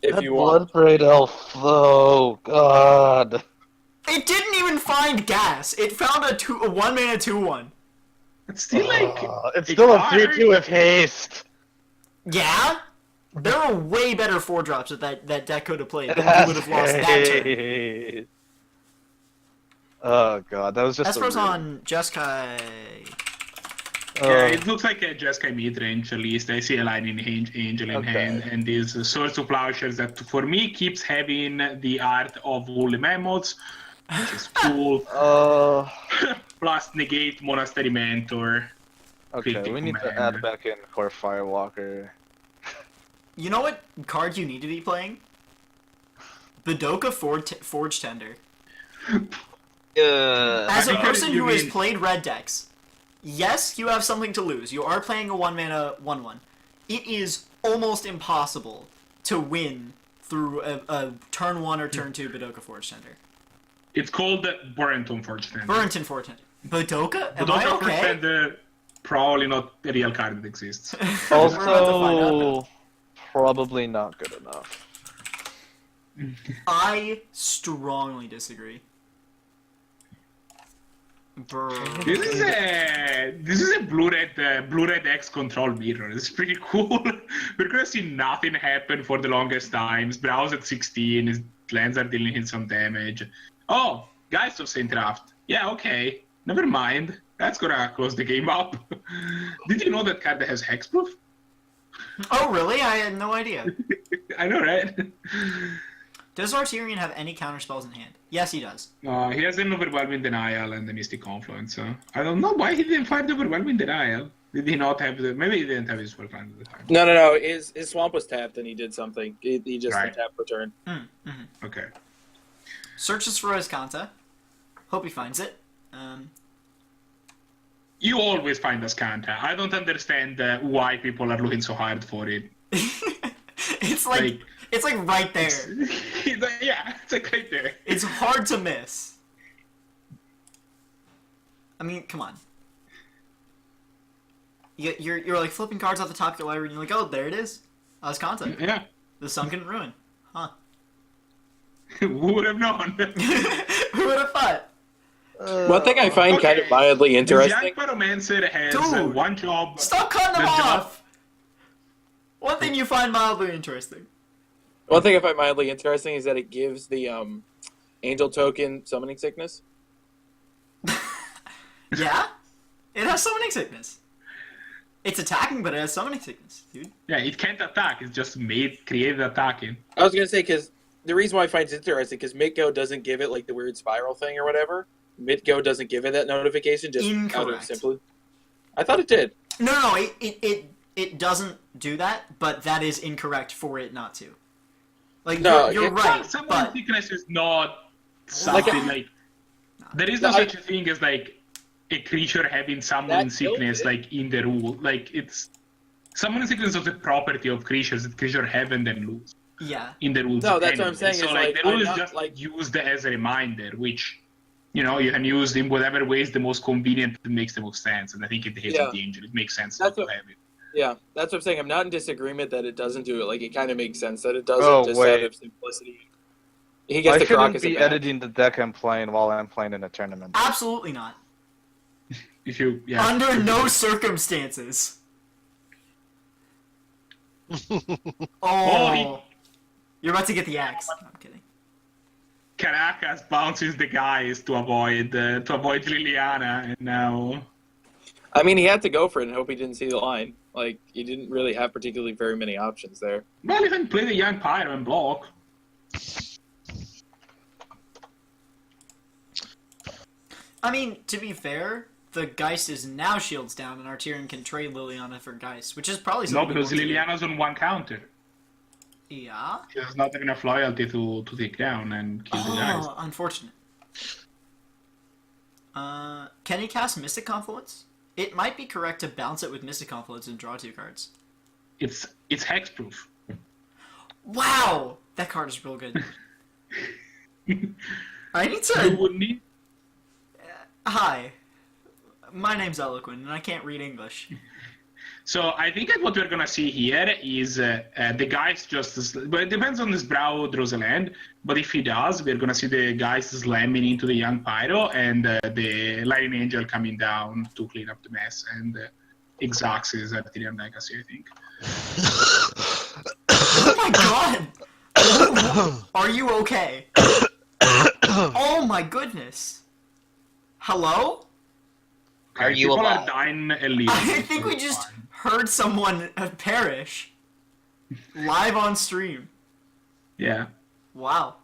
If That you want. Bloodbraid Elf, though, God. It didn't even find gas. It found a 1 mana 2/1. It's still like It's still a card. 3-2 with haste. Yeah? There are way better 4-drops that deck could have played. It That has you would have lost that turn. haste. Oh god, that was just Espro's a on Jeskai. Yeah, it looks like a Jeskai Midrange at least. I see a Lightning Angel in Okay. hand, and these Swords of Plowshares that for me keeps having the art of woolly mammoths, which is cool. Plus negate Monastery Mentor. okay, Critical we need to Man. add back in Core Firewalker. You know what card you need to be playing? Bedoka Forge Tender. As a think person you who has mean- played red decks, yes, you have something to lose. You are playing a 1 mana 1/1. It is almost impossible to win through a turn 1 or turn 2 Bedoka Forge Tender. It's called Burrenton Forge Tender. Burrington Forge Tender. Bedoka? Am I Bedoka Forge okay? Tender, probably not a real card that exists. We're about to find out, though. Also, probably not good enough. I strongly disagree. This is a blue red X control mirror. It's pretty cool. We're gonna see nothing happen for the longest times. Browse at 16. His lands are dealing him some damage. Oh, Geist of Saint Raft. Yeah, okay. Never mind. That's gonna close the game up. Did you know that card has hexproof? Oh, really? I had no idea. I know, right? Does Artirian have any counter spells in hand? Yes, he does. He has an Overwhelming Denial and the Mystic Confluence. So I don't know why he didn't fire the Overwhelming Denial. Did he not have the... Maybe he didn't have his full hand at the time. No. His swamp was tapped and he did something. He just Right. tapped return. Okay. Searches for Escanta. Hope he finds it. You always find Ascanta. I don't understand why people are looking so hard for it. It's like right there. Yeah, it's like right there. It's hard to miss. I mean, come on. You're like flipping cards off the top of your library and you're like, oh, there it is. Escanta. Yeah. The Sunken Ruin. Huh. Who would have known? Who would have thought? One thing I find kind of mildly The interesting. young pyromancer has Dude, one job. Stop cutting them The job- off! One thing you find mildly interesting. One thing I find mildly interesting is that it gives the angel token summoning sickness. Yeah? It has summoning sickness. It's attacking, but it has summoning sickness, dude. Yeah, it can't attack. It's just created attacking. I was gonna say because the reason why I find it interesting because Mitgo doesn't give it like the weird spiral thing or whatever. Mitgo doesn't give it that notification just out of Incorrect. simply. I thought it did. No, it doesn't do that, but that is incorrect for it not to. Like, No, you're right, Someone but... sickness is not something like. There is no such a thing as like a creature having summoning sickness like in the rule. Like it's summoning sickness is a property of creatures that creature have and then lose. Yeah. In the rules. No, that's what anyway. I'm saying. So is like like the rule I'm is not, just like used as a reminder, which you can use in whatever way is the most convenient that makes the most sense. And I think in the case of danger, it makes sense not to have it. Yeah, that's what I'm saying. I'm not in disagreement that it doesn't do it. Like, it kind of makes sense that it doesn't, Oh, just wait. out of simplicity. He gets I the shouldn't Crocus be back. editing the deck I'm playing while I'm playing in a tournament. Absolutely not. If you, Under no circumstances. Oh. You're about to get the axe. No, I'm kidding. Caracas bounces the guys to avoid Liliana, and now. I mean, he had to go for it and hope he didn't see the line. Like, he didn't really have particularly very many options there. Well, you can play the young pyro and block. I mean, to be fair, the Geist is now shields down, and Artirian can trade Liliana for Geist, which is probably No, something. because Liliana's on one counter. Yeah. She has not enough loyalty to take down and kill the guys. Oh, unfortunate. Can he cast Mystic Confluence? It might be correct to bounce it with Mystic Confluence and draw 2 cards. It's hexproof. Wow! That card is real good. I need You to... would need. Hi. My name's Eloquent, and I can't read English. So I think that what we're gonna see here is the guys but it depends on this Brow draws a land. But if he does, we're gonna see the guys slamming into the young pyro and the lightning angel coming down to clean up the mess and Xax is Artirian Legacy, I think. Oh my god! Are you okay? Oh my goodness! Hello? Are you People alive? are dying a little. I think we just heard someone perish live on stream. Yeah. Wow.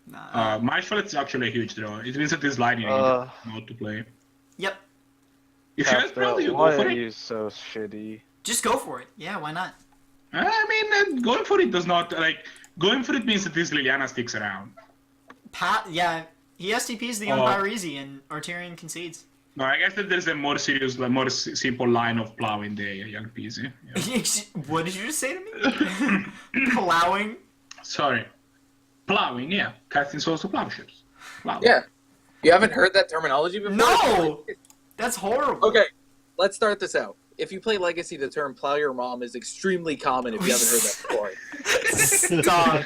Nah. Marshall is actually a huge draw. It means that this lightning angel not to play. Yep. If you have Brow, you Why go for are it. you so shitty? Just go for it. Yeah, why not? I mean, going for it does not going for it means that this Liliana sticks around. Yeah, he STPs the young Pyreezy and Artirian concedes. No, I guess that there's a more serious, more simple line of plowing the young PC. Yeah. What did you just say to me? Plowing? Sorry. Plowing, yeah. Casting souls to plowshares. Plowing. Yeah. You haven't heard that terminology before? No! That's horrible. Okay, let's start this out. If you play Legacy, the term plow your mom is extremely common if you haven't heard that before. Stop.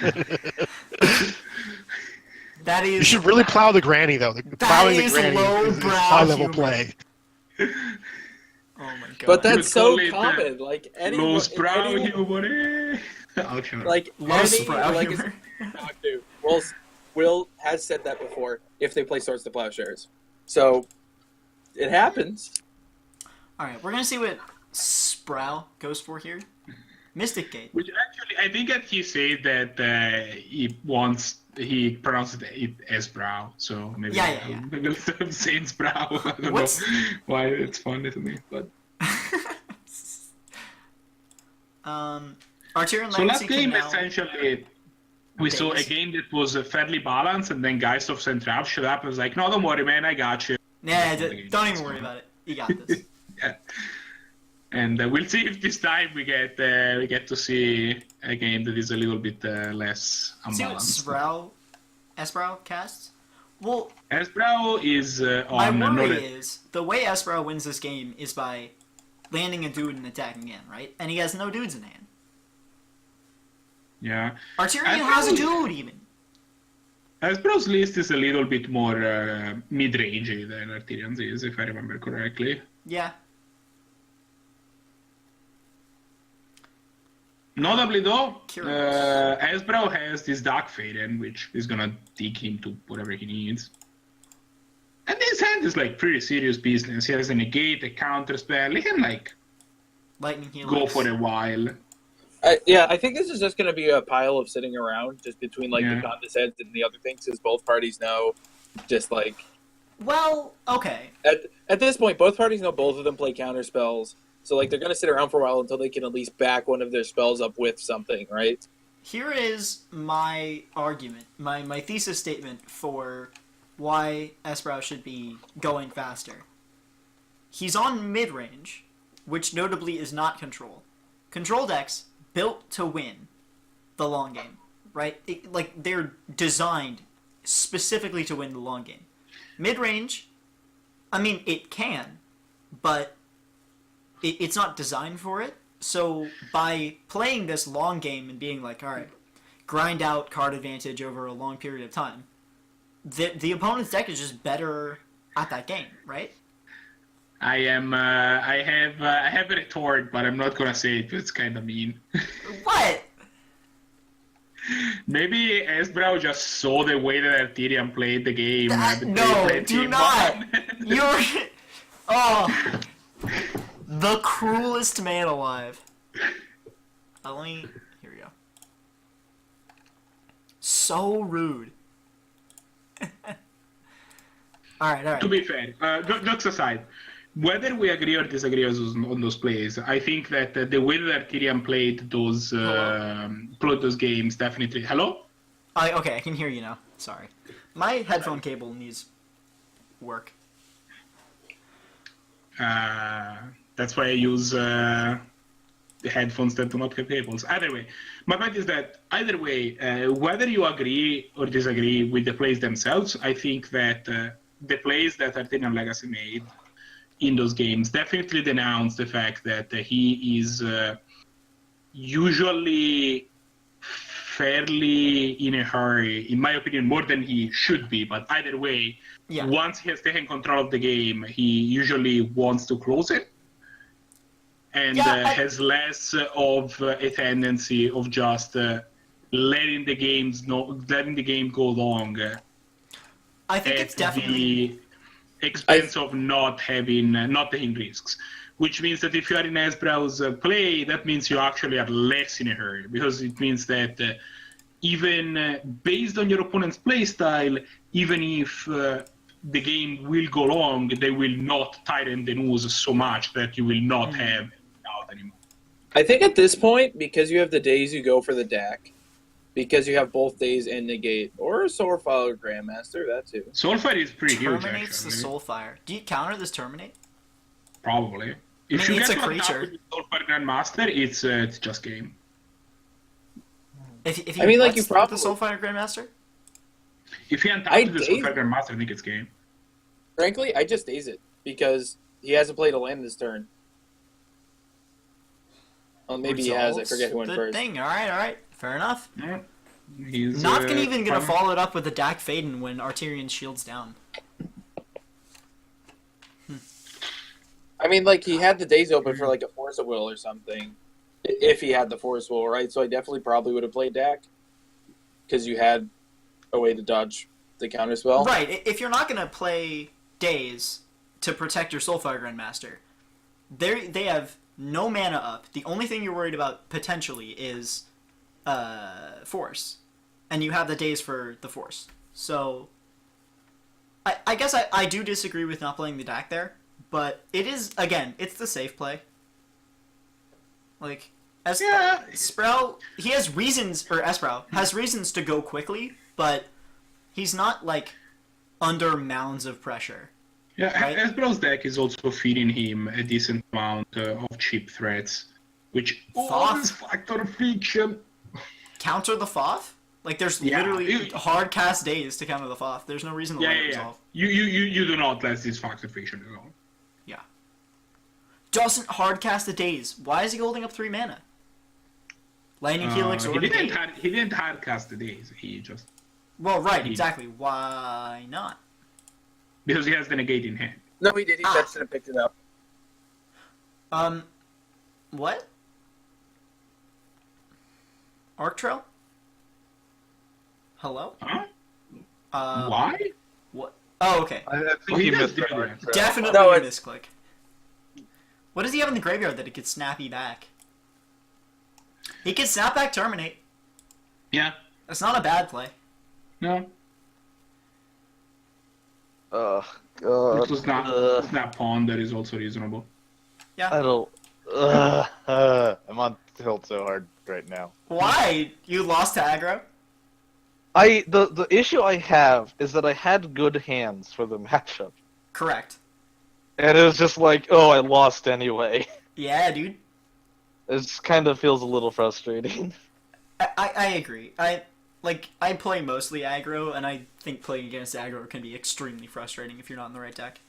That is... You should really plow the granny, though. Plowing the granny is high-level play. Oh my god. But that's would so call it, common. Like, anyone... Low sprout anyone- humor. I'll show you. Like, Low any sprout Legacy humor. talk to, Will has said that before if they play Swords to Plowshares. So, it happens. Alright, we're gonna see what Sproul goes for here. Mystic Gate. Which actually, I think that he said that he pronounced it as brow, so maybe Yeah. maybe instead of saying brow, I don't What's- know why it's funny to me, but. Artirian So Legacy last game, can now... essentially, we saw a game that was fairly balanced, and then Geist of Central showed up and was like, no, don't worry, man, I got you. Nah, don't even worry about it. You got this. Yeah. And we'll see if this time we get to see a game that is a little bit less See what unbalanced. Esprow casts? Well, Esbrow is my on worry is, the way Esprow wins this game is by landing a dude and attacking in, right? And he has no dudes in hand. Yeah. Artirian has a dude, even. Hasbro's list is a little bit more mid-rangey than Artirian's is, if I remember correctly. Yeah. Notably, though, Curious. Hasbro has this Dark Faden, which is gonna dig him to whatever he needs. And his hand is like pretty serious business. He has a negate, a counter spell. He can like Lightning Helix. go for a while. I think this is just going to be a pile of sitting around, just between like Yeah. the condescend and the other things, as both parties know. Just like Well, okay. at this point, both parties know both of them play counter spells, so like they're going to sit around for a while until they can at least back one of their spells up with something, right? Here is my argument, my thesis statement for why Esprow should be going faster. He's on mid-range, which notably is not control. Control decks built to win the long game, right? They're designed specifically to win the long game. Mid-range, I mean, it can, but it's not designed for it. So by playing this long game and being like, all right, grind out card advantage over a long period of time, the opponent's deck is just better at that game, right? I have a retort, but I'm not gonna say it. It's kind of mean. What? Maybe Esbrow just saw the way that Artirian played the game. No, do not. You're. Oh, the cruelest man alive. Let me. Here we go. So rude. All right. To be fair, jokes aside, whether we agree or disagree on those plays, I think that the way that Artirian played those games definitely. Hello? Okay, I can hear you now. Sorry. My headphone cable needs work. That's why I use the headphones that do not have cables. Either way, my point is that either way, whether you agree or disagree with the plays themselves, I think that the plays that Artirian Legacy made in those games definitely denounce the fact that he is usually fairly in a hurry, in my opinion, more than he should be. But either way, once he has taken control of the game, he usually wants to close it and has less of a tendency of just letting the game go long. I think it's definitely the expense of not taking risks. Which means that if you are in Esbrow's play, that means you actually are less in a hurry, because it means that even based on your opponent's play style, even if the game will go long, they will not tighten the noose so much that you will not have out anymore. I think at this point, because you have the days you go for the deck, because you have both days and negate, or Soulfire or Grandmaster, that too. Soulfire is pretty huge, Terminates the Soulfire. Do you counter this Terminate? Probably. If I mean, you it's get a to creature. attack with Soulfire Grandmaster, it's just game. If you you the probably Soulfire Grandmaster? If you untap with the Soulfire Grandmaster, I think it's game. Frankly, I just daze it, because he hasn't played a land this turn. Well, maybe he has. I forget who went first. Thing. All right. Fair enough. Yeah. He's Not even gonna follow it up with the Dak Faden when Artirian shields down. I mean, like, he had the days open for, like, a Force of Will or something. If he had the Force Will, right? So I definitely probably would have played Dak. Because you had a way to dodge the counterspell. Right. If you're not going to play Days to protect your Soulfire Grandmaster, they have no mana up. The only thing you're worried about, potentially, is Force. And you have the Days for the Force. So, I guess I do disagree with not playing the Dak there. But it is, again, it's the safe play. Like, Esprow, he has reasons, or Esprow has reasons to go quickly, but he's not, like, under mounds of pressure. Yeah, right? Esbrow's deck is also feeding him a decent amount of cheap threats, which always factor fiction. Counter the Foth? Like, there's literally hard cast Days to counter the Foth. There's no reason to let it resolve. You do not let this factor fiction at all. Yeah. Doesn't hard cast the Days. Why is he holding up 3 mana? Lightning Helix or he didn't hard cast the Days. He just Well, right, exactly. Why not? Because he has the negate in hand. No, he did. He fetched it and picked it up. What? Arc Trail? Hello? Huh? Uh, Why? What? Oh, okay. I think Oh, he he does missed do the that. arc trail. Definitely No, a it's- misclick. What does he have in the graveyard that it could snappy back? He can snap back terminate. Yeah. That's not a bad play. No. Oh god. It was snap pawn that is also reasonable. I don't. I'm on tilt so hard right now. Why? You lost to aggro? The issue I have is that I had good hands for the matchup, Correct. and it was just like, oh, I lost anyway. Yeah, dude. It just kind of feels a little frustrating. I agree. I play mostly aggro, and I think playing against aggro can be extremely frustrating if you're not in the right deck.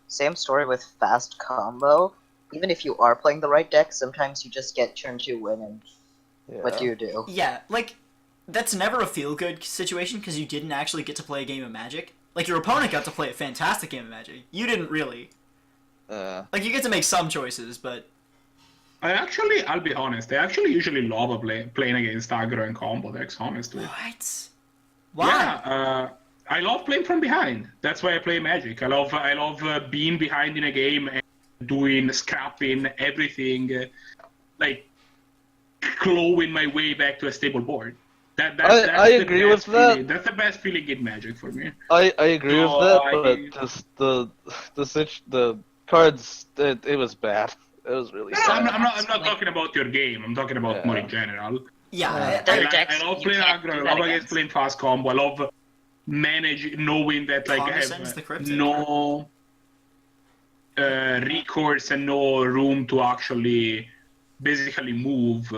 Same story with fast combo. Even if you are playing the right deck, sometimes you just get turn 2 win, and what do you do? Yeah, like, that's never a feel-good situation because you didn't actually get to play a game of Magic. Like, your opponent got to play a fantastic game of Magic. You didn't really. Like, you get to make some choices, but... I'll be honest, I actually usually love playing against aggro and combo decks, honestly. What? Why? Yeah, I love playing from behind. That's why I play Magic. I love being behind in a game and doing scrapping everything, like clawing my way back to a stable board. I agree with that. Feeling. That's the best feeling in Magic for me. I agree with that, but just the cards, it was bad. It was really No, sad. I'm not talking about your game. I'm talking about more in general. Yeah, I love playing aggro. I love against playing fast combo. I love knowing that like I Cognizance, the have cryptic. no recourse and no room to actually basically move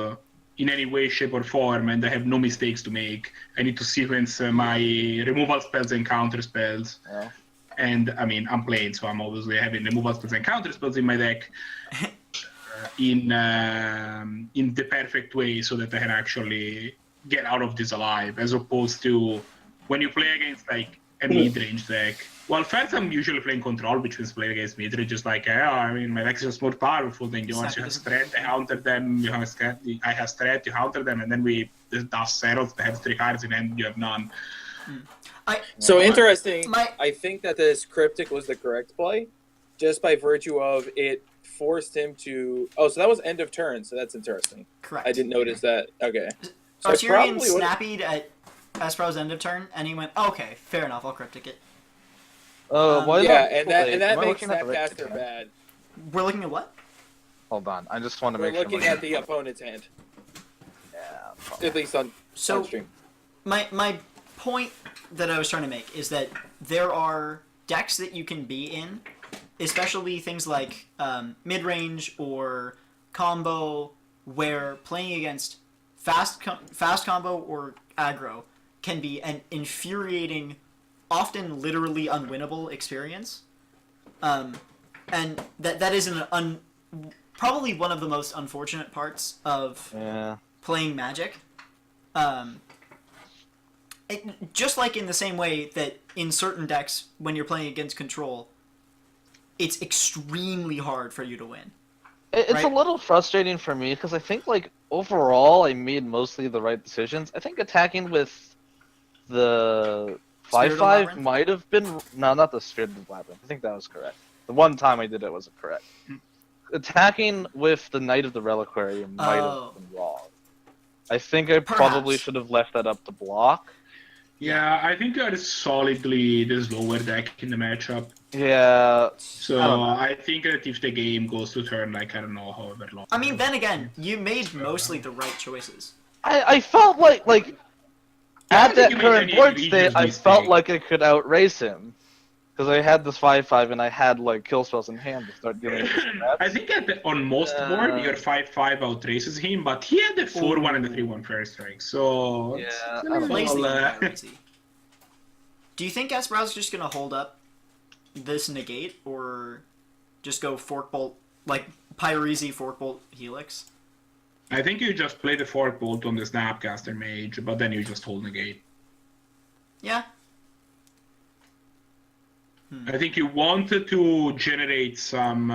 in any way, shape, or form, and I have no mistakes to make. I need to sequence my removal spells and counter spells. Yeah. And I mean, I'm playing, so I'm obviously having removal spells and counter spells in my deck in the perfect way, so that I can actually get out of this alive, as opposed to when you play against like a mid-range deck. Well, first I'm usually playing control, which means playing against mid-range, just like, I mean, my deck is just more powerful than yours. You have threat, I counter them. You have threat, I have threat, you counter them, and then we dust settles. They have 3 cards in hand, you have none. So interesting. My- I think that this cryptic was the correct play, just by virtue of it forced him to. Oh, so that was end of turn. So that's interesting. Correct. I didn't notice that. Okay. So I Artirian probably would've- snappied at Aspro's end of turn, and he went, okay, fair enough, I'll cryptic it. Why yeah, not and play- that am I makes looking at the right Snapcaster hand? bad. We're looking at what? Hold on, I just want to We're make sure. looking at the opponent's hand, Yeah. at least on stream. My point that I was trying to make is that there are decks that you can be in, especially things like mid-range or combo, where playing against fast combo or aggro can be an infuriating, often literally unwinnable experience. And that is probably one of the most unfortunate parts of playing Magic. Just like in the same way that in certain decks, when you're playing against control, it's extremely hard for you to win. It's right? a little frustrating for me because I think like overall I made mostly the right decisions. I think attacking with the Spirit of 5/5 Labyrinth? might have been not the Spirit of Labyrinth. I think that was correct. The one time I did it wasn't correct. Attacking with the Knight of the Reliquary might have been wrong. I think I probably Perhaps. should have left that up to block. Yeah, I think that is solidly the slower deck in the matchup. Yeah. So I don't know. I think that if the game goes to turn, like, I don't know, however long. I mean, then again, you made mostly the right choices. I felt like I at don't think that you made current any board egregious state, I mistake. felt like I could outrace him. Because I had this 5/5 and I had like kill spells in hand to start dealing with his I stats. think on most board, your 5/5 outraces him, but he had the 4/1 and the 3/1 first strike, so... Yeah, it's I a don't little, know. Lazy and lazy. Do you think Asbrow's just gonna hold up this negate, or just go Fork Bolt, like Pyrese Fork Bolt Helix? I think you just play the Fork Bolt on the Snapcaster Mage, but then you just hold negate. Yeah. I think you wanted to generate some.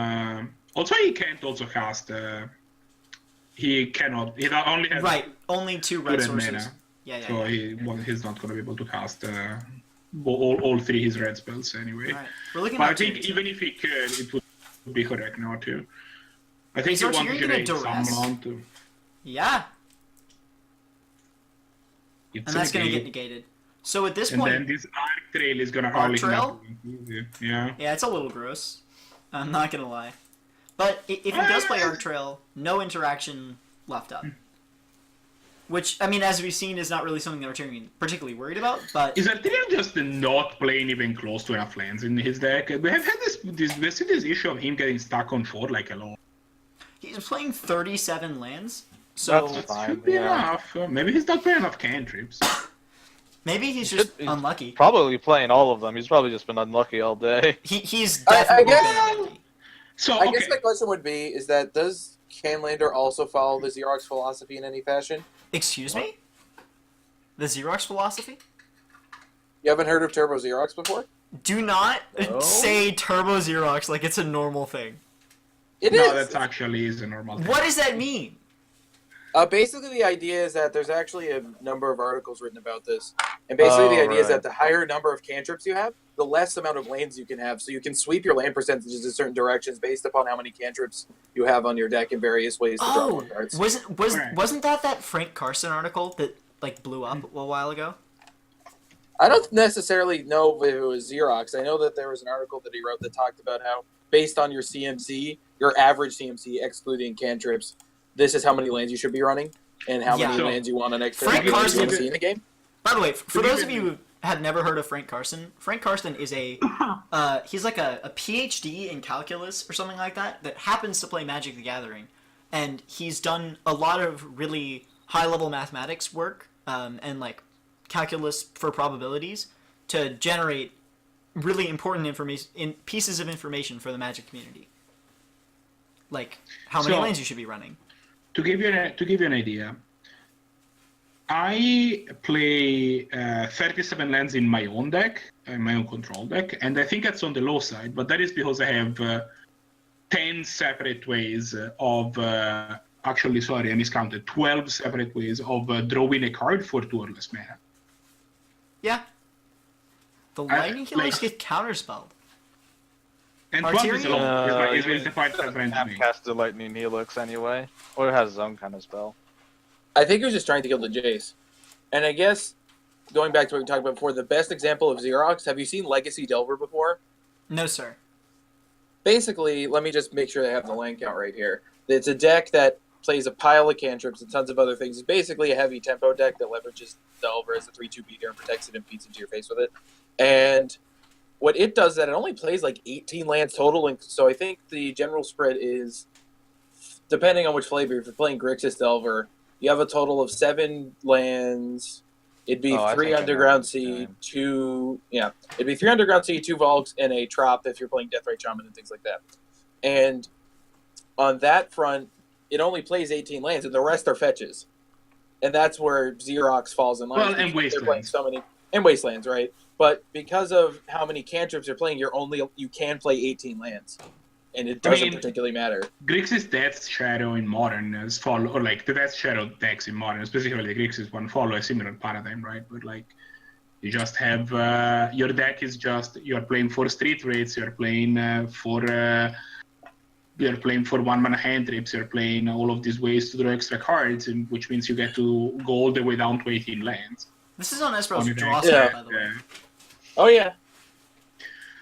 Also, he can't also cast. He cannot. He only has Right. Only two red red sources. mana. Yeah. So he's not going to be able to cast all three his red spells anyway. Right. We're looking But at I think even if he could, it would be correct now too. I think So you want you're to gonna generate some duress? amount to. Yeah. It's And that's going to get negate. negated. So at this And point, then this arc trail is going to hardly Trail? Yeah. yeah, it's a little gross. I'm not going to lie. But if he does play Arc Trail, no interaction left up. Which, I mean, as we've seen, is not really something that Artirian particularly worried about, but... Is Artirian just not playing even close to enough lands in his deck? We have had this issue of him getting stuck on 4 like a lot. He's playing 37 lands, so... That's fine. Should be enough. Maybe he's not playing enough cantrips. Maybe he's just He's unlucky. Probably playing all of them. He's probably just been unlucky all day. He's I definitely guess- been unlucky. So, I okay. guess my question would be: is that does Highlander also follow the Xerox philosophy in any fashion? Excuse me? The Xerox philosophy? You haven't heard of Turbo Xerox before? Do not No? say Turbo Xerox like it's a normal thing. It No, is. that's actually is a normal thing. What does that mean? Basically, the idea is that there's actually a number of articles written about this. And basically, the idea is that the higher number of cantrips you have, the less amount of lands you can have. So you can sweep your land percentages in certain directions based upon how many cantrips you have on your deck in various ways to draw more cards. Wasn't that Frank Carson article that like blew up a little while ago? I don't necessarily know if it was Xerox. I know that there was an article that he wrote that talked about how, based on your CMC, your average CMC, excluding cantrips, this is how many lands you should be running, and how many So, lands you want on extra Frank Carson- CMC in the game. By the way, for those of you who have never heard of Frank Carson is a he's like a PhD in calculus or something like that happens to play Magic the Gathering, and he's done a lot of really high level mathematics work and like calculus for probabilities to generate really important pieces of information for the Magic community, like how many lanes you should be running. To give you an idea, I play 37 lands in my own deck, in my own control deck, and I think that's on the low side, but that is because I have 10 separate ways of, actually, sorry, I miscounted, 12 separate ways of drawing a card for 2 or less mana. Yeah. The lightning healers get counterspelled. And 12 is a lot. Is the part Doesn't that friends have me. cast the lightning helix anyway, or it has his own kind of spell. I think he was just trying to kill the Jace. And I guess, going back to what we talked about before, the best example of Xerox, have you seen Legacy Delver before? No, sir. Basically, let me just make sure I have the land count right here. It's a deck that plays a pile of cantrips and tons of other things. It's basically a heavy tempo deck that leverages Delver as a 3/2 beater and protects it and beats into your face with it. And what it does is that it only plays like 18 lands total, and so I think the general spread is, depending on which flavor, if you're playing Grixis Delver, you have a total of 7 lands. It'd be 3 Underground Sea, 2... Yeah, it'd be 3 Underground Sea, 2 Volks, and a Trop if you're playing Deathrite Shaman and things like that. And on that front, it only plays 18 lands, and the rest are fetches. And that's where Xerox falls in line. Well, and They're playing Wastelands. so many... And Wastelands, right? But because of how many cantrips you're playing, you can play 18 lands. And it doesn't particularly matter. Grixis Death Shadow in Modern is follow, or like the Death Shadow decks in Modern, specifically the Grixis one, follow a similar paradigm, right? But like, you just have, your deck is just, you're playing for street rates, you're playing for 1 mana hand trips, you're playing all of these ways to draw extra cards, and which means you get to go all the way down to 18 lands. This is on Esperos On your draw deck. side, by the way. Oh, yeah.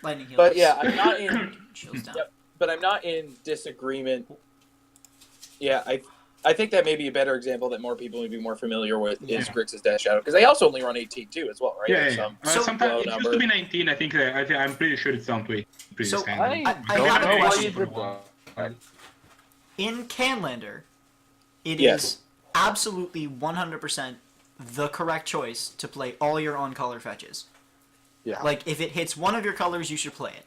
Lightning healers. But yeah, I'm not in... Shields down. Yep. But I'm not in disagreement. Yeah, I think that may be a better example that more people would be more familiar with is Grixis Death Shadow, because they also only run 18 too as well, right? Yeah. Some Sometimes it low used number. to be 19. I think I'm pretty sure it's down to 18. Pretty So, standard. I got a know why question. you did that. In Canlander, it Yes. is absolutely 100% the correct choice to play all your on-color fetches. Yeah. Like, if it hits one of your colors, you should play it.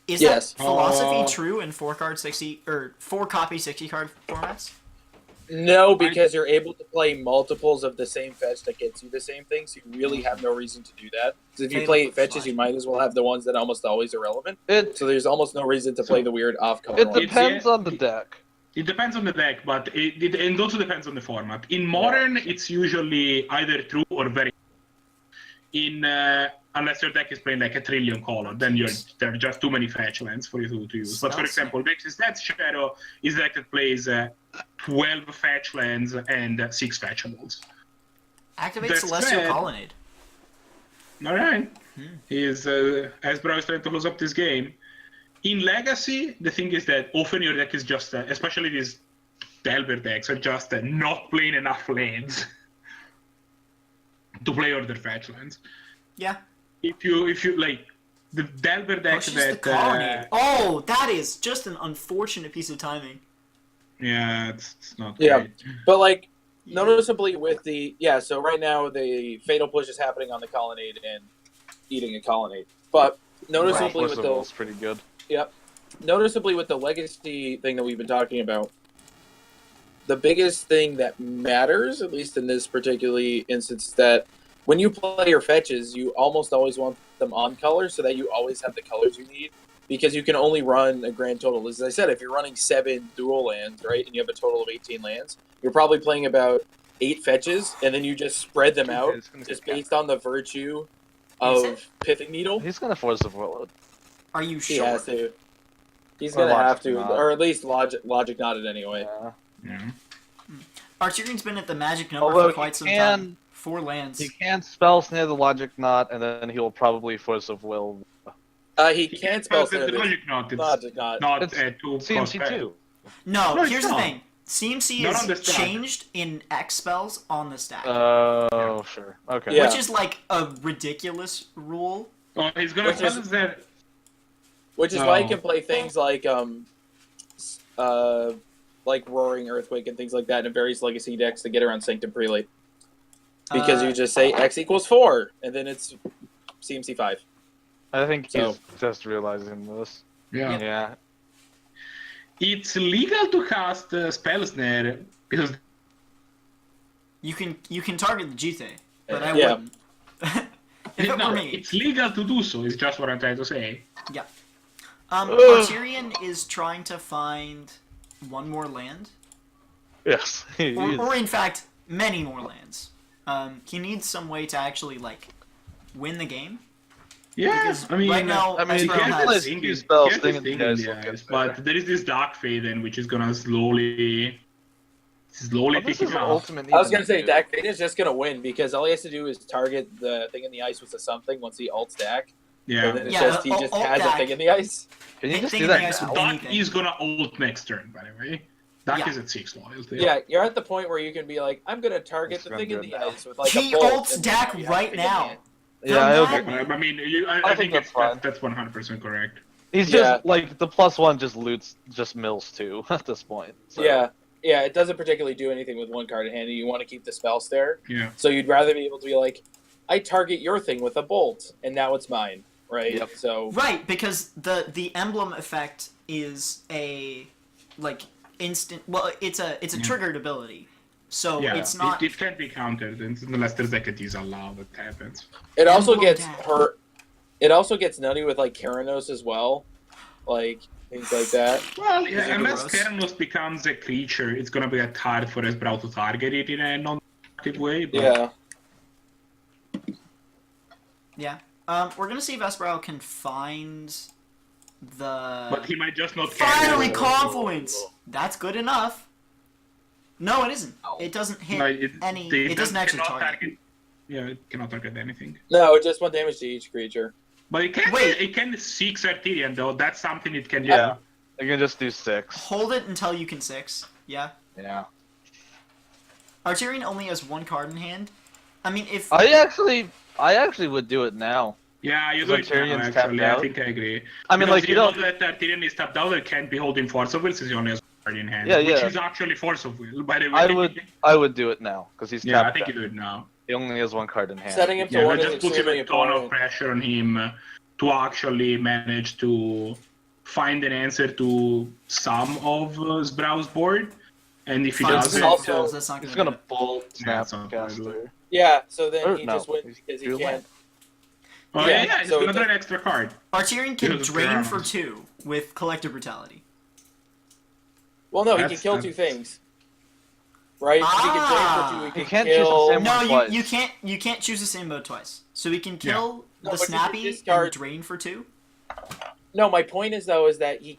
Is Yes. that philosophy true in 4 copy 60 card formats? No, because you're able to play multiples of the same fetch that gets you the same thing, so you really have no reason to do that. Because if you play 8 fetches, you might as well have the ones that almost always are relevant. So there's almost no reason to play the weird off-color It depends on the deck. It depends on the deck, but it also depends on the format. In Modern, it's usually either true or very. Unless your deck is playing like a trillion color, then there are just too many fetch lands for you to use. But for example, Grixis Death Shadow is a deck that plays 12 fetch lands and 6 fetchables. Activate Celestial Colonnade. All right. Asbro is trying to close up this game. In Legacy, the thing is that often your deck is just, especially these Delver decks, are just not playing enough lanes to play other fetch lands. Yeah. If you like the Delver deck that oh, that is just an unfortunate piece of timing. Yeah, it's not great. But like noticeably with the so right now the fatal push is happening on the colonnade and eating a colonnade. But noticeably with the pretty good. Yep. Noticeably with the legacy thing that we've been talking about, the biggest thing that matters, at least in this particular instance, is that when you play your fetches, you almost always want them on color so that you always have the colors you need, because you can only run a grand total. As I said, if you're running 7 dual lands, right, and you have a total of 18 lands, you're probably playing about 8 fetches, and then you just spread them out just based on the virtue of Pithing Needle. He's going to force the Warlord. Are you sure? He has to. He's going to have to, or at least Logic Knot it anyway. Artirian's been at the magic number for quite some time. 4 lands. He can spell snare the Logic Knot, and then he'll probably force of will. He can't spell snare the Logic Knot. Logic Knot. Not it's CMC 2. No, here's the thing. CMC is changed in X spells on the stack. Oh, sure. Okay. Which is like a ridiculous rule. Oh, he's gonna tell us that. Which is why he can play things like Roaring Earthquake and things like that in various legacy decks to get around Sanctum Prelate. Because you just say X equals 4, and then it's CMC 5. I think he's just realizing this. Yeah. It's legal to cast Spell Snare because you can target the Jite, but I wouldn't. It's legal to do so. Is just what I'm trying to say. Yeah. Artirian is trying to find one more land. Yes. Or in fact, many more lands. He needs some way to actually win the game. Yeah, because I mean, right now, he has few spells in the eyes, but there is this Dark Faden which is gonna slowly pick him out. I was gonna say Dark Faden is just gonna win because all he has to do is target the thing in the ice with a something once he ults Dak. Yeah. And then he just has a thing in the ice. Can you just do that now? Dak is gonna ult next turn, by the way. Dak is at 6 loyalty. Yeah, you're at the point where you can be like, I'm gonna target the thing in the ice with like he a bolt. He ults Dak right now. Yeah, I agree. I mean, I think that's 100% correct. He's just like the +1 just mills 2 at this point. So. Yeah, it doesn't particularly do anything with 1 card in hand. You want to keep the spell stare. Yeah. So you'd rather be able to be like, I target your thing with a bolt, and now it's mine, right? Yep. So because the emblem effect is a instant. Well, it's a triggered ability. So it's not. It can't be countered unless there's a disallow that happens. It also gets hurt. It also gets nutty with Keranos as well, things like that. Well, unless Keranos becomes a creature, it's gonna be hard for Esbrow to target it in a non-active way. But... Yeah. We're gonna see if Esbrow can find the. But he might just not. Finally, Confluence. That's good enough. No, it isn't. It doesn't hit any. It doesn't actually target. Yeah, it cannot target anything. No, just 1 damage to each creature. But it can. It can 6 Artirian though. That's something it can do. Yeah, it can just do 6. Hold it until you can 6. Yeah. Yeah. Artirian only has 1 card in hand. I mean, if I actually would do it now. Yeah, you do it now, actually. I think I agree. I mean, because you know that Artirian is tapped out, it can't be holding Force of Will since he only has card in hand. Which is actually Force of Will, by the way. I would do it now because he's tapped. Yeah, I think you do it now. He only has 1 card in hand. Setting him to 1 is just puts him a ton important. of pressure on him to actually manage to find an answer to some of Sbrow's board. And if he Finds doesn't, critical Also- fails, that's not He's gonna gonna bolt Yeah, it's not Snapcaster. Yeah, so then Or he no, just wins he's because he Gruul can't. oh Yeah, yeah, he's so gonna it draw an extra card. Artirian can Because of drain Piranhas. for 2 with Collective Brutality. Well, no, he can That's- kill two things. Right? Ah! He can drain for two. He You can can't choose the kill. same No, one you twice. you can't choose the same mode twice. So we can kill No, the but you can Snappy and discard- drain for 2. No, my point is though is that he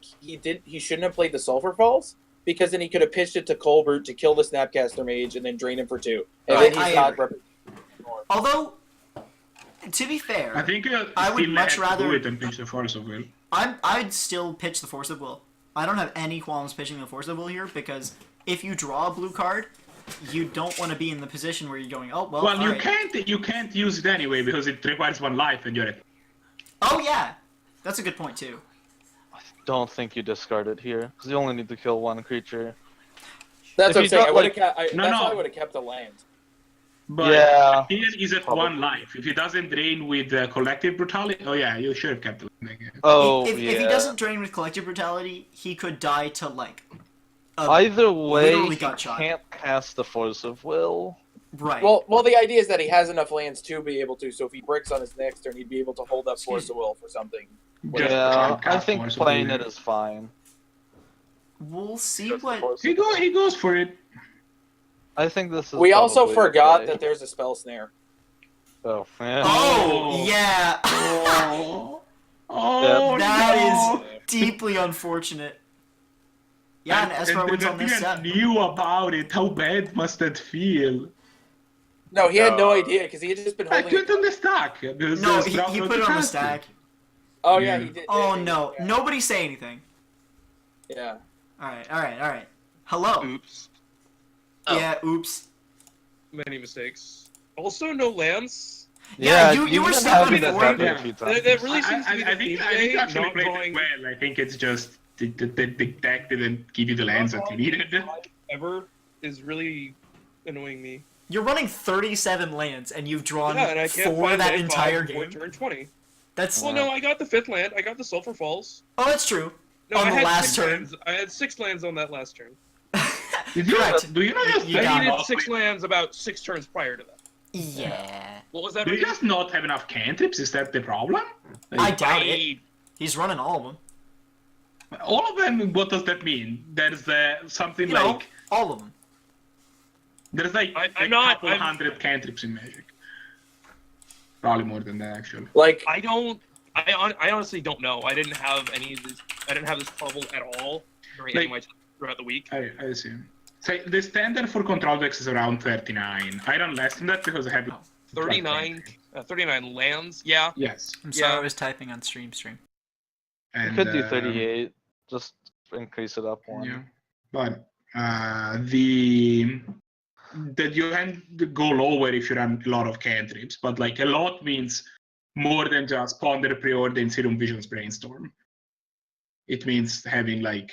shouldn't have played the Sulfur Falls because then he could have pitched it to Colbert to kill the Snapcaster Mage and then drain him for 2, and Right, then he's I not. agree. Although, to be fair, I think I would still much have to do rather- it and pitch the Force of Will. I'd still pitch the Force of Will. I don't have any qualms pitching the Force of Will here because if you draw a blue card, you don't want to be in the position where you're going, oh well. Well, you alright. can't use it anyway because it requires 1 life and you're at. Oh yeah, that's a good point too. Don't think you discard it here, because you only need to kill 1 creature. That's If what I'm you saying. got, I would like- have No, that's no. why I would have kept the land. But Yeah, here is at probably. 1 life. If he doesn't drain with Collective Brutality, oh yeah, you should have kept it. Oh, if yeah. he doesn't drain with Collective Brutality, he could die to like. Either way, literally he got shot. can't cast the Force of Will. Right. Well, the idea is that he has enough lands to be able to. So if he bricks on his next turn, he'd be able to hold up Force of Will for something. Yeah, I think playing it is fine. We'll see Just the what. Force He of Will. goes for it. I think this is. We also probably forgot okay. that there's a spell snare. Oh, yeah. Oh yeah. Oh, oh That no. is deeply unfortunate. Yeah, and Esper wins on this set. knew about it. How bad must that feel? No, he had no idea because he had just been I holding. put it on the stack. because No, there's he not put it on the cast stack. Oh yeah, Yeah. he did. Oh yeah, no, yeah. nobody say anything. Yeah. Alright. Hello. Oops. Oh. Yeah, oops. Many mistakes. Also, no lands. Yeah, you were even still had on that board. happen a Yeah. few times. That really seems to be I the theme think you today, actually not played going it well. I think it's just the deck didn't give you the lands that you needed. ever is really annoying me. You're running 37 lands and you've drawn Yeah, and I can't 4 find that land entire 5 before game. turn 20. That's Well, no, I got the 5th land. I got the Sulfur Falls. oh, that's true. No, On I the had last 6 turn. lands. I had 6 lands on that last turn. Correct. Do you not just You I got needed it. 6 lands about 6 turns prior to that. Yeah. What was that? Do you Reed? just not have enough cantrips? Is that the problem? I doubt it. He's running all of them. All of them. What does that mean? There's something You know, like all of them. there's like I'm a not- couple I'm- hundred cantrips in Magic. Probably more than that actually. Like I honestly don't know. I didn't have any of this. I didn't have this trouble at all during any of my time throughout the week. I assume. So the standard for control decks is around 39. I run less than that because I have 39 lands. Yeah. Yes. I'm sorry, Yeah. I was typing on stream. You And, could do 38. Just increase it up 1. Yeah, but that you can go lower if you run a lot of cantrips, but like a lot means more than just Ponder, Preordain, Serum Visions, Brainstorm. It means having like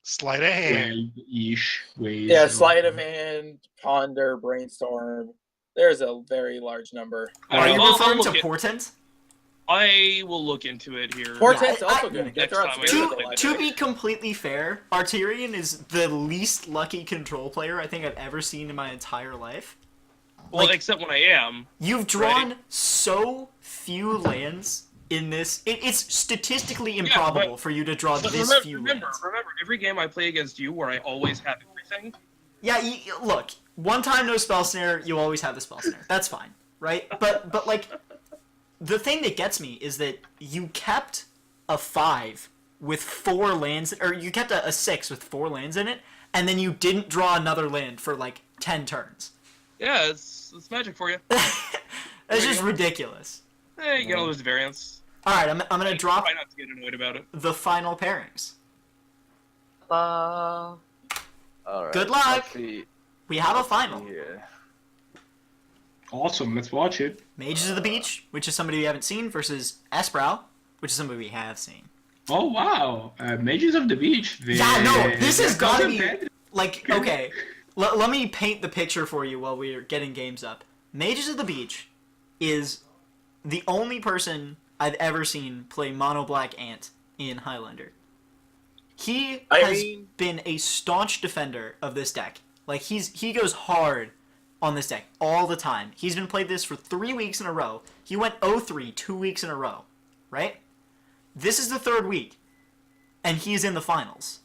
Sleight of hand. 12-ish ways. yeah, of- sleight of hand, ponder, brainstorm. There's a very large number. Are you I'll referring look to at- Portent? I will look into it here. Portent's I- also good. It gets next around time I Spirit go of the to- To Library. be completely fair, Artirian is the least lucky control player I think I've ever seen in my entire life. Well, like- except when I am. You've drawn so few lands in this. It's statistically improbable for you to draw But this few remember, lands. every game I play against you where I always have everything. Yeah, look, one time no spell snare, you always have the spell snare. That's fine, right? But like, the thing that gets me is that you kept a 5 with 4 lands, or you kept a 6 with 4 lands in it, and then you didn't draw another land for like 10 turns. Yeah, it's magic for you. That's just ridiculous. Hey, you get all those variants. All right, I'm gonna drop Try not to get annoyed about it. the final pairings. All right. Good luck. Let's see. We have a final. Here. Awesome, let's watch it. Mages of the Beach, which is somebody we haven't seen, versus Esprow, which is somebody we have seen. Oh wow, Mages of the Beach. Yeah, no, this has that gotta doesn't be end- like okay. Let me paint the picture for you while we're getting games up. Mages of the Beach is the only person I've ever seen play Mono Black Ant in Highlander. He I has mean- been a staunch defender of this deck. Like, he goes hard on this deck all the time. He's been played this for 3 weeks in a row. He went 0-3 2 weeks in a row, right? This is the 3rd week, and he's in the finals.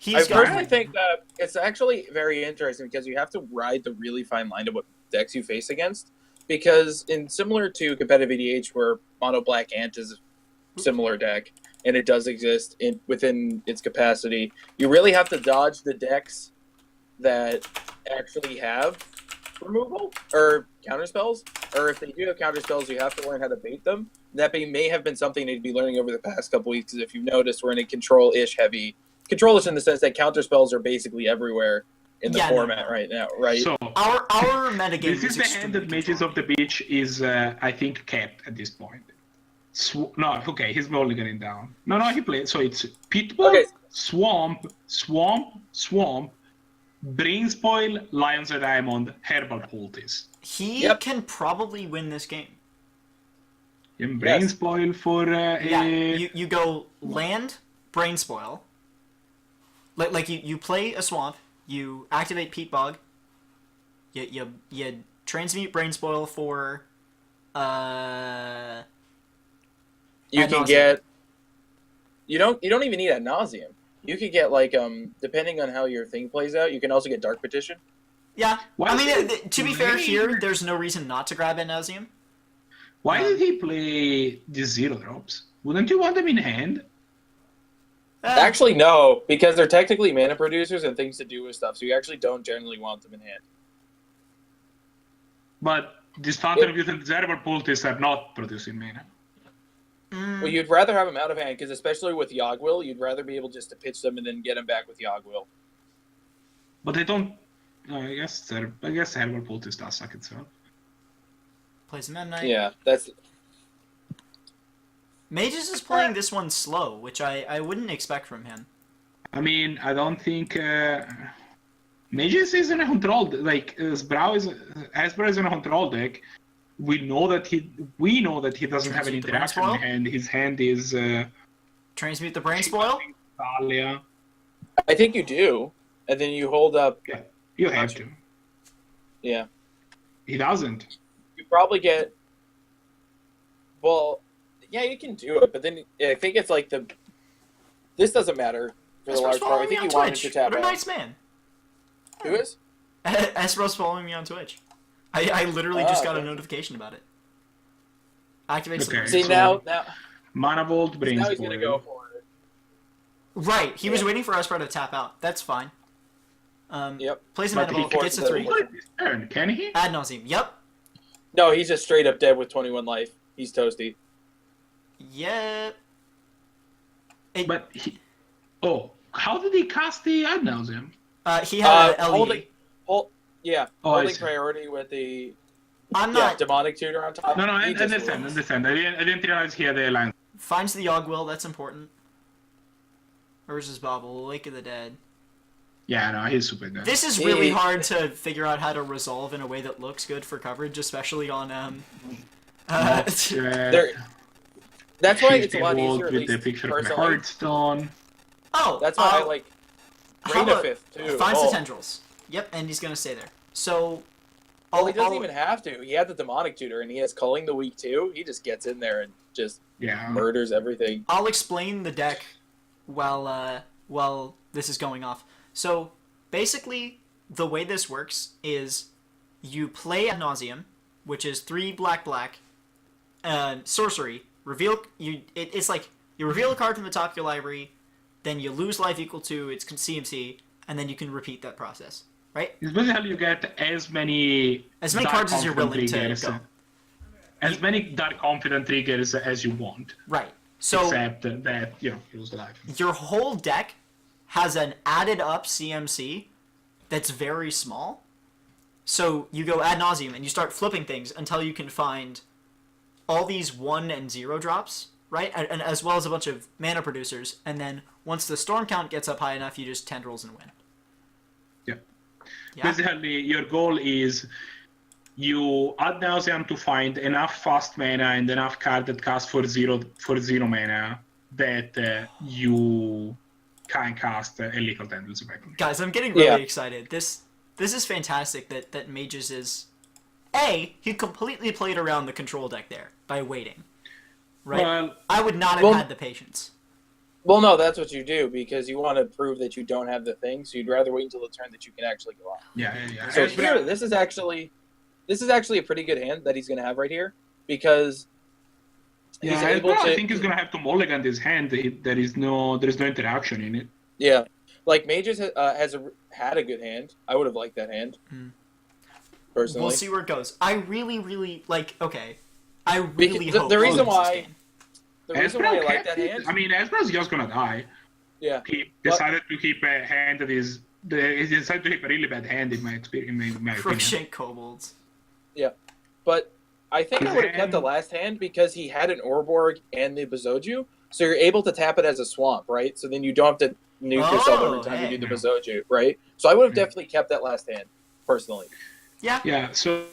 I personally think that it's actually very interesting because you have to ride the really fine line of what decks you face against. Because similar to competitive EDH, where Mono Black Ant is a similar deck, and it does exist within its capacity, you really have to dodge the decks that actually have removal or counterspells, or if they do have counterspells, you have to learn how to bait them. That may have been something they'd be learning over the past couple weeks, because if you've noticed, we're in a control-ish in the sense that counterspells are basically everywhere in the format right now, right? So our metagame this is the hand that Mages of the Beach is, I think, capped at this point. No, okay, he's mulliganing down. No, he played. So it's Pitbull, Swamp, Brainspoil, Lions of Diamond, Herbal Poultice. He can probably win this game. And Brainspoil for you go land, Brainspoil. Like you play a Swamp, you activate Peat Bog, you transmute Brainspoil for you can get you don't even need Ad Nauseam. You could get like depending on how your thing plays out, you can also get Dark Petition. Yeah, I mean to be fair, here there's no reason not to grab Ad Nauseam. Why did he play the 0-drops? Wouldn't you want them in hand? Actually, no, because they're technically mana producers and things to do with stuff, so you actually don't generally want them in hand. But these Fountain of Youth and Desirable Poultice are not producing mana. Well, you'd rather have them out of hand, because especially with Yogwill, you'd rather be able just to pitch them and then get them back with Yogwill. But they don't... I guess Herbal Poultice does suck itself. Plays Mem Knight. Yeah, that's... Mages is playing this one slow, which I wouldn't expect from him. I mean, I don't think... Mages is in a control... Like, Asbrow is in a control deck. We know that he doesn't have an interaction in hand. His hand is... Transmute the Brainspoil? Thalia. I think you do. And then you hold up... Yeah, you have to. Yeah. He doesn't. You probably get... Well... Yeah, you can do it, but then I think it's like the... This doesn't matter for the large part. I think you wanted to tap out. What a out. nice man. Who is? Espero's following me on Twitch. I literally just got a notification about it. Activate the See, now... Mana Volt, Brainspoil. Now he's going to go for it. Right, he was waiting for Espero to tap out. That's fine. Plays a Mana Volt, gets a 3. Turn, can he? Ad Nauseam, yep. No, he's just straight up dead with 21 life. He's toasty. Yep. But he... Oh, how did he cast the Ad Nauseam? He had a LED. Holding priority with the demonic tutor on top. No, I understand. I didn't realize he had the line. Finds the Yogwill, that's important. Where's his Bobble? Lake of the Dead. Yeah, no, he's super good. This is really hard to figure out how to resolve in a way that looks good for coverage, especially on that's why it's a lot easier, at with least the picture personally. of my Hearthstone. Oh, that's why I like Rain of Fifth too. Finds the tendrils. Yep, and he's gonna stay there. So, he doesn't even have to. He had the demonic tutor, and he has Culling the Weak too. He just gets in there and just murders everything. I'll explain the deck while this is going off. So basically, the way this works is you play Ad Nauseam, which is 3 black, sorcery. It's like you reveal a card from the top of your library, then you lose life equal to its CMC, and then you can repeat that process, right? It's basically you get as many cards as you're willing to go. As many Dark Confident triggers as you want. Right. So except that you lose life. Your whole deck has an added up CMC that's very small. So you go Ad Nauseam and you start flipping things until you can find all these 1 and 0 drops, right? And as well as a bunch of mana producers. And then once the storm count gets up high enough, you just tendrils and win. Yeah. Basically, your goal is you Ad Nauseam to find enough fast mana and enough card that costs for zero mana that you can cast a lethal tendrils effectively. Guys, I'm getting really excited. This is fantastic that Mages is... he completely played around the control deck there by waiting. Right? Well, I would not have had the patience. Well, no, that's what you do because you want to prove that you don't have the thing, so you'd rather wait until the turn that you can actually go on. Yeah. So here, this is actually a pretty good hand that he's going to have right here because he's able to. I think he's going to have to mulligan this hand. There is no interaction in it. Yeah, like Mages had a good hand. I would have liked that hand. Personally, we'll see where it goes. I really, really like. Okay, I really hope the reason why. The reason why I like that hand. I mean, Esbrow's just gonna die. Yeah. He decided to keep a hand that is. He decided to keep a really bad hand in my experience. In my opinion. Crookshank kobolds. Yeah, but I think I would have kept the last hand because he had an Orborg and the Bezoju, so you're able to tap it as a swamp, right? So then you don't have to nuke yourself every time you do the Bezoju, right? So I would have definitely kept that last hand, personally. Yeah. Yeah. So.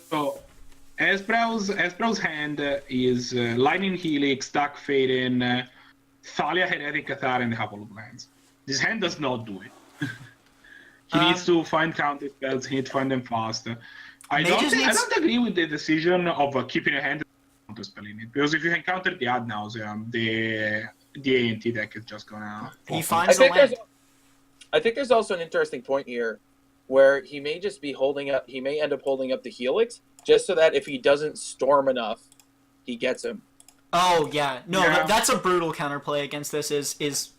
Esbrow's hand is Lightning Helix, Dark Faden, Thalia Heretic Cathar, and a couple of lands. This hand does not do it. He needs to find counter spells, he needs to find them fast. I don't agree with the decision of keeping a hand counter spell in it, because if you encounter the ad nauseam, the ANT deck is just gonna... He finds a land. I think there's also an interesting point here, where he may just be holding up, he may end up holding up the Helix, just so that if he doesn't storm enough, he gets him. Oh, yeah. No, that's a brutal counterplay against this, is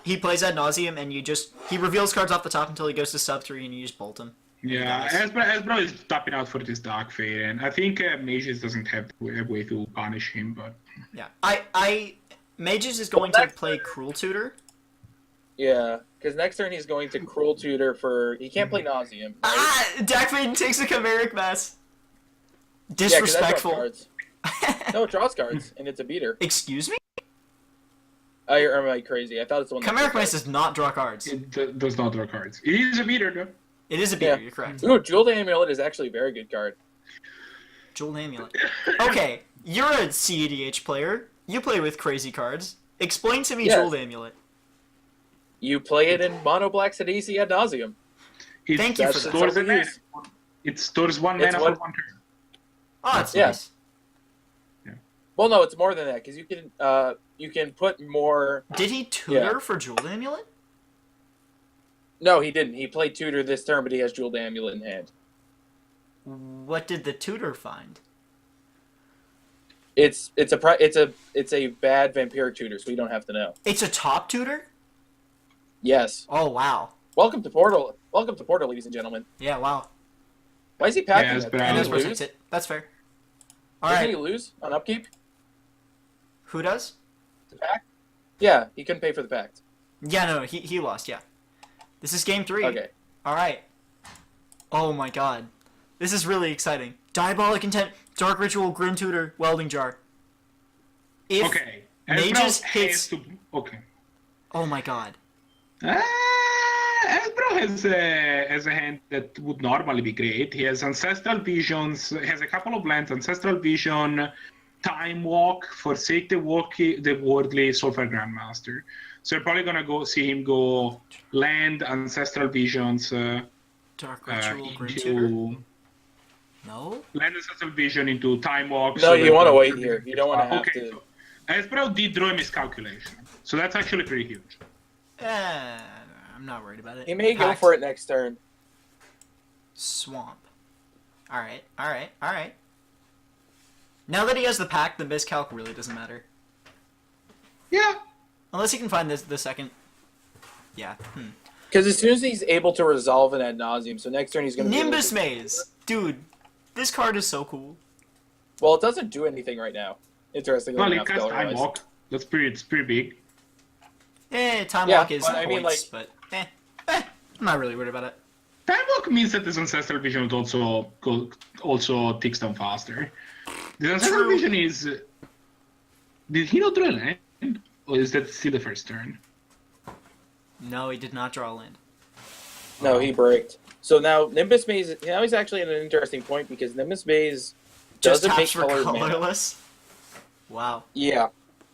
he plays ad nauseum and he reveals cards off the top until he goes to sub 3 and you just bolt him. Yeah, Esbro is tapping out for this Dark Fate, and I think Mages doesn't have a way to punish him, but... Yeah, Mages is going to play Cruel Tutor. Yeah, because next turn he's going to Cruel Tutor for... He can't play Nauseam. Right? Dark Fate takes a Chimeric Mass. Disrespectful. No, it draws cards, and it's a beater. Excuse me? Am I crazy? I thought it's the one. Chimeric Mass does not draw cards. It does not draw cards. It is a beater, though. It is a beater, you're correct. Ooh, Jeweled Amulet is actually a very good card. Jeweled Amulet. Okay, you're a CEDH player. You play with crazy cards. Explain to me Jeweled Amulet. You play it in Mono Black Sidisi ad nauseum. Thank you for that. It stores one mana for 1 turn. Oh, that's nice. Yeah. Well, no, it's more than that because you can put more. Did he tutor for Jeweled Amulet? No, he didn't. He played tutor this turn, but he has Jeweled Amulet in hand. What did the tutor find? It's a bad vampiric tutor, so we don't have to know. It's a top tutor? Yes. Oh wow. Welcome to Portal. Welcome to Portal, ladies and gentlemen. Yeah, wow. Why is he packing that? That's fair. Doesn't he lose on upkeep? Who does? The pact? Yeah, he couldn't pay for the pact. Yeah, no, he lost, yeah. This is game 3. Okay. Alright. Oh my god. This is really exciting. Diabolic Intent, Dark Ritual, Grim Tutor, Welding Jar. If Mages hits... Okay. Oh my god. Esbro has a hand that would normally be great. He has Ancestral Visions, has a couple of lands, Ancestral Vision, Time Walk, Forsake the Worldly, Soulfire Grandmaster. So you're probably gonna see him go land, Ancestral Visions, Dark Ritual, Grim Tutor. No? Land Ancestral Vision into Time Walk. No, you want to wait here. You don't want to have to... So Esbro did draw a miscalculation. So that's actually pretty huge. I'm not worried about it. He may go for it next turn. Swamp. Alright. Now that he has the pack, the miscalc really doesn't matter. Yeah. Unless he can find the second... Yeah. Because as soon as he's able to resolve an ad nauseum, so next turn he's going to Nimbus Maze! Dude, this card is so cool. Well, it doesn't do anything right now. Interestingly enough. Well, it casts Time Walk. It's pretty big. Time Walk is points, but I'm not really worried about it. Time Walk means that this Ancestral Vision would also ticks down faster. The Ancestral Vision is... Did he not draw a land? Or is that still the first turn? No, he did not draw a land. No, he braked. So now Nimbus Maze... Now he's actually at an interesting point because Nimbus Maze doesn't make colorless. Wow. Yeah.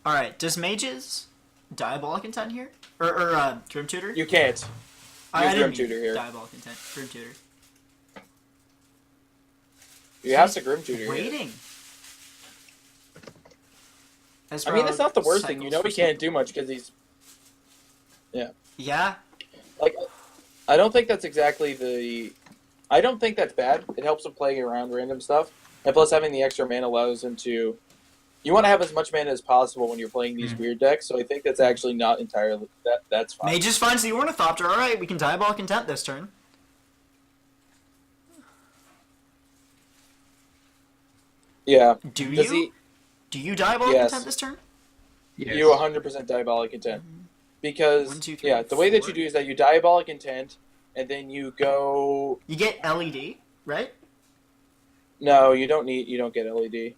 Alright, does Mages Diabolic Intent here? Or Grim Tutor? You can't. I use didn't Grim Tutor mean here. Diabolic Intent. Grim Tutor. You have to Grim Tutor here. Waiting. I mean, it's not the worst thing. You know he can't do much because he's... Yeah. Like, I don't think that's exactly the... I don't think that's bad. It helps him play around random stuff. And plus, having the extra mana allows him to... You want to have as much mana as possible when you're playing these weird decks, so I think that's actually not entirely... That's fine. Mages finds the Ornithopter. Alright, we can Diabolic Intent this turn. Yeah. Do Does you? Do you Diabolic Yes. Intent this turn? Yes. You 100% Diabolic Intent. Because, 1, 2, 3, yeah, the way that 4. you do is that you Diabolic Intent, and then you go... You get LED, right? No, you don't get LED.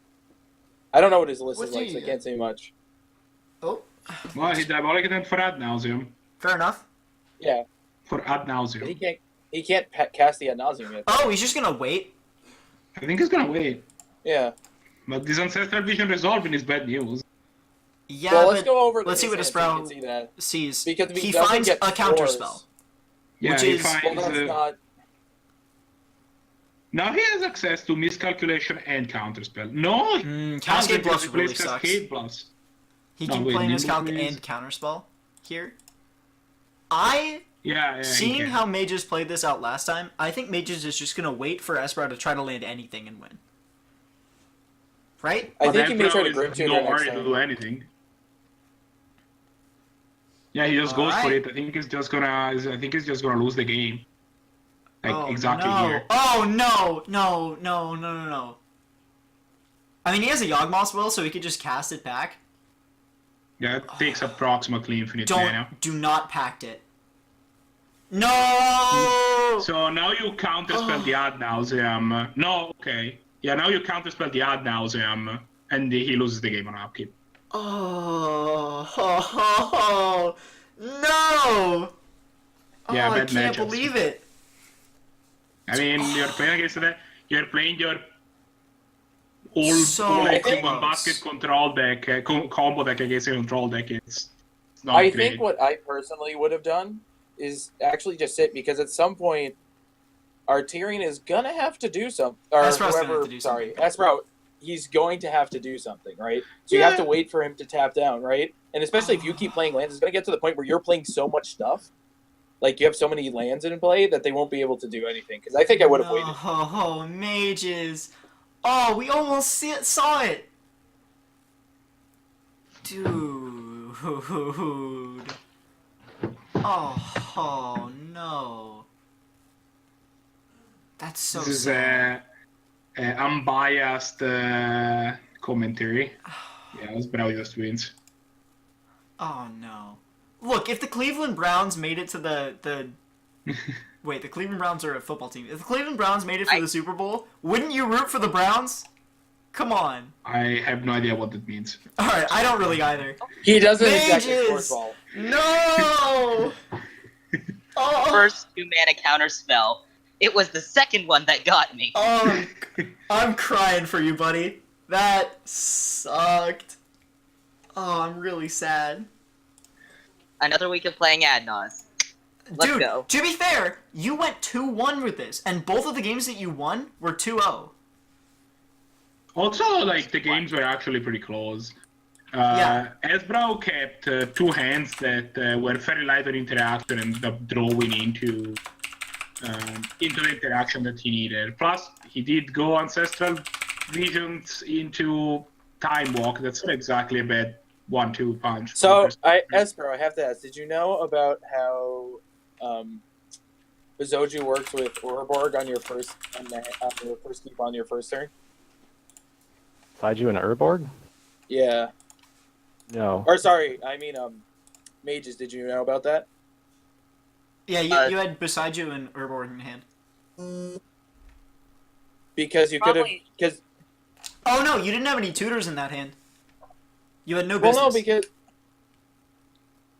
I don't know what his list What is do like, you so I get? can't say much. Oh, Well, he Diabolic Intent for Ad Nauseam. fair enough. Yeah, For Ad but Nauseam. he can't cast the Ad Nauseam yet. Oh, he's just gonna wait. I think he's gonna wait. Yeah. But this Ancestral Vision resolving is bad news. Yeah, Well, but let's go over. let's see what his his hand so you brow can see that. sees. Because He doesn't finds get a counter floors. spell. Yeah, Which he is- Well, finds... that's not. Now he has access to Miscalculation and Counterspell. No! Cascade Bluffs He plays really sucks. Cascade Bluffs. He No, can wait, play Nimble Miscalc plays- and Counterspell here. Yeah, Seeing he can. how Mages played this out last time, I think Mages is just gonna wait for Esper to try to land anything and win. Right? I But think he may try to Esper Grim is Tutor not next ready to time. do anything. Yeah, he just goes for Alright. it. I think he's just gonna lose the game. Like Oh, exactly no. here. Oh no. I mean, he has a Yawgmoth's Will, so he could just cast it back. Yeah, it takes approximately infinite mana. Do not pact it. No! So now you counterspell the Ad Nauseam. No, okay. Yeah, now you counterspell the Ad Nauseam, and he loses the game on upkeep. Oh, no! Yeah, I bad can't matchups. believe it. I mean, you're playing against that. You're playing your all So X1 close. basket control deck, combo deck against a control deck. It's not I great. think what I personally would have done is actually just sit, because at some point, Artirian is gonna have to do something. Or Esprout's gonna have whoever, to do sorry, Esprout, he's going to have to do something, right? So you Yeah. have to wait for him to tap down, right? And especially if you keep playing lands, it's gonna get to the point where you're playing so much stuff, like you have so many lands in play that they won't be able to do anything. Because I think I would have waited. Oh, Mages. Oh, we almost saw it. Dude. Oh no. That's so This is sad. unbiased commentary. Yeah, Esprout just wins. Oh no. Look, if the Cleveland Browns made it to the wait, the Cleveland Browns are a football team. If the Cleveland Browns made it for the Super Bowl, wouldn't you root for the Browns? Come on. I have no idea what that means. Alright, I don't really either. He doesn't exactly Mages! sports ball. No! Oh, First 2-mana counter spell. It was the second one that got me. oh, I'm crying for you, buddy. That sucked. Oh, I'm really sad. Another week of playing Adnos. Let's Dude, go. to be fair, you went 2-1 with this, and both of the games that you won were 2-0. Also, like, the games were actually pretty close. Yeah. Esprout kept two hands that were very light on interaction and ended up drawing into the interaction that he needed. Plus, he did go Ancestral Visions into Time Walk. That's not exactly a bad 1-2 punch. So, Esper, I have to ask, did you know about how Bizoju works with Urborg on your first keep on your first turn? Side you an Urborg? Yeah. No. Or sorry, I mean Mages, did you know about that? Yeah, you had beside you an Urborg in hand. Because you could have Probably- because Oh no, you didn't have any tutors in that hand. You had no well business. no because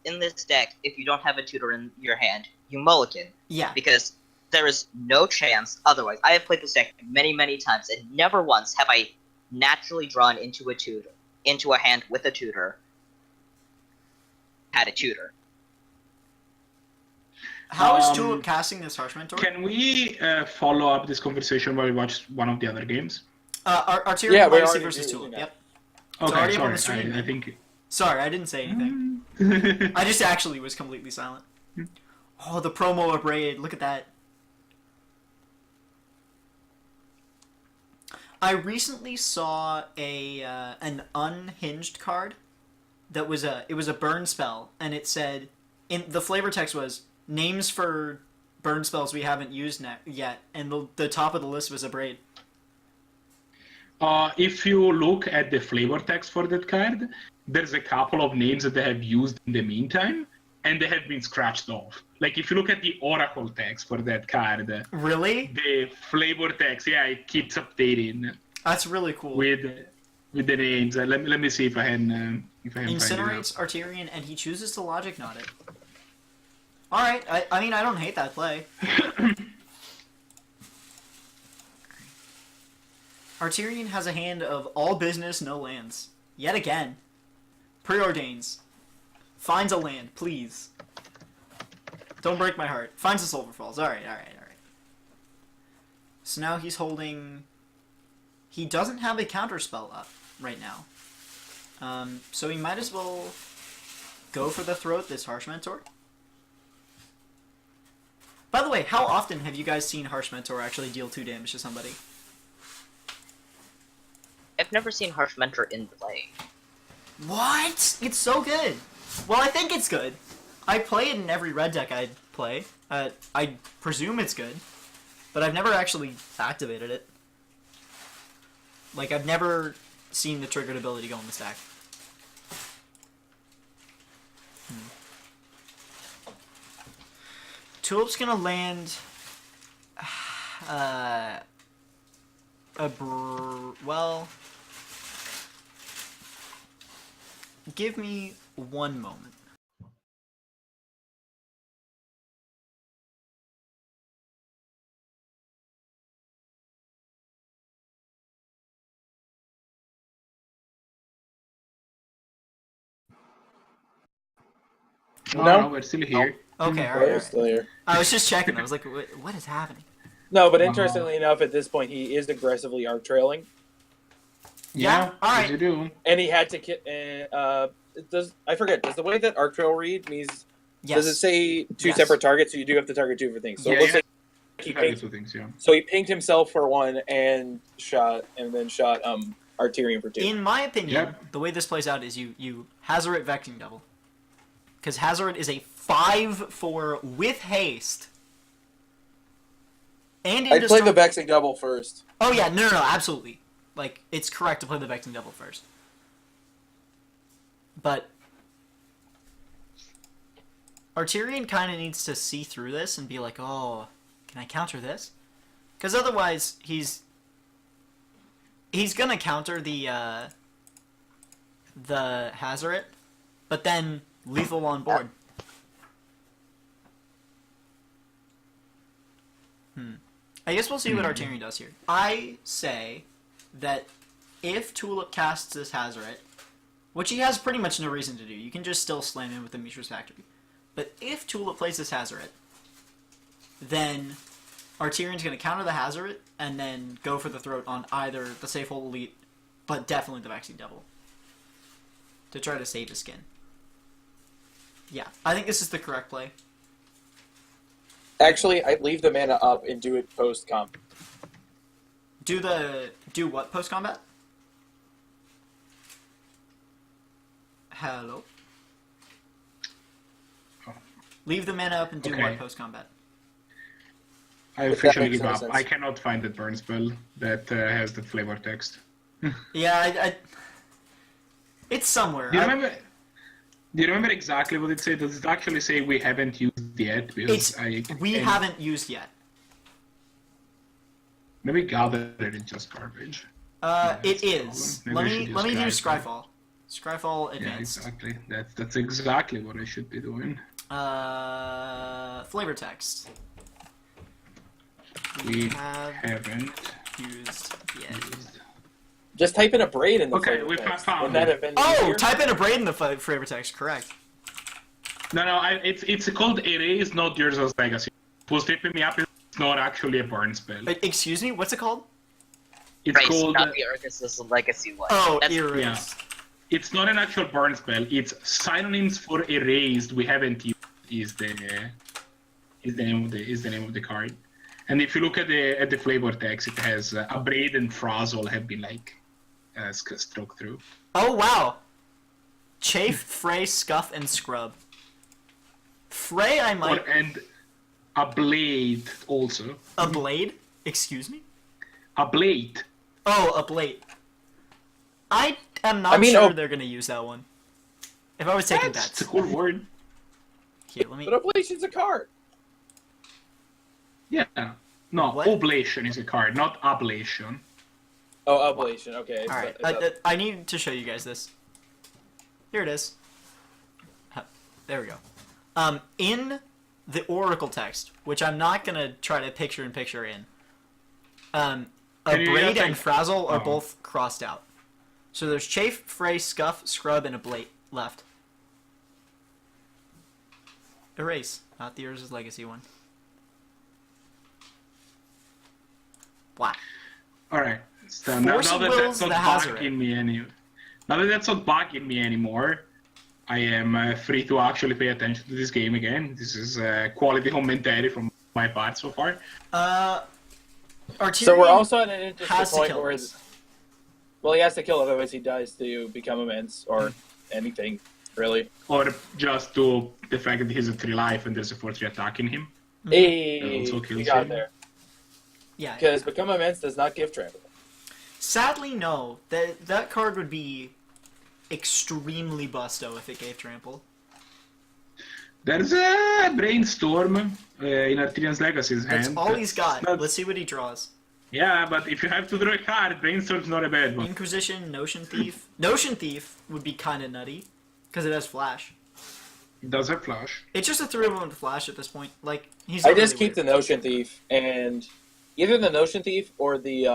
In this deck, if you don't have a tutor in your hand, you mulligan. Yeah. Because there is no chance otherwise. I have played this deck many, many times, and never once have I naturally drawn into a hand with a tutor had a tutor. How is Tulip casting this Harsh Mentor? Can we follow up this conversation while we watch one of the other games? Artirian Legacy versus Tulip. Yep. It's Okay, already up on sorry. the stream. I think. Sorry, I didn't say anything. I just actually was completely silent. Oh, the promo of Raid. Look at that. I recently saw an unhinged card that was it was a burn spell, and it said in the flavor text was names for burn spells we haven't used yet, and the top of the list was a Braid. If you look at the flavor text for that card, there's a couple of names that they have used in the meantime, and they have been scratched off. Like, if you look at the Oracle text for that card... Really? The flavor text, yeah, it keeps updating. That's really cool. With the names. Let me see if I can... Incinerates Artirian, and he chooses to Logic Knot it. Alright, I mean, I don't hate that play. Artirian has a hand of all business, no lands. Yet again. Preordains. Finds a land, please. Don't break my heart. Finds the Sulphur Falls. Alright. So now he's holding... He doesn't have a counterspell up right now. So he might as well go for the throat this Harsh Mentor. By the way, how often have you guys seen Harsh Mentor actually deal 2 damage to somebody? I've never seen Harsh Mentor in play. What? It's so good. Well, I think it's good. I play it in every red deck I play. I presume it's good. But I've never actually activated it. Like, I've never seen the triggered ability go in the stack. Tulip's gonna land... well... Give me one moment. No, we're still here. Okay, We're alright. still here. I was just checking. I was like, what is happening? No, but interestingly enough, at this point, he is aggressively arc trailing. Yeah, alright. As you do. And he had to I forget, does the way that arc trail read means... Yes. Does it say two Yes. separate targets, so you do have to target 2 for things? So Yeah, it looks yeah. like he pinged, Two things, yeah. so he pinged himself for 1 and then shot Artirian for 2. In my opinion, Yep. the way this plays out is you Hazoret Vexing Devil. Because Hazoret is a 5/4 with haste. And I'd play the Vexing Double first. Oh yeah, no, absolutely. Like, it's correct to play the Vexing Devil first. But Artirian kind of needs to see through this and be like, oh, can I counter this? Because otherwise, he's gonna counter the Hazoret, but then lethal on board. I guess we'll see what Artirian does here. I say that if Tulip casts this Hazoret, which he has pretty much no reason to do, you can just still slam in with the Mishra's Factory. But if Tulip plays this Hazoret, then Artirian's going to counter the Hazoret and then go for the throat on either the Safe Hold Elite, but definitely the Vexing Devil, to try to save his skin. Yeah, I think this is the correct play. Actually, I'd leave the mana up and do it post-comp. Do what post-combat? Hello? Leave the mana up and do what post-combat? I officially give up. I cannot find that burn spell that has the flavor text. Yeah, it's somewhere. Do you remember exactly what it said? Does it actually say we haven't used yet? Because we haven't used yet. Maybe Gather is just garbage. It is. Let me do Scryfall. Scryfall Advanced. Yeah, exactly. That's exactly what I should be doing. Flavor text. We haven't used yet. Just type in a braid in the Okay, flavor we text. found Wouldn't that have been Oh, easier? type in a braid in the flavor text. Correct. No, it's called Erase, not Urza's Legacy. It was tripping me up. It's not actually a burn spell. Excuse me, what's it called? It's Erase, called. not the Arcus Legacy one. Oh, That's Erase. Yeah. It's not an actual burn spell. It's synonyms for erased. We haven't used is the name of the card. And if you look at the flavor text, it has Abrade and Frazzle have been like struck through. Oh wow. Chafe, Fray, Scuff, and Scrub. Fray, I might. And a blade also. A blade? Excuse me. A blade. Oh, a blade. I am not sure they're gonna use that one. If I was taking bets. It's a cool word. Here, let me. But Oblation's a card. Yeah. No, What? Oblation is a card, not Ablation. Oh, Oblation. Okay. All right, I need to show you guys this. Here it is. There we go. In the Oracle text, which I'm not gonna try to picture in. Abrade and Frazzle are both crossed out. So there's Chafe, Fray, Scuff, Scrub, and Ablate left. Erase, not the Urza's Legacy one. Black. Alright. So now that that's not bugging me anymore, I am free to actually pay attention to this game again. This is quality commentary from my part so far. Artirian so we're also at an interesting has to point kill where this. well, he has to kill it, otherwise he dies to become immense or anything, really. Or just to the fact that he's a 3 life and there's a 4-3 attacking him. Hey, also kills we got him. there. Yeah. Because become immense does not give trample. Sadly, no. That card would be extremely busto if it gave trample. There's a Brainstorm in Artirian's Legacy's hand. That's all he's got. not- Let's see what he draws. Yeah, but if you have to draw a card, Brainstorm's not a bad one. Inquisition, Notion Thief. Notion Thief would be kind of nutty because it has flash. It does have Flash. It's just a 3-1 with flash at this point. Like he's. I not just really keep the weird. Notion Thief and either the Notion Thief or the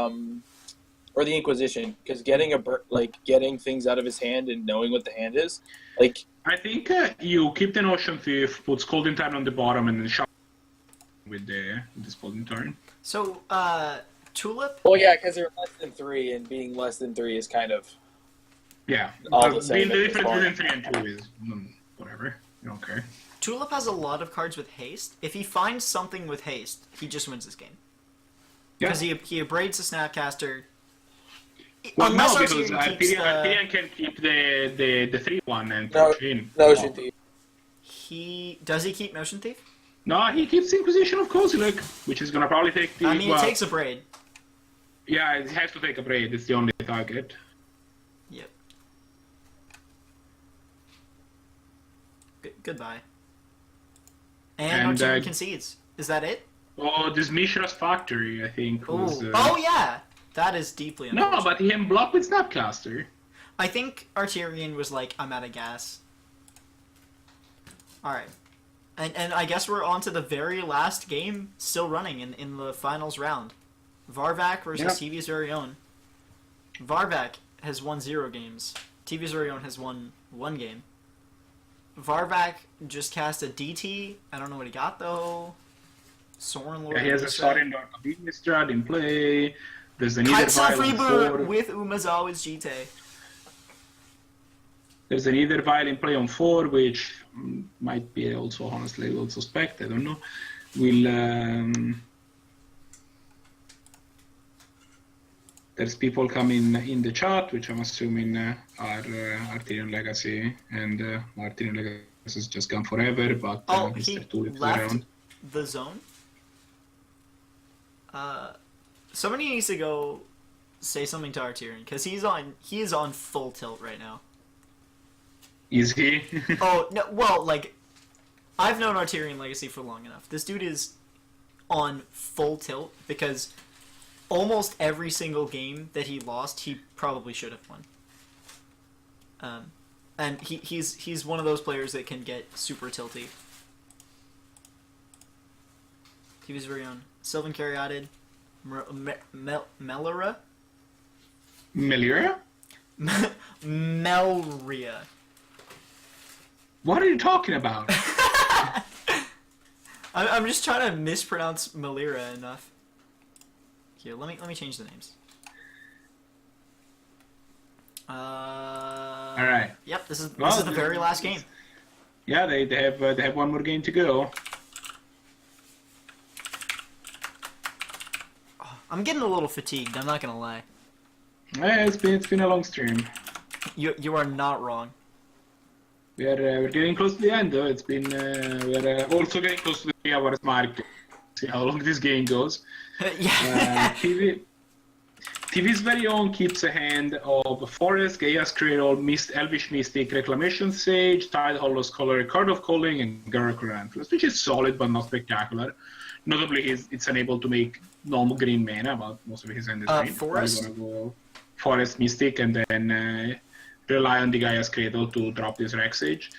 Inquisition, because getting things out of his hand and knowing what the hand is, like. I think you keep the Notion Thief, put Scalding Tarn on the bottom, and then shove with the Scalding Tarn. So, Tulip. Well, yeah, because they're less than 3, and being less than 3 is kind of. Yeah. All the same The at this difference point. between 3 and 2 is whatever. You don't care. Tulip has a lot of cards with haste. If he finds something with haste, he just wins this game. Yeah. Because he abrades the Snapcaster. Well, Unless no, because Artirian keeps Artirian can keep the 3-1 and No, push in. Notion Thief. Does he keep Notion Thief? No, he keeps Inquisition of Kozilek, which is gonna probably take the. I mean, well, it takes a braid. Yeah, it has to take a braid. It's the only target. Yep. Goodbye. And And, Artirian concedes. Is that it? Oh, this Mishra's Factory, I think. Was, Oh yeah, that is deeply No, unfortunate. but he can block with Snapcaster. I think Artirian was like, I'm out of gas. Alright. And I guess we're on to the very last game still running in the finals round. Varvac versus TV's very own. Varvac has won 0 games. TV's very own has won 1 game. Varvac just cast a DT. I don't know what he got though. Soren Lord. Yeah, he has a Sorin Dark Administrad in play. There's an Kaitsa Either Violent Freebird 4. with Umazawa's GT. There's an Either Violent play on 4, which might be also honestly a little suspect. I don't know. There's people coming in the chat, which I'm assuming are Artirian Legacy, and Artirian Legacy has just gone forever, but He Mr. Tulip is left around. the zone. Somebody needs to go say something to Artirian because he is on full tilt right now. Is he? Oh no! Well, like I've known Artirian Legacy for long enough. This dude is on full tilt because almost every single game that he lost, he probably should have won. And he's one of those players that can get super tilty. He was very own. Sylvan Caryatid, Melora? Melira? Melria. What are you talking about? I'm just trying to mispronounce Malira enough. Here, let me change the names. All right. Yep, this is the very last game. Yeah, they have one more game to go. I'm getting a little fatigued. I'm not gonna lie. Yeah, it's been a long stream. You are not wrong. We're getting close to the end though. It's been we're also getting close to the 3 hours mark. See how long this game goes. Yeah. TV's very own keeps a hand of Forest, Gaia's Cradle, Elvish Mystic, Reclamation Sage, Tide Hollow Scholar, Card of Calling, and Garruk Antlers, which is solid but not spectacular. Notably, it's unable to make normal green mana, but most of his hand is green. Forest? Gonna go Forest, Mystic, and then rely on the Gaia's Cradle to drop this Rex Sage.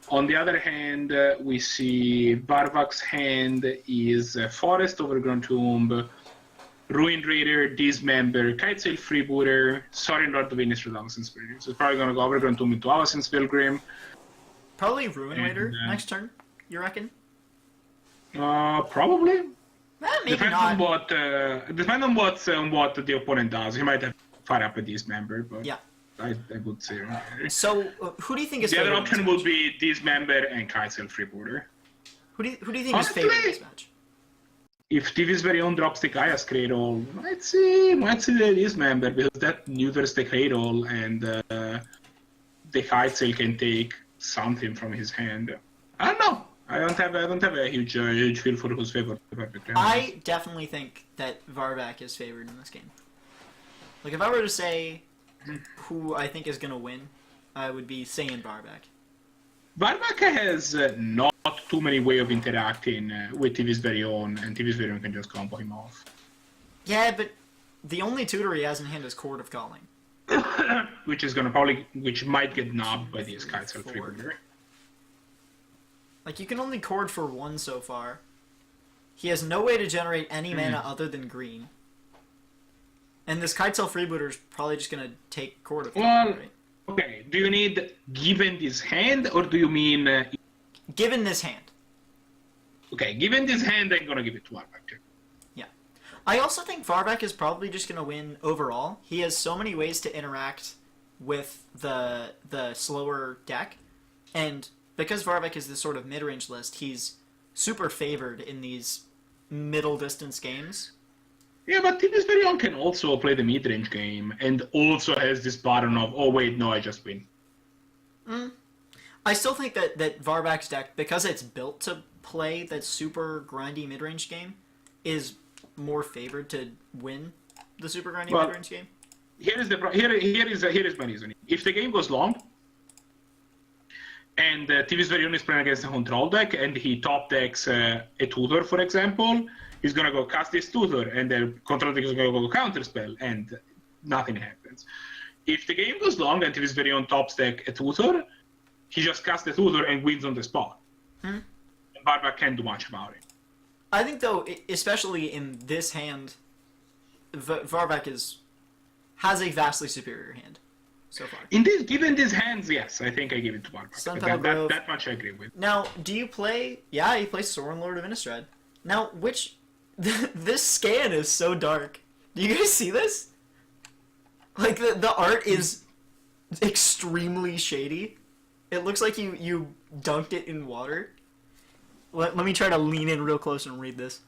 On the other hand, we see Varvak's hand is Forest, Overgrown Tomb, Ruined Raider, Dismember, Kitesail Freebooter, Sorin Lord of Venus, Redundancy Pilgrim. So it's probably going to go Overgrown Tomb into Avacyn's Pilgrim. Probably Ruin Raider next turn, you reckon? Probably. Maybe Depends not. on what the opponent does. He might have fire up a Dismember, but Yeah. I would say. So, who do you think is The other favored in option this would match? be Dismember and Kitesail Freebooter. Who do you think is favored in this match? If TV's very own drops the Gaia's Cradle, might see the Dismember because that neuters the Cradle and the Kitesail can take something from his hand. I don't know. I don't have a huge feel for who's favored. I definitely think that Varvak is favored in this game. Like, if I were to say who I think is going to win, I would be saying Varvak. Varvak has not too many ways of interacting with TV's very own, and TV's very own can just combo him off. Yeah, but the only tutor he has in hand is Chord of Calling. which might get knobbed by the Kitesail Freebooter. Like, you can only chord for one so far. He has no way to generate any mana other than green. And this Kitesail Freebooter is probably just going to take chord of Calling, right? Okay, do you need given this hand, or do you mean... Given this hand. Okay, given this hand, I'm going to give it to Varvak too. Yeah. I also think Varvak is probably just going to win overall. He has so many ways to interact with the slower deck, and because Varvak is this sort of mid-range list, he's super favored in these middle-distance games. Yeah, but TV's very own can also play the mid-range game, and also has this pattern of, oh wait, no, I just win. I still think that Varvak's deck, because it's built to play that super grindy mid-range game, is more favored to win the super grindy mid-range game. Here is my reasoning. If the game goes long, and TV's very own is playing against a control deck, and he top decks a tutor, for example, he's gonna go cast this tutor, and the control deck is gonna go counterspell, and nothing happens. If the game goes long and TV's very own top deck a tutor, he just casts the tutor and wins on the spot. And Varvak can't do much about it. I think, though, especially in this hand, Varvak has a vastly superior hand so far. Given these hands, yes, I think I give it to Varvak. That much I agree with. Now, do you play... Yeah, he plays Sorin Lord of Innistrad. Now, this scan is so dark. Do you guys see this? Like, the art is extremely shady. It looks like you dunked it in water. Let me try to lean in real close and read this.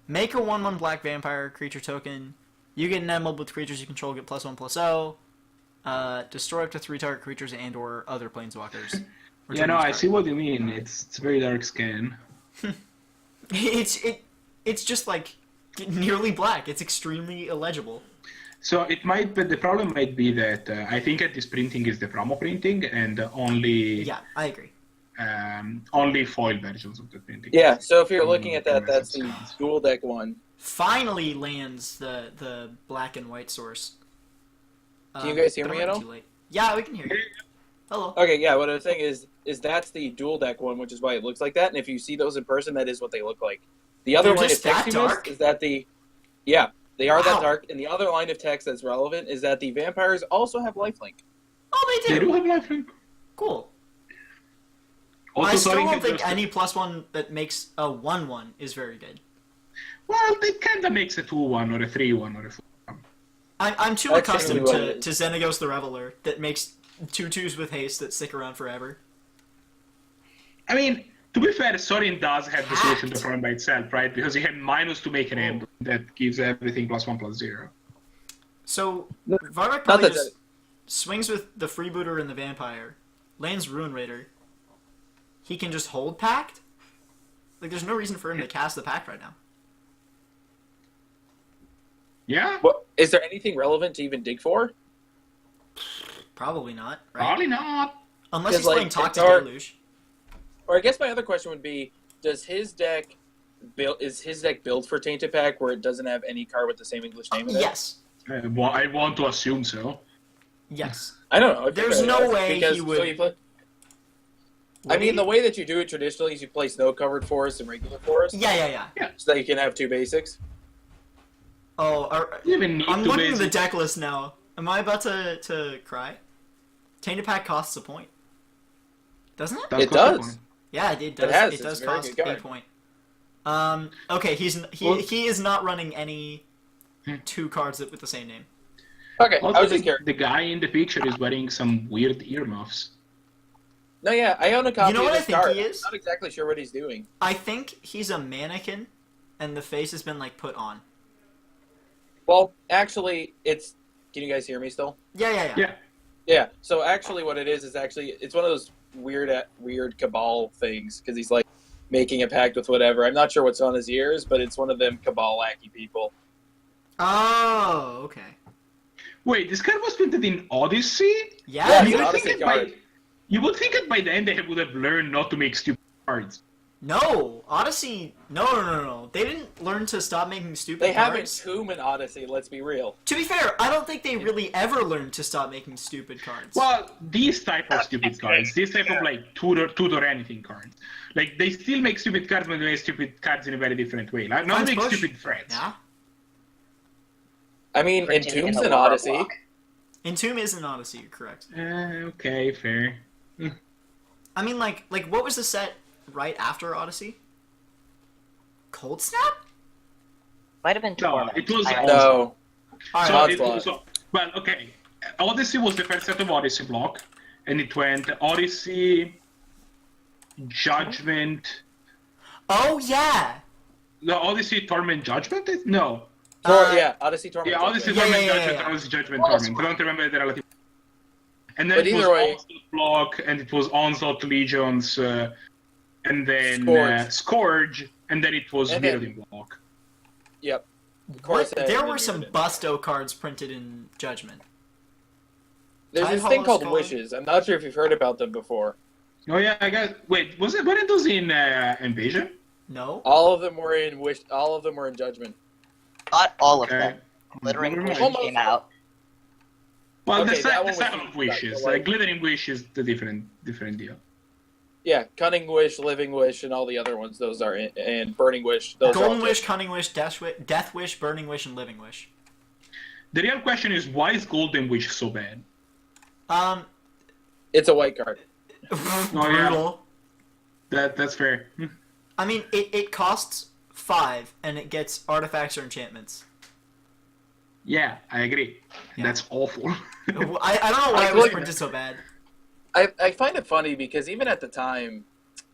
Make a 1/1 black vampire creature token. You get enameled with creatures you control, get +1/+0. Destroy up to 3 target creatures and or other planeswalkers. Yeah, no, I see what you mean. It's a very dark scan. It's just like nearly black. It's extremely illegible. So it might, but the problem might be that I think that this printing is the promo printing, and only I agree. Only foil versions of the printing. Yeah, so if you're looking at that, that's the dual deck one. Finally lands the black and white source. Can you guys hear me at all? Yeah, we can hear you. Hello. Okay, yeah, what I was saying is that's the dual deck one, which is why it looks like that, and if you see those in person, that is what they look like. The other line of text you missed is that they are that dark, and the other line of text that's relevant is that the vampires also have lifelink. Oh, they do? They do have lifelink. Cool. Also, I still Thorin don't can think just- any +1 that makes a 1/1 is very good. Well, it kind of makes a 2/1 or a 3/1 or a 4/1. I'm too That's accustomed generally what to it is. Xenagos the Reveler that makes 2/2s with haste that stick around forever. I mean, to be fair, Sorin does have the solution to the Hacked. problem by itself, right? Because he had -2 to make an emblem that gives everything +1/+0. So Not Varrock probably that- just swings with the Freebooter and the Vampire, lands Ruin Raider. He can just hold Pact? Like, there's no reason for him to cast the Pact right now. Yeah? What, is there anything relevant to even dig for? Probably not, right? Probably not. Unless 'Cause, he's like, playing Toxic it's hard- Deluge. Or I guess my other question would be, does his deck is his deck built for Tainted Pack where it doesn't have any card with the same English name in it? Yes. Well, I want to assume so. Yes. I don't know. There's no way because, he would- So you play, I mean, the way that you do it traditionally is you play snow-covered forest and regular forest, Yeah. so that you can have two basics. Oh, You even need I'm to looking at the basic. deck list now. Am I about to cry? Tainted Pack costs a point. Doesn't it? It cost a does. point. Yeah, it does. has. It It's does a very cost good a card. point. Okay, Well- he is not running any 2 cards with the same name. Okay, Also, I was just the, curious. the guy in the picture is wearing some weird earmuffs. No, yeah, I own a copy You know of what I this think card. he is? I'm not exactly sure what he's doing. I think he's a mannequin, and the face has been like put on. Well, actually, it's... Can you guys hear me still? Yeah. Yeah. Yeah, so actually what it is actually, it's one of those weird Cabal things, because he's like making a pact with whatever. I'm not sure what's on his ears, but it's one of them Cabal-lacky people. Oh, okay. Wait, this card was printed in Odyssey? Yeah, Yeah, dude. it's an Odyssey card. You would think that by then they would have learned not to make stupid cards. No, Odyssey. No. They didn't learn to stop making stupid They have a cards. tomb in Odyssey, let's be real. To be fair, I don't think they really ever learned to stop making stupid cards. Well, these type of stupid cards, this type of like tutor anything cards. Like they still make stupid cards, but they make stupid cards in a very different way. Like not Friends make push. stupid threats. Yeah. I mean, Printed Entomb's a in Laura Odyssey. block. Entomb is an Odyssey, you're correct. Okay, fair. I mean, like what was the set right after Odyssey? Cold Snap? Might have been No, Torment. it was I- all- No. Alright, So it Onslaught. was, well, okay. Odyssey was the first set of Odyssey block, and it went Odyssey, Judgment. oh yeah! No, Odyssey, Torment, Judgment? No. Yeah, Odyssey Torment. Yeah, Odyssey, Yeah, Torment, yeah, Judgment, yeah. Odyssey, Judgment, Well, Torment. I don't remember the relative. And then But it was either way- Onslaught block, and it was Onslaught Legions, and then Scourge. Scourge, and then it was And then- Mirrodin block. Yep. What? course, There and were some Mirrodin. Busto cards printed in Judgment. There's Tide this thing Hollow's called called- Wishes. I'm not sure if you've heard about them before. Oh yeah, I got. Wait, was it? When it was in Invasion? No? All of them were in Wish. All of them were in Judgment. Not all of Okay. them. Glittering Never Wish mind. came out. Well, Okay, the, that the one was Cycle the- of Wishes. the white- Glittering Wish is the different deal. Yeah, Cunning Wish, Living Wish, and all the other ones. Those are in, and Burning Wish. Those are Golden all Wish, Cunning Wish, Death Wish, Burning Wish, and Living Wish. The real question is, why is Golden Wish so bad? It's a white card. yeah. Brutal. That's fair. I mean, it costs 5, and it gets artifacts or enchantments. Yeah, I agree. Yeah. That's awful. I don't know why I it was like- printed so bad. I find it funny because even at the time,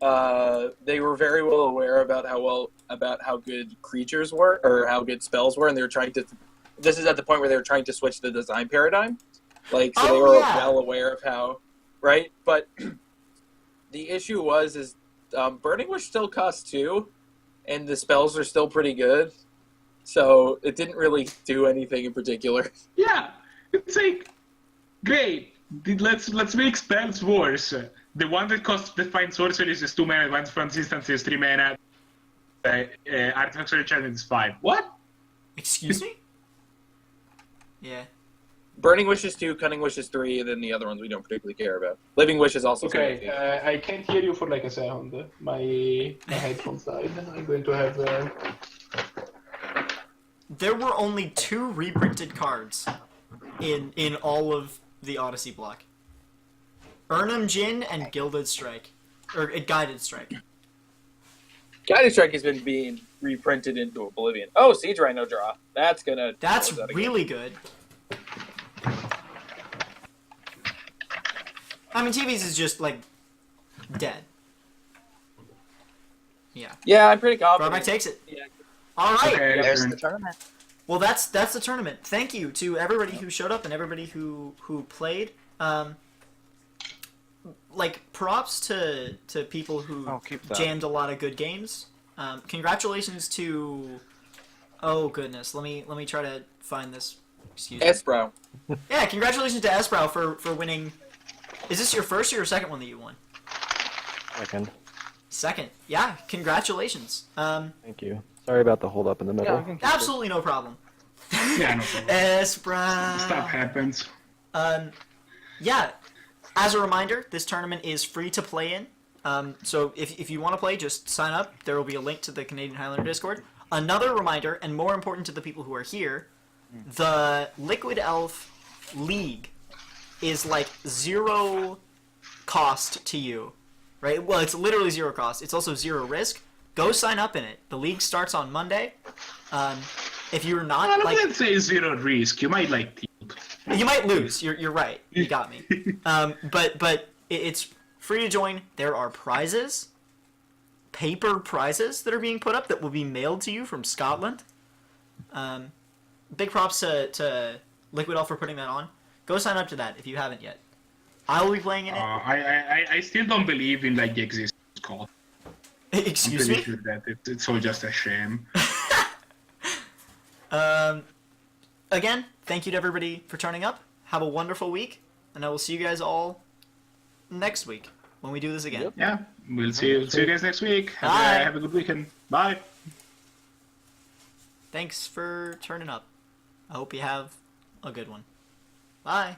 they were very well aware about how good creatures were or how good spells were, and they were trying to. This is at the point where they were trying to switch the design paradigm, like so they Oh, were yeah. well aware of how, right? But the issue was Burning Wish still costs 2, and the spells are still pretty good, so it didn't really do anything in particular. Yeah, it's like great. Let's make spells worse. The one that costs the fine sorceries is 2 mana, one consistency is 3 mana. Artifacts or enchantment is 5. What? Excuse me? Yeah. Burning Wish is 2, Cunning Wish is 3, and then the other ones we don't particularly care about. Living Wish is also Okay, I can't hear you for like a second. My headphones died. I'm going to have. There were only 2 reprinted cards in all of the Odyssey block. Urnam Jin and Gilded Strike. or Guided Strike. Guided Strike has been being reprinted into Oblivion. Oh, Siege Rhino draw. That's gonna. That's close out really good. I mean, TVs is just like dead. Yeah. Yeah, I'm pretty confident. Drawback takes it. Yeah. All right. Okay, There's the tournament. Well, that's the tournament. Thank you to everybody who showed up and everybody who played. Like props to people who jammed a lot of good games. Congratulations to. Oh goodness, let me try to find this. Excuse me. Esbrow. Yeah, congratulations to Esbrow for winning. Is this your first or your second one that you won? Second. Second. Yeah, congratulations. Thank you. Sorry about the hold up in the middle. Absolutely no problem. Yeah, no problem. Esbrow. Stuff happens. Yeah. As a reminder, this tournament is free to play in. So if you want to play, just sign up. There will be a link to the Canadian Highlander Discord. Another reminder, and more important to the people who are here, the Liquid Elf League is like 0 cost to you, right? Well, it's literally 0 cost. It's also 0 risk. Go sign up in it. The league starts on Monday. If you're not, I like, wouldn't say 0 risk. You might like tilt. you might lose. You're right. You got me. But it's free to join. There are prizes, paper prizes that are being put up that will be mailed to you from Scotland. Big props to Liquid Elf for putting that on. Go sign up to that if you haven't yet. I will be playing in it. I still don't believe in like the existence of Scott. Excuse I'm me? pretty sure that it's all just a shame. Again, thank you to everybody for turning up. Have a wonderful week, and I will see you guys all next week when we do this again. Yeah, we'll see you guys next week. Bye. Have a good weekend. Bye. Thanks for turning up. I hope you have a good one. Bye.